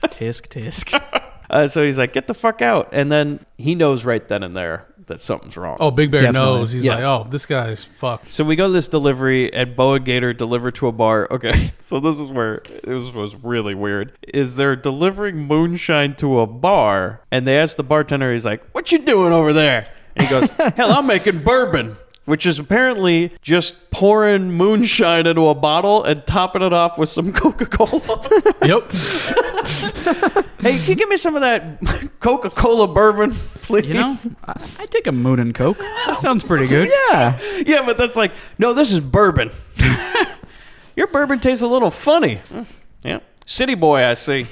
Tisk, tisk. so he's like, "Get the fuck out!" And then he knows right then and there that something's wrong. Oh, Big Bear Definitely. knows. He's like, "Oh, this guy's fucked." So we go to this delivery, and Bo and Gator deliver to a bar. Okay, so this is where this was really weird. Is they're delivering moonshine to a bar, and they ask the bartender, he's like, "What you doing over there?" And he goes, "Hell, I'm making bourbon." Which is apparently just pouring moonshine into a bottle and topping it off with some Coca-Cola. Yep. Hey, can you give me some of that Coca-Cola bourbon, please? You know, I take a Moon and Coke. That sounds pretty good. Yeah. Yeah, but that's like, no, this is bourbon. Your bourbon tastes a little funny. Yeah. City boy, I see.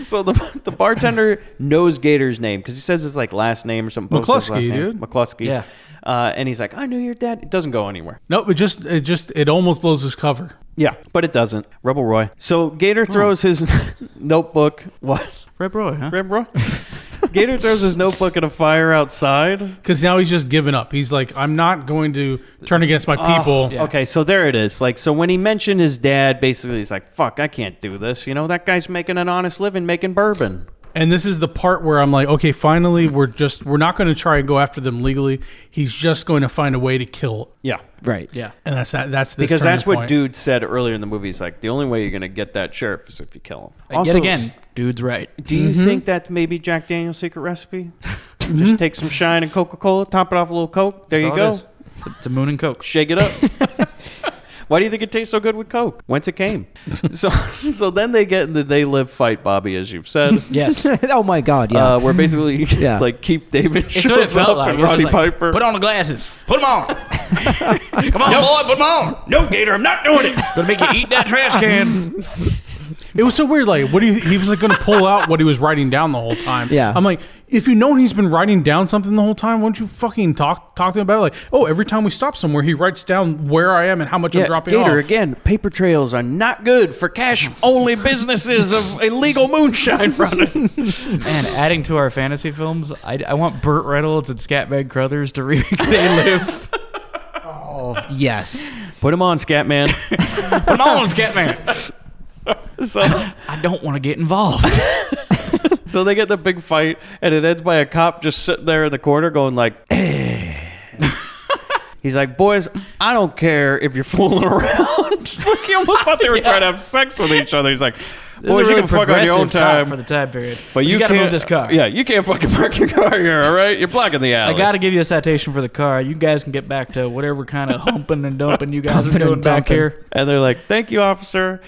So the bartender knows Gator's name because he says his like last name or something. McCluskey, dude. McCluskey. Yeah. And he's like, "I knew your dad." It doesn't go anywhere. Nope. It almost blows his cover. Yeah, but it doesn't. Rebel Roy. So Gator throws his notebook. What? Reb Roy, huh? Reb Roy? Gator throws his notebook in a fire outside. Because now he's just given up. He's like, "I'm not going to turn against my people." Yeah. Okay, so there it is. Like, so when he mentioned his dad, basically he's like, "Fuck, I can't do this." You know, that guy's making an honest living making bourbon. And this is the part where I'm like, okay, finally, we're not going to try and go after them legally. He's just going to find a way to kill. Yeah. Right. Yeah. And that's this Because turning that's what point. Dude said earlier in the movie. He's like, the only way you're going to get that sheriff is if you kill him. Yet again, dude's right. Do you think that maybe Jack Daniel's secret recipe? Just take some Shine and Coca-Cola, top it off a little Coke. There That's you all go. it is. It's a Moon and Coke. Shake it up. Why do you think it tastes so good with Coke? Whence it came. So then they get in the They Live fight, Bobby, as you've said. Yes. Oh my God. Yeah. Where basically, like, Keith David That's what it shows felt up like. and It was Roddy just like, Piper. Put on the glasses. Put them on. Come on, boy. Put them on. No, Gator, I'm not doing it. Gonna make you eat that trash can. It was so weird. Like, he was like going to pull out what he was writing down the whole time. Yeah. I'm like, if you know he's been writing down something the whole time, won't you fucking talk to him about it? Like, oh, every time we stop somewhere, he writes down where I am and how much I'm dropping Gator, off. again, paper trails are not good for cash-only businesses of illegal moonshine running. Man, adding to our fantasy films, I want Burt Reynolds and Scatman Crothers to remake They Live. Oh yes. Put him on, Scatman. Put them on, Scatman. So, I don't want to get involved. so they get the big fight, and it ends by a cop just sitting there in the corner going like, he's like, "Boys, I don't care if you're fooling around." Like, he almost thought they were trying to have sex with each other. He's like, "Boys, you can fuck on your own time. for the time period, But you gotta can't move this car." Yeah, you can't fucking park your car here, all right? You're blocking the alley. I got to give you a citation for the car. You guys can get back to whatever kind of humping and dumping you guys are Humping and doing back dumping. here. And they're like, "Thank you, officer."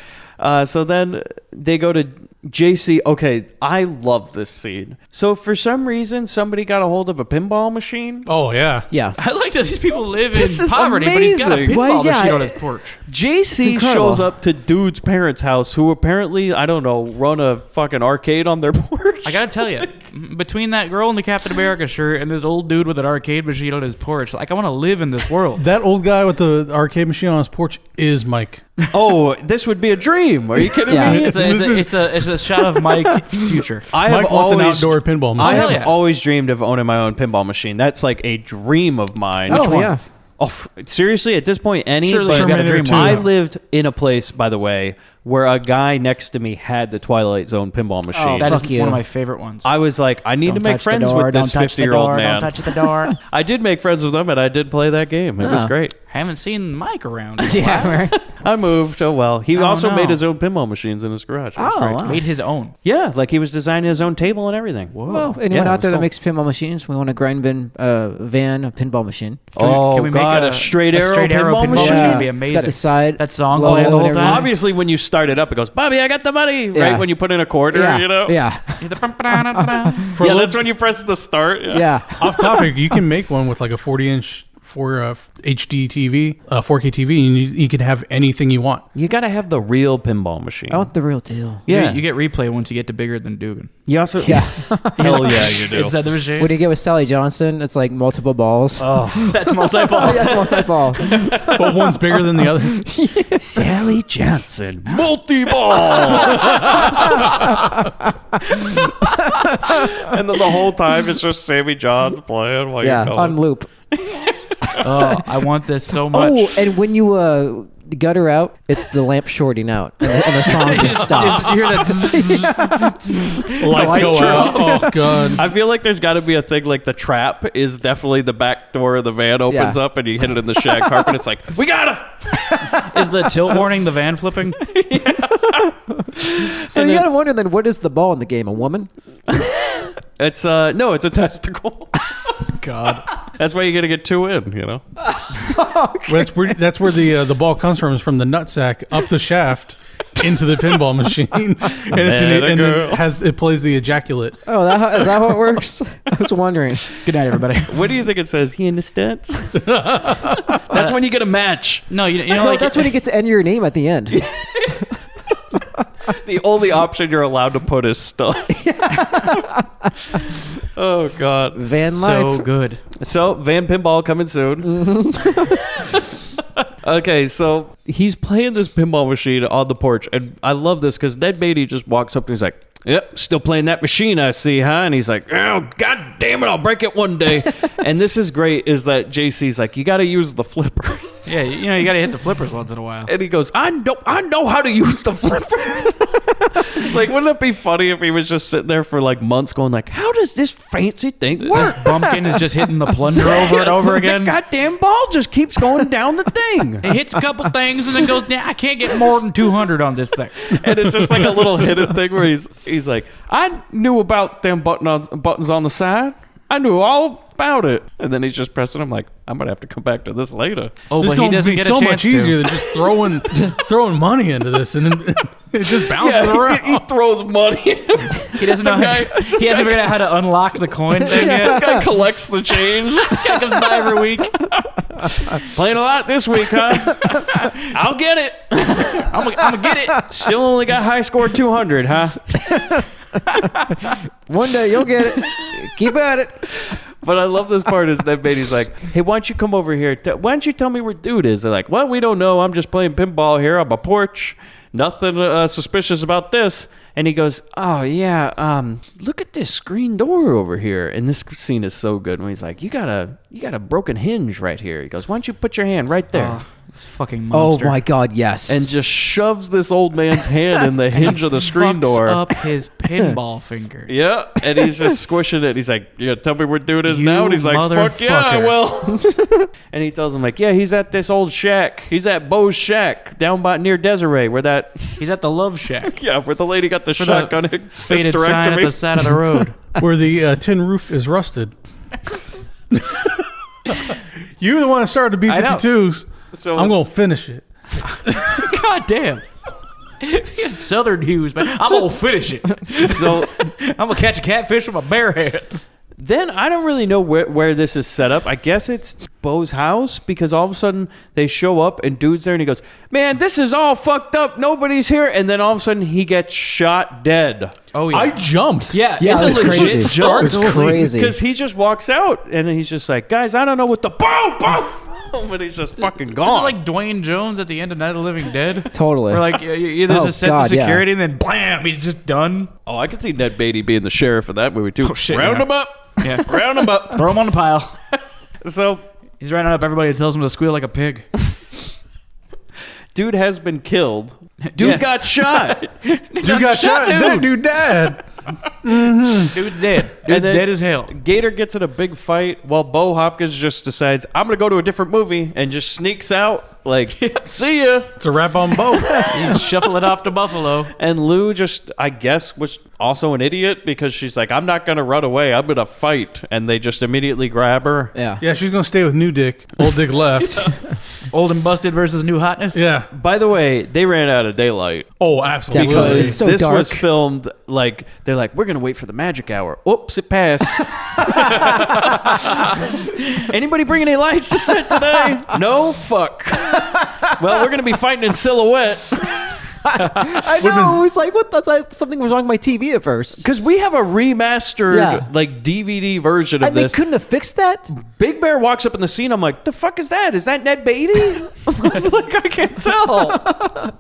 So then they go to JC, okay, I love this scene. So for some reason, somebody got a hold of a pinball machine. Oh yeah. Yeah. I like that these people live This in is poverty, but he's got a amazing. pinball Well, yeah, machine on his porch. JC incredible. shows up to dude's parents' house, who apparently, I don't know, run a fucking arcade on their porch. I gotta tell you, between that girl in the Captain America shirt and this old dude with an arcade machine on his porch, like I want to live in this world. That old guy with the arcade machine on his porch is Mike. Oh, this would be a dream. Are you kidding Yeah. me? It's a shot of Mike's future. I have Mike wants an always, outdoor pinball I machine. have yeah. always dreamed of owning my own pinball machine. That's like a dream of mine. Oh, yeah. Oh, seriously, at this point, any. Surely but you've got a dream. I Wow. lived in a place, by the way, where a guy next to me had the Twilight Zone pinball machine. Oh, That is Fuck you. one of my favorite ones. I was like, I need to make friends with this 50-year-old man. Don't touch the door. I did make friends with him, and I did play that game. It was Oh. great. Haven't seen Mike around. Yeah, right. I moved. Oh, well. He Oh, also no. made his own pinball machines in his garage. It was Oh, great. wow. Made his own. Yeah, like he was designing his own table and everything. Well, anyone Yeah, out it's there that cool. makes pinball machines, we want a Grindbin van, a pinball machine. Oh, Can we make God, a straight arrow pinball machine? machine? Yeah. Would be It's amazing. got the side That song logo playing the and whole everything. time. Obviously, when you start it up, it goes, Bobby, I got the money. Yeah. Right when you put in a quarter, Yeah. you know? Yeah. For Yeah, a that's when you press the start. Yeah. Off topic, you can make one with like a 40-inch for HD TV, 4K TV, and you can have anything you want. You got to have the real pinball machine. I want the real deal. Yeah. You get replay once you get to bigger than Dugan. You also. Yeah. Hell yeah, you do. Inside the machine. What do you get with Sally Johnson? It's like multiple balls. Oh, That's multi-ball. That's multi-ball. But one's bigger than the other. Sally Johnson, multi-ball. And then the whole time it's just Sammy Johns playing while Yeah, you're on loop. Oh, I want this so much. Oh, and when you gut her out, it's the lamp shorting out, and the song just stops. Lights go out. Oh god. I feel like there's got to be a thing like the trap is definitely the back door of the van opens Yeah. up and you hit it in the shag carpet. It's like, we got her. Is the tilt warning the van flipping? So you gotta wonder then, what is the ball in the game? A woman? It's no, it's a testicle. God. That's why you got to get two in, you know. Well, that's where the ball comes from, is from the nutsack up the shaft into the pinball machine, and it plays the ejaculate. Oh, is that how it works? I was wondering. Good night, everybody. What do you think it says? He understands. That's when you get a match. No, you know, No, like that's when you get to end your name at the end. The only option you're allowed to put is stuff. Oh God. Van so life. good. So Van Pinball coming soon. Okay, so he's playing this pinball machine on the porch, and I love this because Ned Beatty just walks up and he's like, "Yep, still playing that machine, I see, huh?" And he's like, "Oh, God damn it, I'll break it one day." And this is great, is that JC's like, "You got to use the flippers." Yeah, you know, you got to hit the flippers once in a while. And he goes, I know how to use the flipper. Like, wouldn't it be funny if he was just sitting there for like months going like, how does this fancy thing work? This bumpkin is just hitting the plunger over and over again. The goddamn ball just keeps going down the thing. He hits a couple things and then goes, "Nah, I can't get more than 200 on this thing." And it's just like a little hidden thing where he's like, I knew about them buttons on the side. I knew all about it. And then he's just pressing them like, I'm going to have to come back to this later. Oh, This but is he going to doesn't be get so a chance much easier to. than just throwing money into this, and then it just bounces Yeah, around. he throws money. He doesn't know. He hasn't figured out how to unlock the coin thing yet. Some guy collects the change. Guy comes by every week. Playing a lot this week, huh? I'll get it. I'm gonna get it. Still only got high score 200, huh? One day you'll get it. Keep at it. But I love this part is that Beatty's like, hey, why don't you come over here? Why don't you tell me where dude is? They're like, well, we don't know. I'm just playing pinball here on my porch. Nothing suspicious about this. And he goes, oh, yeah, look at this screen door over here. And this scene is so good when he's like, you got a broken hinge right here. He goes, why don't you put your hand right there? This fucking Oh monster. my God, yes. And just shoves this old man's hand in the hinge of the screen Fucks door. up his pinball fingers. Yeah, and he's just squishing it. He's like, "You gotta tell me where dude is You now." And he's like, "Fuck yeah, I motherfucker. will." And he tells him like, "Yeah, he's at this old shack. He's at Bo's shack down by near Desiree, where that He's at the Love Shack. where the lady got the For shotgun the faded faded sign at the side of the road. Where the tin roof is rusted. You the one that started the I know. B-52s. So I'm going to finish it. God damn. Southern Hughes, man. I'm gonna finish it. So I'm gonna catch a catfish with my bare hands. then I don't really know where this is set up. I guess it's Bo's house because all of a sudden they show up and dude's there and he goes, man, this is all fucked up. Nobody's here. And then all of a sudden he gets shot dead. Oh yeah, I jumped. yeah, Yeah, it's it a was legit crazy. jump. It was crazy. Because he just walks out and he's just like, guys, I don't know what the boom, boom. But he's just fucking Is it gone. like Dwayne Jones at the end of Night of the Living Dead? Totally. Where like there's Oh, a sense God, of yeah. security and then blam, he's just done. Oh, I could see Ned Beatty being the sheriff of that movie too. Oh, shit, Round yeah. him up. Yeah. Round him up. Throw him on the pile. So He's rounding up everybody and tells him to squeal like a pig. dude has been killed. Dude Yeah. got shot. Dude got shot. dude. Dude dead. Dude's dead. Dude's then- dead as hell. Gator gets in a big fight while Bo Hopkins just decides, I'm going to go to a different movie and just sneaks out. Like, see ya. It's a wrap on both. He's shuffling off to Buffalo. And Lou just, I guess, was also an idiot because she's like, I'm not going to run away. I'm going to fight. And they just immediately grab her. yeah. Yeah, she's gonna stay with New Dick. Old Dick left. Old and busted versus new hotness. Yeah. By the way, they ran out of daylight. Oh, absolutely. Definitely. It's so this dark. was filmed like, they're like, we're going to wait for the magic hour. Oops, it passed. Anybody bring any lights to set today? No? Fuck. Well, we're going to be fighting in silhouette. I know. It was like, what? That's like, something was wrong with my TV at first. Because we have a remastered, Yeah. like, DVD version of And they this. couldn't have fixed that? Big Bear walks up in the scene. I'm like, the fuck is that? Is that Ned Beatty? Like, I can't tell.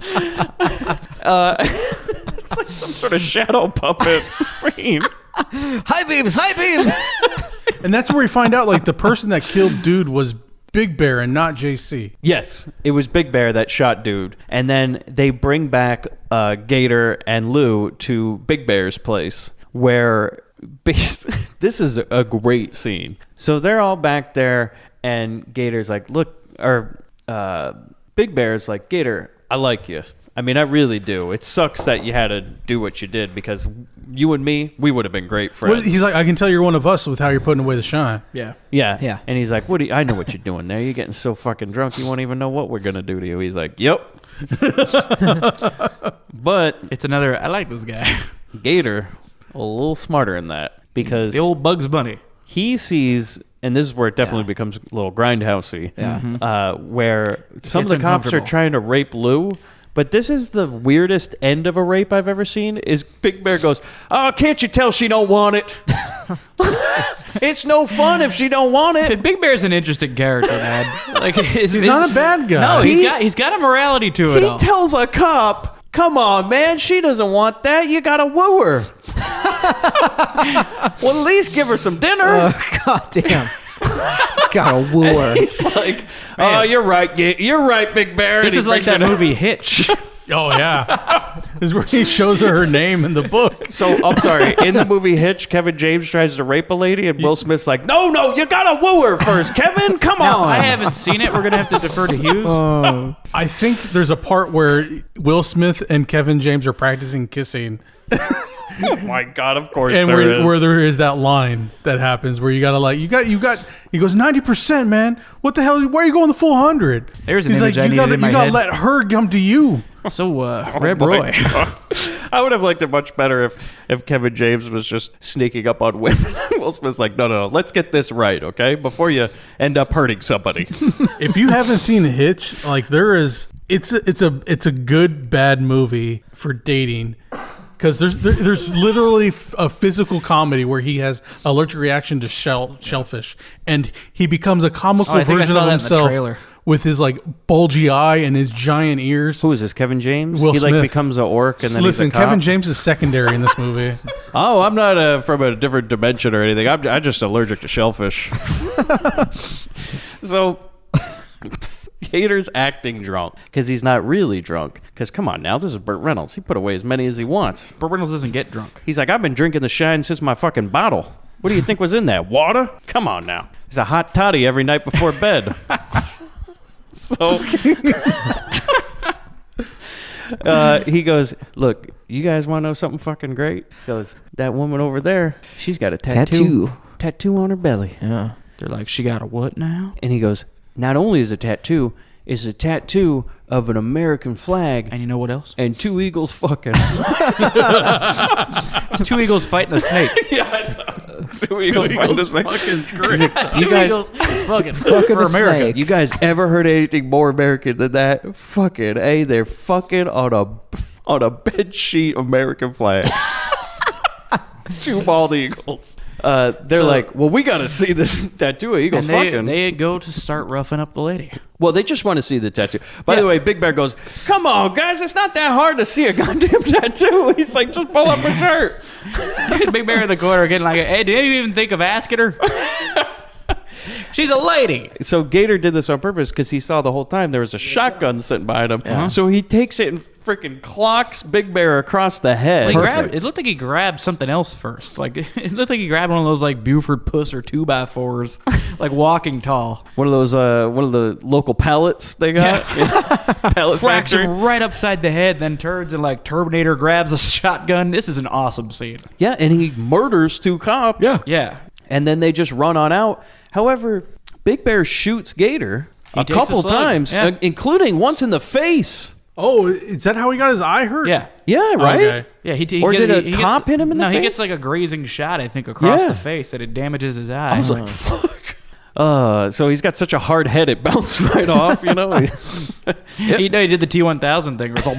It's like some sort of shadow puppet scene. High beams! High beams! And that's where we find out, like, the person that killed Dude was Big Bear and not JC. Yes, it was Big Bear that shot dude. And then they bring back Gator and Lou to Big Bear's place where this is a great scene. So they're all back there and Gator's like, look, or Big Bear's like, Gator, I like you. I mean, I really do. It sucks that you had to do what you did because you and me, we would have been great friends. Well, he's like, I can tell you're one of us with how you're putting away the shine. Yeah. Yeah. Yeah. And he's like, "What? I know what you're doing there. You're getting so fucking drunk, you won't even know what we're gonna do to you." He's like, "Yep." But It's another, I like this guy. Gator, a little smarter in that because The old Bugs Bunny. he sees, and this is where it definitely becomes a little grindhousey. Yeah. Where some of gets the cops are uncomfortable. trying to rape Lou. But this is the weirdest end of a rape I've ever seen. Is Big Bear goes, "Oh, can't you tell she don't want it? It's no fun if she don't want it." Big Bear's an interesting character, man. Like He's not a bad guy. No, He- he's got a morality to it. He all. tells a cop, "Come on, man, she doesn't want that. You gotta woo her." Well, at least give her some dinner. God damn. Gotta woo her. He's like, "Oh, you're right, you're right, Big Bear." This And he is like brings that her to- movie Hitch. Oh, yeah. This is where he shows her name in the book. So I'm sorry. In the movie Hitch, Kevin James tries to rape a lady, and Will Smith's like, "No, you gotta woo her first, Kevin. Come on." I haven't seen it. We're gonna have to defer to Hughes. I think there's a part where Will Smith and Kevin James are practicing kissing. Oh my God! Of course And there is. where there is that line that happens where you gotta like, you got, he goes, 90%, man. What the hell? Why are you going the full 100? There's an He's image like, I you needed gotta, in my you gotta head. let her come to you. So, Oh Reb my Roy. God. I would have liked it much better if Kevin James was just sneaking up on women. Will Smith's like, no, let's get this right, okay? Before you end up hurting somebody. If you haven't seen Hitch, like it's a good bad movie for dating. Because there's literally a physical comedy where he has allergic reaction to shellfish, and he becomes a comical I think I version saw of that in the himself trailer. with his like bulgy eye and his giant ears. Who is this, Kevin James? Will he like Smith. becomes an orc and then Listen, he's a cop? Kevin James is secondary in this movie. Oh, I'm not from a different dimension or anything. I'm just allergic to shellfish. So, Gator's acting drunk because he's not really drunk. Because come on now, this is Burt Reynolds. He put away as many as he wants. Burt Reynolds doesn't get drunk. He's like, I've been drinking the shine since my fucking bottle. What do you think was in that? Water? Come on now. He's a hot toddy every night before bed. So he goes, look, you guys want to know something fucking great? He goes, that woman over there, she's got a tattoo on her belly. Yeah. They're like, she got a what now? And he goes, not only is it a tattoo, is a tattoo of an American flag And you know what else? and 2 eagles fucking. It's 2 eagles fighting a snake. Yeah, I know. 2 eagles fighting a snake. Fucking great. You guys, fucking Fucking for a America. snake. you guys ever heard anything more American than that? Fucking A, they're fucking on a bed sheet American flag. 2 bald eagles. They're like, well, we got to see this tattoo of eagles And fucking. they go to start roughing up the lady. Well, they just want to see the tattoo. By the way, Big Bear goes, come on, guys, it's not that hard to see a goddamn tattoo. He's like, just pull up a shirt. Big Bear in the corner getting like, hey, did you even think of asking her? She's a lady. So Gator did this on purpose because he saw the whole time there was a shotgun sitting behind him. So he takes it and freaking clocks Big Bear across the head. It looked like he grabbed something else first. Like it looked like he grabbed one of those like Buford Puss or 2x4s, like walking tall. One of the local pallets they got. Pallet Cracks factory. him right upside the head, then turns and like Terminator grabs a shotgun. This is an awesome scene. Yeah, and he murders 2 cops. Yeah. And then they just run on out. However, Big Bear shoots Gator a takes couple a slug. times, Yeah. Including once in the face. Oh, is that how he got his eye hurt? Yeah. Yeah, right? Okay. Yeah, he Or gets- did a he cop hit him in the No, he face? gets like a grazing shot, I think, across Yeah. the face, and it damages his eye. I was like, fuck. So he's got such a hard head, it bounced right off, you know? he did the T-1000 thing where it's all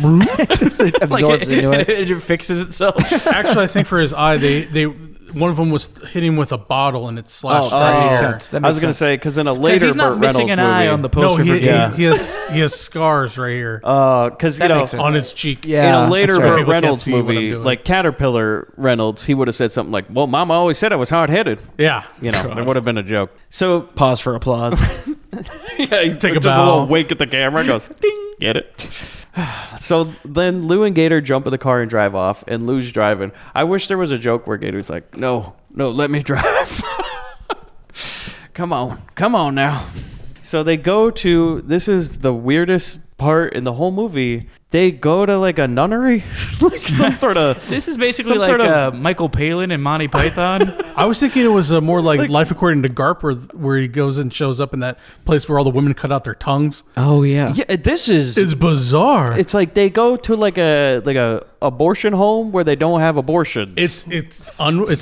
It absorbs into it. it fixes itself. Actually, I think for his eye, they one of them was hitting with a bottle and it slashed Oh, right that makes here. sense. That I was makes going to sense. say, because in a 'Cause later he's not Burt missing Reynolds an eye movie, on the No, poster for Gator. he has scars right here because, you That know, makes sense. on his cheek. Yeah. in a later that's right. Burt People can't Reynolds see what I'm movie, doing. like Caterpillar Reynolds, he would have said something like, well, Mama always said I was hard-headed. Yeah. You know, there would have been a joke. So, Pause for applause. yeah, he Take a just bow. a little wink at the camera, goes, ding, get it? So then Lou and Gator jump in the car and drive off, and Lou's driving. I wish there was a joke where Gator's like, no, let me drive. Come on now. So they go to, this is the weirdest part in the whole movie. They go to like a nunnery, like some sort of. This is basically Some like sort of- Michael Palin and Monty Python. I was thinking it was more like Life According to Garp, where he goes and shows up in that place where all the women cut out their tongues. Oh yeah. Yeah, this is. It's bizarre. It's like they go to like a abortion home where they don't have abortions. It's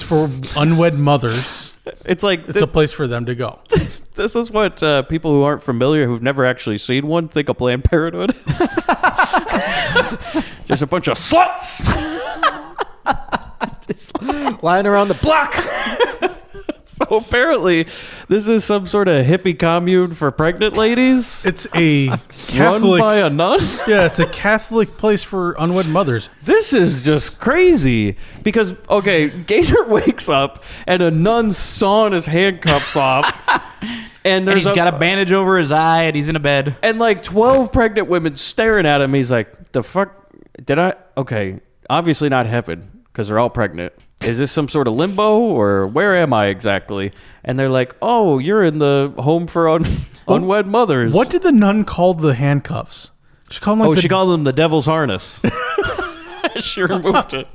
for unwed mothers. It's like It's a place for them to go. this is what people who aren't familiar, who've never actually seen one, think of Planned Parenthood. Just a bunch of sluts Lying around the block. So apparently, this is some sort of hippie commune for pregnant ladies. It's a Run Catholic. by a nun. Yeah, it's a Catholic place for unwed mothers. This is just crazy because Gator wakes up and a nun's sawing his handcuffs off, and And there's he's got a bandage over his eye, and he's in a bed. and like 12 pregnant women staring at him. He's like, "The fuck did I?" Okay, obviously not heaven because they're all pregnant. Is this some sort of limbo or where am I exactly? And they're like, "Oh, you're in the home for unwed mothers." What did the nun call the handcuffs? She called them like She called them the devil's harness. She removed it.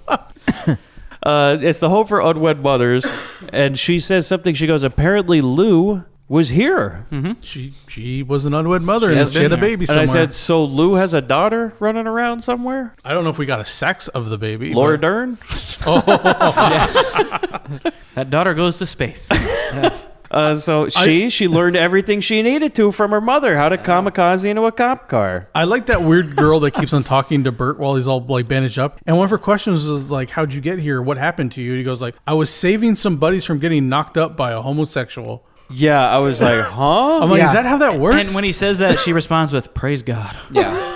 It's the home for unwed mothers, and she says something. She goes, "Apparently, Lou was here." She was an unwed mother has and she been had a there. baby And somewhere. I said, "So Lou has a daughter running around somewhere?" I don't know if we got a sex of the baby. Laura but- Dern. That daughter goes to space. So she learned everything she needed to from her mother, how to kamikaze into a cop car. I like that weird girl that keeps on talking to Bert while he's all like bandaged up. And one of her questions was like, "How'd you get here? What happened to you?" And he goes like, "I was saving some buddies from getting knocked up by a homosexual." Yeah, I was like, huh? I'm like, Yeah. "Is that how that works?" And when he says that, she responds with, "Praise God." Yeah.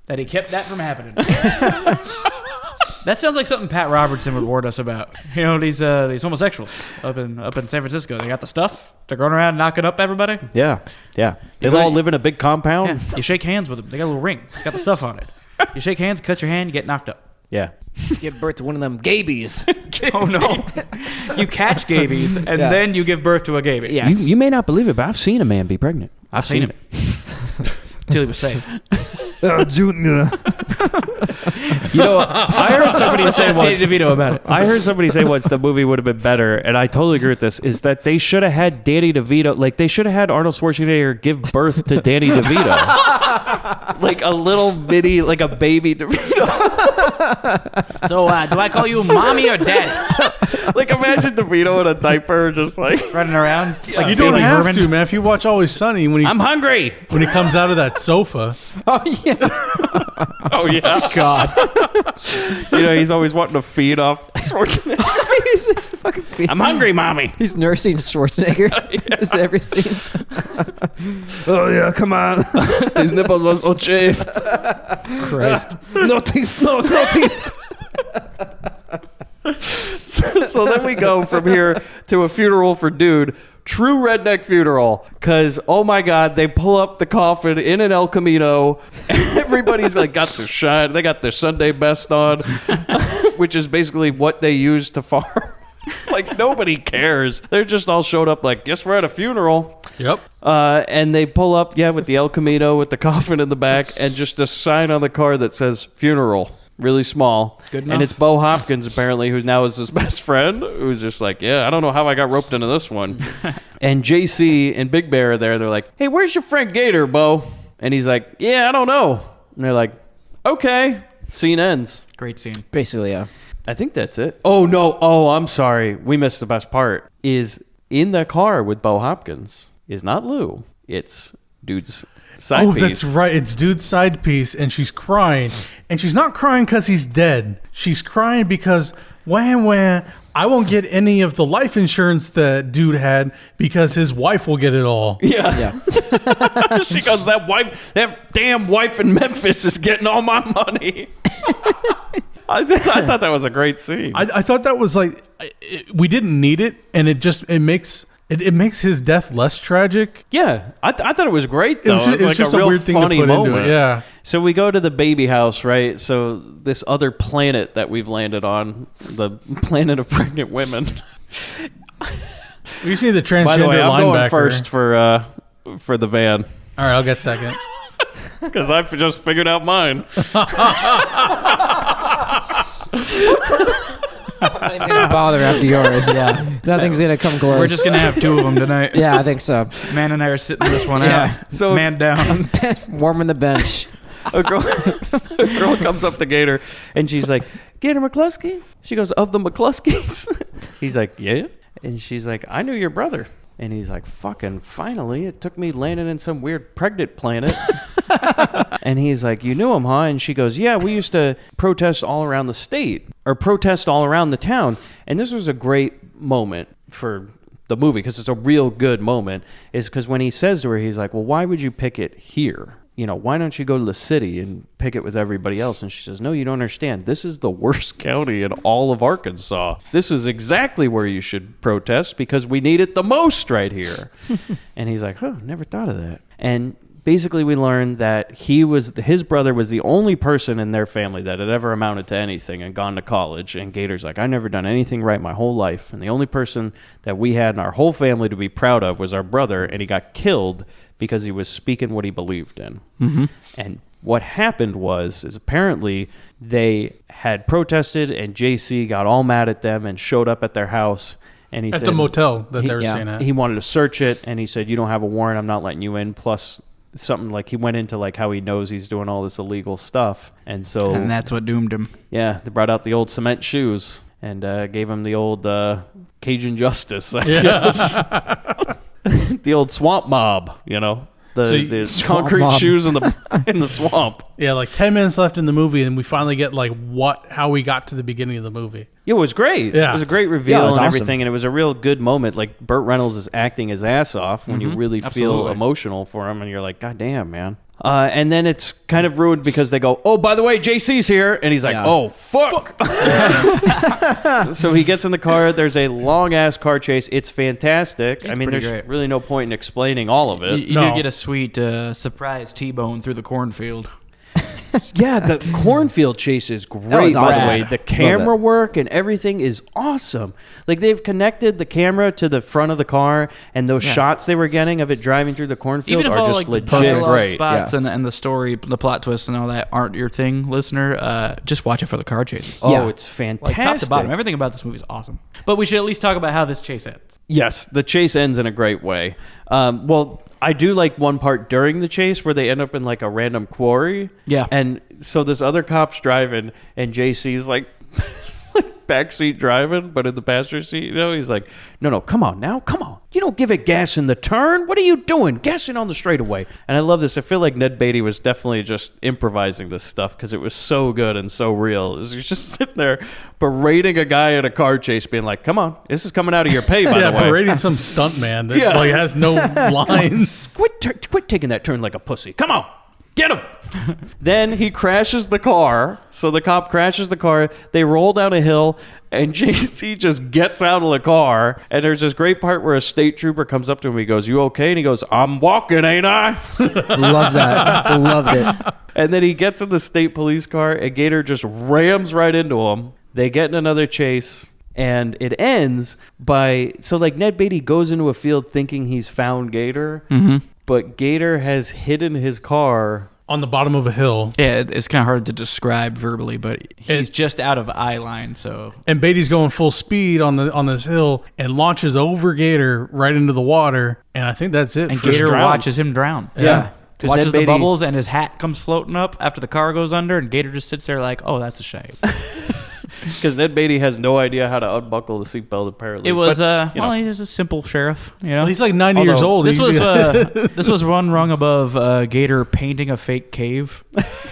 That he kept that from happening. That sounds like something Pat Robertson would warn us about. You know, these homosexuals up in San Francisco. They got the stuff. They're going around knocking up everybody. Yeah. They You all go- live in a big compound. Yeah. You shake hands with them. They got a little ring. It's got the stuff on it. You shake hands, cut your hand, you get knocked up. Yeah. Give birth to one of them gabies. Oh no! You catch gabies and Yeah. then you give birth to a gaby. Yes. You may not believe it, but I've seen a man be pregnant. I've seen it. Till he was saved. Junior. I heard somebody say Danny once. DeVito about it. I heard somebody say once the movie would have been better, and I totally agree with this. Is that they should have had Danny DeVito, like they should have had Arnold Schwarzenegger give birth to Danny DeVito, like a little mini, like a baby DeVito. So, do I call you mommy or daddy? Like imagine DeVito in a diaper, just like Running around like You don't baby have Hermans. to, man. If you watch Always Sunny, when I'm hungry. he comes out of that sofa, Oh yeah. Oh yeah, God. He's always wanting to feed off Schwarzenegger. he's fucking I'm hungry, mommy. He's nursing Schwarzenegger. Is every scene. Oh yeah, come on. His nipples are so chafed. Christ. No teeth, no teeth. So then we go from here to a funeral for Dude. True redneck funeral. Because, oh my God, they pull up the coffin in an El Camino. Everybody's like got their shine. They got their Sunday best on, which is basically what they use to farm. Like, nobody cares. They're just all showed up like, guess we're at a funeral. yep. And they pull up, with the El Camino with the coffin in the back and just a sign on the car that says funeral. Really small. Good and enough. it's Bo Hopkins, apparently, who now is his best friend, who's just like, I don't know how I got roped into this one. And JC and Big Bear are there. They're like, hey, where's your friend Gator, Bo? And he's like, I don't know. And they're like, okay. Scene ends. Great scene. Basically, yeah. I think that's it. Oh, no. Oh, I'm sorry. We missed the best part. Is in the car with Bo Hopkins is not Lou. It's Dude's side piece. That's right. It's Dude's side piece, and she's crying. And she's not crying because he's dead. She's crying because, I won't get any of the life insurance that Dude had because his wife will get it all. Yeah. She goes, that damn wife in Memphis is getting all my money. I thought that was a great scene. I thought that was like, we didn't need it, and it makes his death less tragic. Yeah, I thought it was great though. It was just a a real weird thing to funny put into moment. it, yeah. So we go to the baby house, right? So this other planet that we've landed on, the planet of pregnant women. We see the transgender By the way, I'm linebacker. going first for the van All right, I'll get second. because I've just figured out mine. I'm not even gonna bother after yours. Yeah. Nothing's gonna come close. We're just gonna have two of them tonight. Yeah, I think so. Man and I are sitting this one Yeah. out. So- Man down. Warming the bench. A girl comes up to Gator and she's like, Gator McCluskey? She goes, of the McCluskeys? He's like, yeah. And she's like, I knew your brother. And he's like, fucking finally, it took me landing in some weird pregnant planet. And he's like, you knew him, huh? And she goes, yeah, we used to protest all around the state or protest all around the town. And this was a great moment for the movie because it's a real good moment, is because when he says to her, he's like, well, why would you pick it here? Why don't you go to the city and pick it with everybody else? And she says, no, you don't understand. This is the worst county in all of Arkansas. This is exactly where you should protest because we need it the most right here. And he's like, oh, never thought of that. And basically we learned that his brother was the only person in their family that had ever amounted to anything and gone to college. And Gator's like, I never done anything right my whole life. And the only person that we had in our whole family to be proud of was our brother. And he got killed because he was speaking what he believed in. Mm-hmm. And what happened is apparently they had protested and JC got all mad at them and showed up at their house. And he At said, the motel that they were staying at. he wanted to search it. And he said, you don't have a warrant. I'm not letting you in. Plus something like he went into like how he knows he's doing all this illegal stuff. And so, And that's what doomed him. yeah, they brought out the old cement shoes and gave him the old Cajun justice, I guess. The old swamp mob, the concrete mob. shoes in the swamp. Yeah, like 10 minutes left in the movie, and we finally get like how we got to the beginning of the movie. Yeah, it was great. Yeah. It was a great reveal Yeah, it was and awesome. everything, and it was a real good moment. Like Burt Reynolds is acting his ass off when you really feel Absolutely. emotional for him, and you're like, God damn, man. And then it's kind of ruined because they go, oh, by the way, JC's here. And he's like, Yeah. oh, fuck. So he gets in the car. There's a long-ass car chase. It's fantastic. I mean, pretty there's great. really no point in explaining all of it. You No. do get a sweet surprise T-bone through the cornfield. Yeah, the cornfield chase is great, it's by the awesome. way. Love The camera work and everything is awesome. Like, they've connected the camera to the front of the car, and those shots they were getting of it driving through the cornfield Even if are all just like the legit dialogue great. spots and the story, the plot twist, and all that aren't your thing, listener, just watch it for the car chases. Oh, Yeah. it's Like fantastic. top to bottom, everything about this movie is awesome. But we should at least talk about how this chase ends. Yes, the chase ends in a great way. Well, I do like one part during the chase where they end up in like a random quarry. Yeah. And so this other cop's driving, and JC's like backseat driving, but in the passenger seat, you know, he's like, no, come on now, come on. You don't give it gas in the turn. What are you doing? Gassing on the straightaway. And I love this. I feel like Ned Beatty was definitely just improvising this stuff because it was so good and so real. He's just sitting there berating a guy in a car chase, being like, come on, this is coming out of your pay, by Yeah, the way. berating some stunt man that Yeah. like has no lines. Quit taking that turn like a pussy. Come on. Get him. Then he crashes the car. So the cop crashes the car. They roll down a hill, and JC just gets out of the car. And there's this great part where a state trooper comes up to him. He goes, "You okay?" And he goes, "I'm walking, ain't I?" Love that. Loved it. And then he gets in the state police car, and Gator just rams right into him. They get in another chase. And it ends by, so like Ned Beatty goes into a field thinking he's found Gator, but Gator has hidden his car. On the bottom of a hill. Yeah, it's kind of hard to describe verbally, but he's just out of eye line, so... And Beatty's going full speed on this hill and launches over Gator right into the water. And I think that's it. And for Gator drowns. watches him drown. Yeah. Because Watches Ned the Beatty- bubbles, and his hat comes floating up after the car goes under, and Gator just sits there like, oh, that's a shame. Because Ned Beatty has no idea how to unbuckle the seatbelt, apparently. It was, But, you know. well, he was a simple sheriff, you know? Well, he's like 90 years Although, old. This He- was this was one rung above Gator painting a fake cave.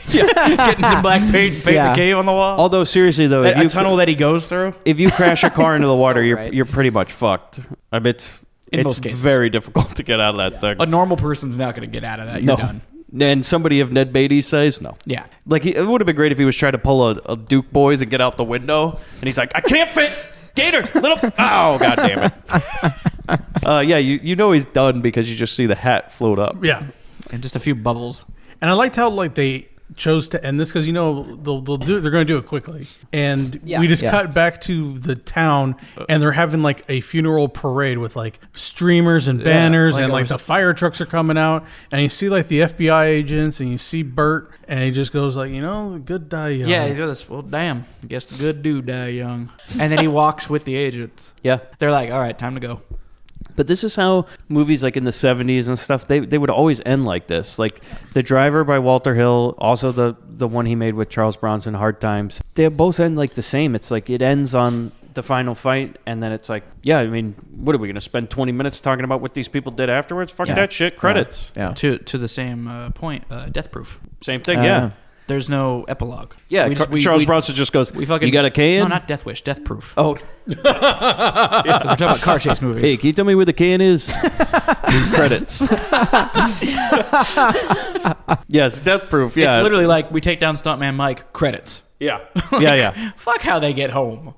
Getting some black paint Yeah. the cave on the wall. Although, seriously, though, a tunnel that he goes through. if you crash a car into the water, right. you're pretty much fucked. I bet In it's most cases. very difficult to get out of that thing. A normal person's not going to get out of that. You're done. And somebody of Ned Beatty's size, no. Yeah. Like, it would have been great if he was trying to pull a Duke Boys and get out the window, and he's like, I can't fit! Gator! Little... Oh, God damn it. Yeah, you know he's done because you just see the hat float up. Yeah. And just a few bubbles. And I liked how like they chose to end this because they're going to do it quickly, and we just cut back to the town, and they're having like a funeral parade with like streamers and banners, like and like the fire trucks are coming out, and you see like the FBI agents, and you see Bert, and he just goes like, good die young. Yeah, he goes, well, damn. I guess the good dude die young. And then he walks with the agents. Yeah. They're like, all right, time to go. But this is how movies like in the 70s and stuff, they would always end like this. Like The Driver by Walter Hill, also the one he made with Charles Bronson, Hard Times. They both end like the same. It's like it ends on the final fight, and then it's like, yeah, I mean, what are we going to spend 20 minutes talking about what these people did afterwards? Fuck that shit. Credits. Yeah. To the same point, Death Proof. Same thing, yeah. There's no epilogue. Yeah, Charles Bronson just goes, we fucking, you got a K in? No, not Death Wish, Death Proof. Oh. Because we're talking about car chase movies. Hey, can you tell me where the can is? Credits. Yes, Death Proof, yeah. It's literally like we take down Stuntman Mike, credits. Yeah. Like, Yeah. Fuck how they get home.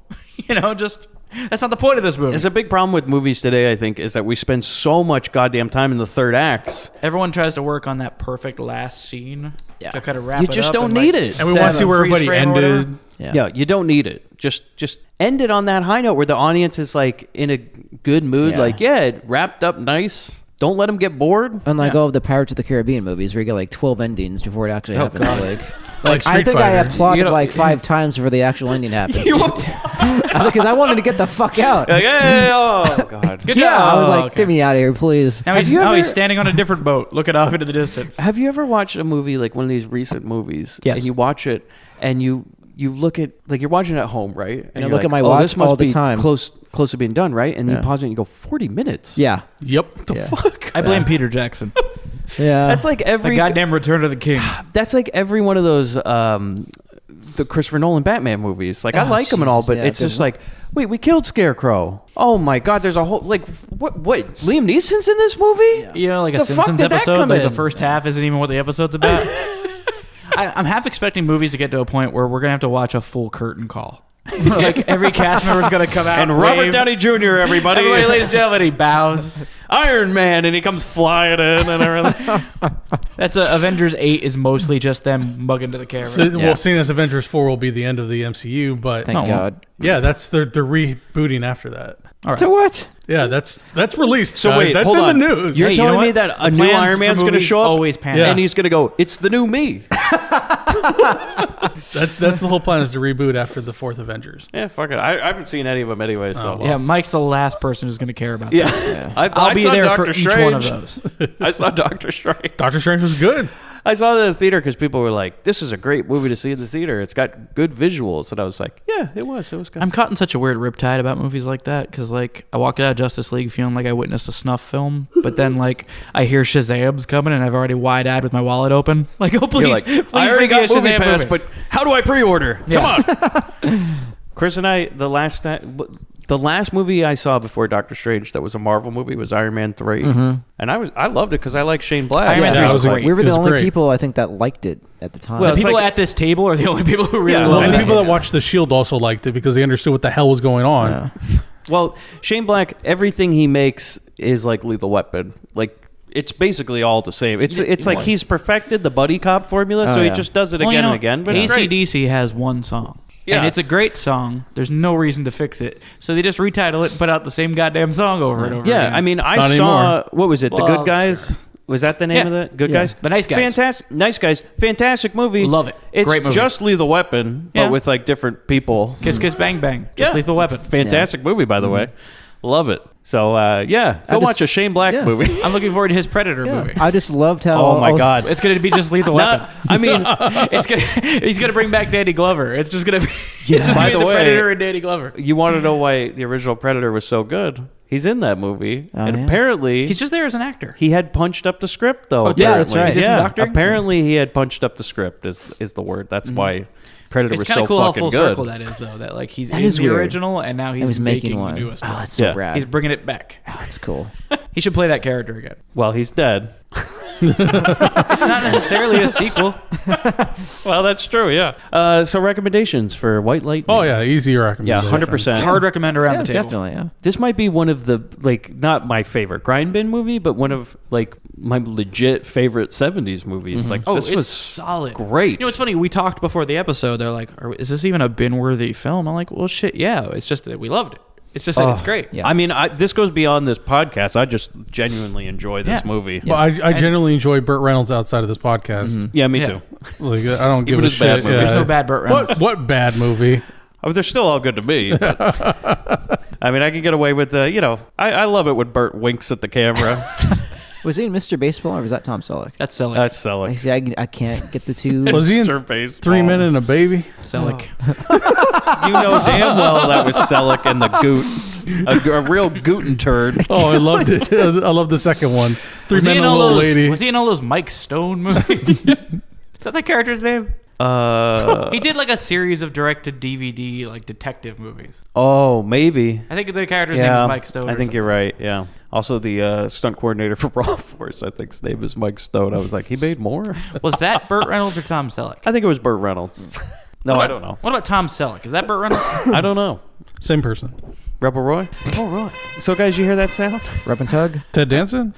Just... That's not the point of this movie. It's a big problem with movies today, I think, is that we spend so much goddamn time in the third acts. Everyone tries to work on that perfect last scene to kind of wrap You it up. just don't and, need like, it. And we to want have to see a where freeze everybody frame or whatever. ended. Yeah, you don't need it. Just end it on that high note where the audience is like in a good mood. Yeah. Like, yeah, it wrapped up nice. Don't let them get bored. Unlike all of the Pirates of the Caribbean movies where you get like 12 endings before it actually happens. Like Street I think Fighter. I applauded You know- like 5 times before the actual ending happened. Because I wanted to get the fuck out. Like, hey, oh, God. Good Yeah, job. I was like, Okay. get me out of here, please. Now, he's standing on a different boat, looking off into the distance. Have you ever watched a movie like one of these recent movies? Yes. And you watch it and you look at, like, you're watching it at home, right? And I you're look like, at my oh, watch this must all the be time. Close to being done, right? And then Yeah. you pause it and you go, 40 minutes? Yeah. Yep. Yeah. Fuck. I blame Peter Jackson. Yeah. That's like The every goddamn Return of the King. That's like every one of those the Christopher Nolan Batman movies. Like, I Oh, like them and all, Jesus, but yeah, it's good just one. like, wait, we killed Scarecrow. Oh my God, there's a whole, like, what Liam Neeson's in this movie? You know, like a The fuck Simpsons did that episode, come like the in? first half isn't even what the episode's about. I'm half expecting movies to get to a point where we're going to have to watch a full curtain call. Like every cast member's going to come out And Robert wave. Downey Jr., everybody. Everybody, ladies and gentlemen, he bows. Iron Man, and he comes flying in and everything. That's Avengers 8 is mostly just them mugging to the camera. So, well, seeing as Avengers 4 will be the end of the MCU, but Thank God. yeah, they're rebooting after that. All right. So what? Yeah, that's released. So guys. wait, that's hold in on. the news. You're Hey, you telling know me what? that a new Plans Iron for Man's going to movies show up always pan Yeah. and he's going to go, it's the new me. That's the whole plan, is to reboot after the fourth Avengers. Yeah, fuck it. I haven't seen any of them anyway, so. Yeah, Mike's the last person who's going to care about that. Yeah. I'll I be saw there Doctor for each Strange. one of those. I saw Doctor Strange. Doctor Strange was good. I saw it in the theater because people were like, this is a great movie to see in the theater. It's got good visuals. And I was like, yeah, it was. It was good. I'm caught in such a weird riptide about movies like that because, like, I walked out of Justice League feeling like I witnessed a snuff film, but then, like, I hear Shazam's coming and I've already wide-eyed with my wallet open. Like, oh, please, You're like, please I already bring me got a Movie Shazam Pass, movie. but how do I pre-order? Yeah. Come on. Chris and I, the last movie I saw before Doctor Strange that was a Marvel movie was Iron Man 3. And I loved it because I like Shane Black. Iron Man Yeah, 3 it was was great. We were It the was only great. people I think that liked it at the time. Well, The it's people like- at this table are the only people who really Yeah, love Well, I the it. mean- people that watched The Shield also liked it because they understood what the hell was going on. Yeah. Well, Shane Black, everything he makes is like Lethal Weapon. Like, it's basically all the same. It's like he's perfected the buddy cop formula, so Oh, he yeah. just does it Well, again you know, and again. But it's great. AC/DC has one song. Yeah. And it's a great song. There's no reason to fix it. So they just retitle it and put out the same goddamn song over and over Yeah, again. I mean, I Not saw, anymore. what was it, The Well, Good Guys? Was that the name Yeah. of it? Good Yeah. Guys? The Nice Guys. Fantastic. Nice Guys. Fantastic movie. Love it. It's Great movie. just Lethal Weapon, but Yeah. with like different people. Kiss Kiss Bang Bang. Just Yeah. Lethal Weapon. Fantastic movie, by the way. Love it. So, yeah, go just- watch a Shane Black yeah. movie. I'm looking forward to his Predator Yeah. movie. I just loved how. Oh, my God. It's going to be just Lethal Weapon. I mean, He's going to bring back Danny Glover. It's just going to be, Yeah. it's just By gonna be the the way- Predator and Danny Glover. you want to know why the original Predator was so good? He's in that movie. And yeah? apparently, He's just there as an actor. he had punched up the script, though. Oh, yeah, that's apparently. right. He did some Yeah, doctoring? apparently he had punched up the script is the word. That's why Predator It's was kind so of cool how fucking full good. circle that is, though. That like he's That in is the weird. original and now I he's was making the one. newest Oh, one. that's so Yeah. rad. He's bringing it back. Oh, that's cool. He should play that character again. Well, he's dead. It's not necessarily a sequel. Well, that's true. Yeah. So recommendations for White Lightning. Oh yeah, easy Yeah, recommendation. 100%. Hard recommend around Yeah, the table. definitely. Yeah. This might be one of the not my favorite Grindbin movie, but one of like my legit favorite 70s movies. Like Oh, this it's was solid. great. You know, it's funny. We talked before the episode. They're like, "Is this even a bin-worthy film?" I'm like, "Well, shit, yeah. It's just that we loved it. It's just that it's great." yeah. I mean, this goes beyond this podcast. I just genuinely enjoy this Yeah. movie. But I genuinely enjoy Burt Reynolds outside of this podcast. Yeah, me Yeah. too. Like I don't give Even a his bad shit. movies. Yeah. There's no bad Burt Reynolds. What bad movie? I mean, they're still all good to me. But, I mean, I can get away with the, I love it when Bert winks at the camera. Was he in Mr. Baseball or was that Tom Selleck? That's Selleck. That's Selleck. I see. I can't get the two. Was he in Mr. Baseball. 3 Men and a Baby? Selleck. You know damn well that was Selleck and the Goot. A real Gooten turd. Oh, I loved it. I love the second one. Three Was he Men in and a all Little those? Lady. Was he in all those Mike Stone movies? Is that character's name? He did like a series of directed DVD like detective movies. Oh, maybe. I think the character's name is Mike Stone. I or think you're something. right. Yeah. Also, the stunt coordinator for Raw Force, I think his name is Mike Stone. I was like, he made more? Was that Burt Reynolds or Tom Selleck? I think it was Burt Reynolds. No, I don't know. What about Tom Selleck? Is that Burt Reynolds? I don't know. Same person. Rebel Roy? Oh, right. So, guys, you hear that sound? Rub and tug. Ted Danson?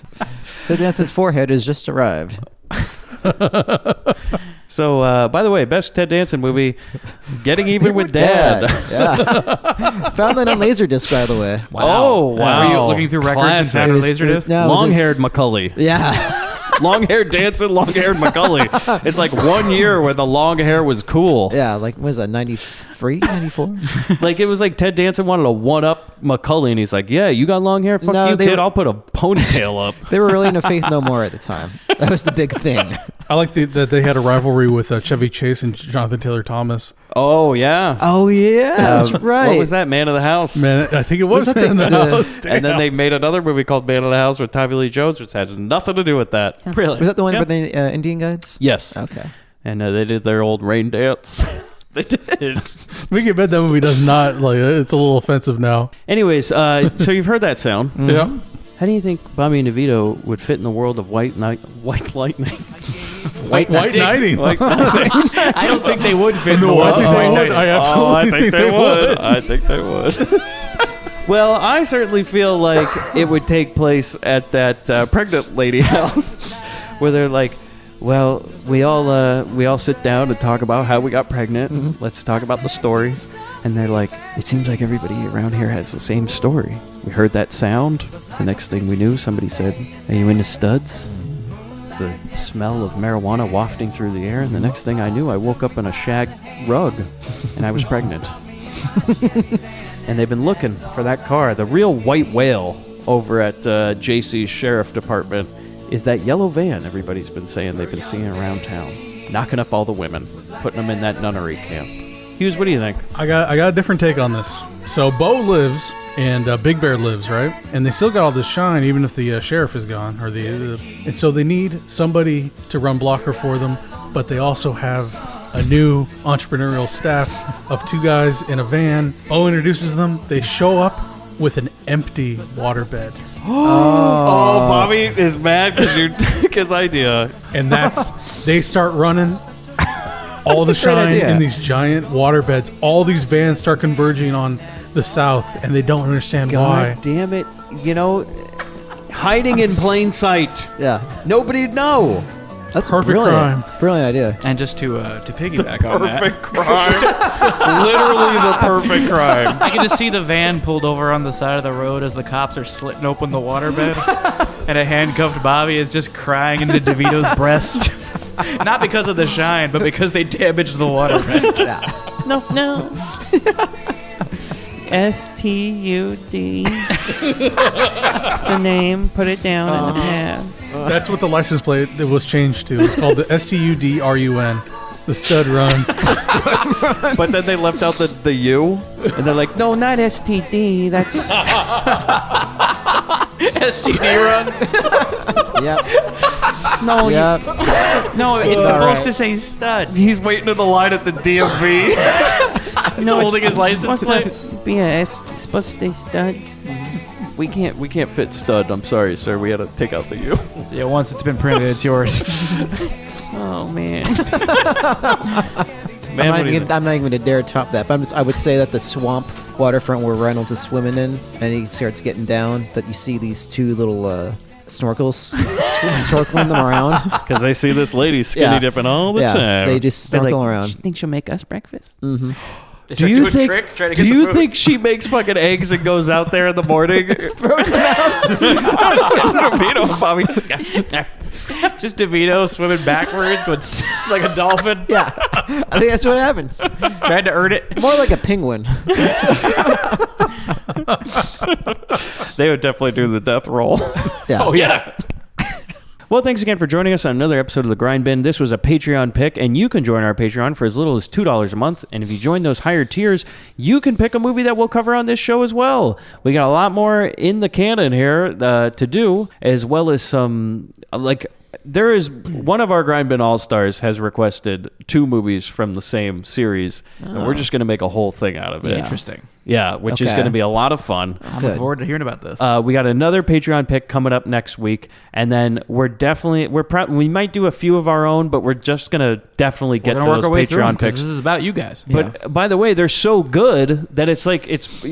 Ted Danson's forehead has just arrived. So, by the way, best Ted Danson movie, Getting Even with Dad. Yeah. Found that on Laserdisc, by the way. Oh, wow. Were you looking through records and Classic. found a It was- Laserdisc? no, it was Long-haired Macaulay. Yeah. Long-haired Danson, long-haired Macaulay. It's like 1 year where the long hair was cool. Yeah. Like, what is that, 93, 94? Like, it was like Ted Danson wanted to one-up Macaulay, and he's like, yeah, you got long hair? Fuck No, you, they kid. were- I'll put a ponytail up. They were really into Faith No More at the time. That was the big thing. I like that they had a rivalry with Chevy Chase and Jonathan Taylor Thomas. Oh, yeah. Oh, yeah. That's right. What was that, Man of the House? Man, I think it was Was that Man in the the- House. And then they made another movie called Man of the House with Tommy Lee Jones, which has nothing to do with that. Really? Was that the one Yeah. with the Indian guides? Yes. Okay. And they did their old rain dance. They did. We can bet that movie does not, like, it's a little offensive now. Anyways, so you've heard that sound. Yeah. How do you think Bobby and DeVito would fit in the world of White Lightning? White Knighting. White Lightning. I don't think they would fit. No, in the I world think of they White would. Knight. I absolutely I think they would. I think they would. Well, I certainly feel like it would take place at that pregnant lady house, where they're like, "Well, we all sit down and talk about how we got pregnant. Mm-hmm. Let's talk about the stories." And they're like, "It seems like everybody around here has the same story. We heard that sound. The next thing we knew, somebody said, 'Are you into studs?' The smell of marijuana wafting through the air, and the next thing I knew, I woke up in a shag rug, and I was pregnant." And they've been looking for that car. The real white whale over at JC's Sheriff Department is that yellow van everybody's been saying they've been seeing around town, knocking up all the women, putting them in that nunnery camp. Hughes, what do you think? I got a different take on this. So Bo lives and Big Bear lives, right? And they still got all this shine, even if the sheriff is gone, or and so they need somebody to run blocker for them. But they also have a new entrepreneurial staff of 2 guys in a van. Bo introduces them. They show up with an empty waterbed, Oh, Bobby is mad because you took his idea. and they start running. All the a great shine idea. in these giant waterbeds. All these vans start converging on the south, and they don't understand why. God damn it. You know, hiding in plain sight. Yeah. Nobody'd know. That's Perfect brilliant. crime. Brilliant idea. And just to piggyback on that, Perfect crime. Literally the perfect crime. I can just see the van pulled over on the side of the road as the cops are slitting open the waterbed, and a handcuffed Bobby is just crying into DeVito's breast. Not because of the shine, but because they damaged the waterbed. No. STUD. That's the name. Put it down in the pad. That's what the license plate it was changed to. It's called the STUDRUN, the stud run. But then they left out the U, and they're like, no, not STD. That's STD run. Yep. no. Yep. No, it's all supposed right. to say stud. He's waiting in the line at the DMV. He's holding his license plate. Be supposed to say stud. We can't fit stud. I'm sorry, sir. We had to take out the U. Yeah, once it's been printed, it's yours. Oh man. I'm not even going to dare top that. But I would say that the swamp waterfront where Reynolds is swimming in, and he starts getting down, that you see these 2 little snorkels circling them around. Because I see this lady skinny dipping all the time. They just snorkel around. Think she'll make us breakfast? Mm-hmm. Do you think she makes fucking eggs and goes out there in the morning? Throws them out. DeVito, Bobby. Just DeVito swimming backwards, going like a dolphin. Yeah. I think that's what happens. Tried to earn it. More like a penguin. They would definitely do the death roll. Yeah. Oh, yeah. Well, thanks again for joining us on another episode of The Grindbin. This was a Patreon pick, and you can join our Patreon for as little as $2 a month. And if you join those higher tiers, you can pick a movie that we'll cover on this show as well. We got a lot more in the canon here to do, as well as some, there is one of our Grindbin All-Stars has requested 2 movies from the same series, and we're just going to make a whole thing out of it. Yeah. Interesting. Yeah, which is Okay. going to be a lot of fun. I'm looking forward to hearing about this. We got another Patreon pick coming up next week, and then we might do a few of our own, but we're just gonna definitely get We're to gonna work those our way through 'em, Patreon 'cause picks. This is about you guys. But by the way, they're so good that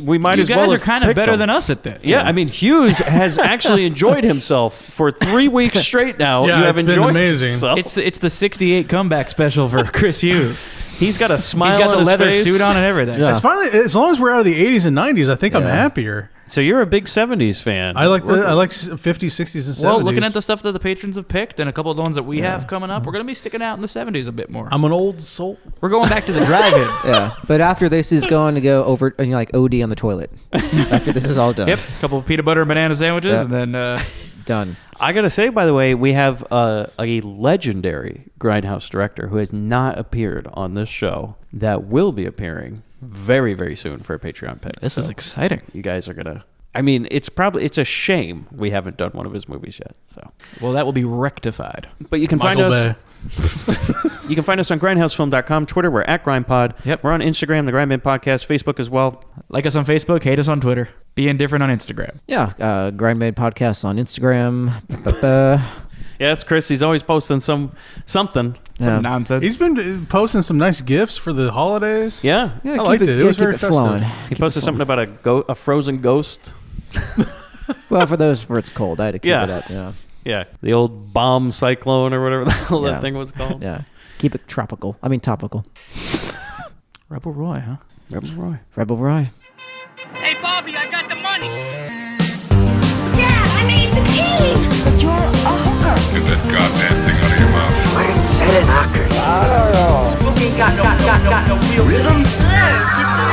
we might You as well. guys are have kind of picked better them. than us at this. Yeah, I mean, Hughes has actually enjoyed himself for 3 weeks straight now. Yeah, you have it's been enjoyed amazing. yourself. It's the 68 comeback special for Chris Hughes. He's got a smile He's got on the his leather face. suit on and everything. Yeah. It's finally, as long as we're out of the 80s and 90s, I think I'm happier. So you're a big 70s fan. I like 50s, 60s, and 70s. Well, looking at the stuff that the patrons have picked and a couple of the ones that we have coming up, we're going to be sticking out in the 70s a bit more. I'm an old soul. We're going back to the drive-in. Yeah. But after this is going to go over, OD on the toilet. After this is all done. Yep. A couple of peanut butter and banana sandwiches, Yep. and then Done. I gotta say, by the way, we have a legendary Grindhouse director who has not appeared on this show that will be appearing very, very soon for a Patreon pick. this is exciting. You guys are gonna. I mean, it's a shame we haven't done one of his movies yet. So, Well, that will be rectified. but you can Michael find us. Bay. You can find us on grindhousefilm.com, Twitter, we're at GrindPod. Yep. We're on Instagram, the Grindbin Podcast, Facebook as well. Like us on Facebook, hate us on Twitter. Be indifferent on Instagram. Yeah. Grindbin Podcast on Instagram. Yeah, it's Chris. He's always posting something. Yeah. Nonsense. He's been posting some nice gifts for the holidays. Yeah. Yeah, I keep liked it. It was keep very flowing. festive. He posted something about a frozen ghost. Well, for those where it's cold, I had to keep Yeah. it up. Yeah. Yeah. The old bomb cyclone or whatever the hell Yeah. that thing was called. Yeah. Keep it tropical. I mean, topical. Rebel Roy, huh? Rebel Roy. Rebel Rye. Hey, Bobby, I got the money. Dad, I made the tea. But you're a hooker. Get that goddamn thing out of your mouth. Why did you say that, knocker? I don't know. Spooky ain't got no real rhythm. Hello, Mr.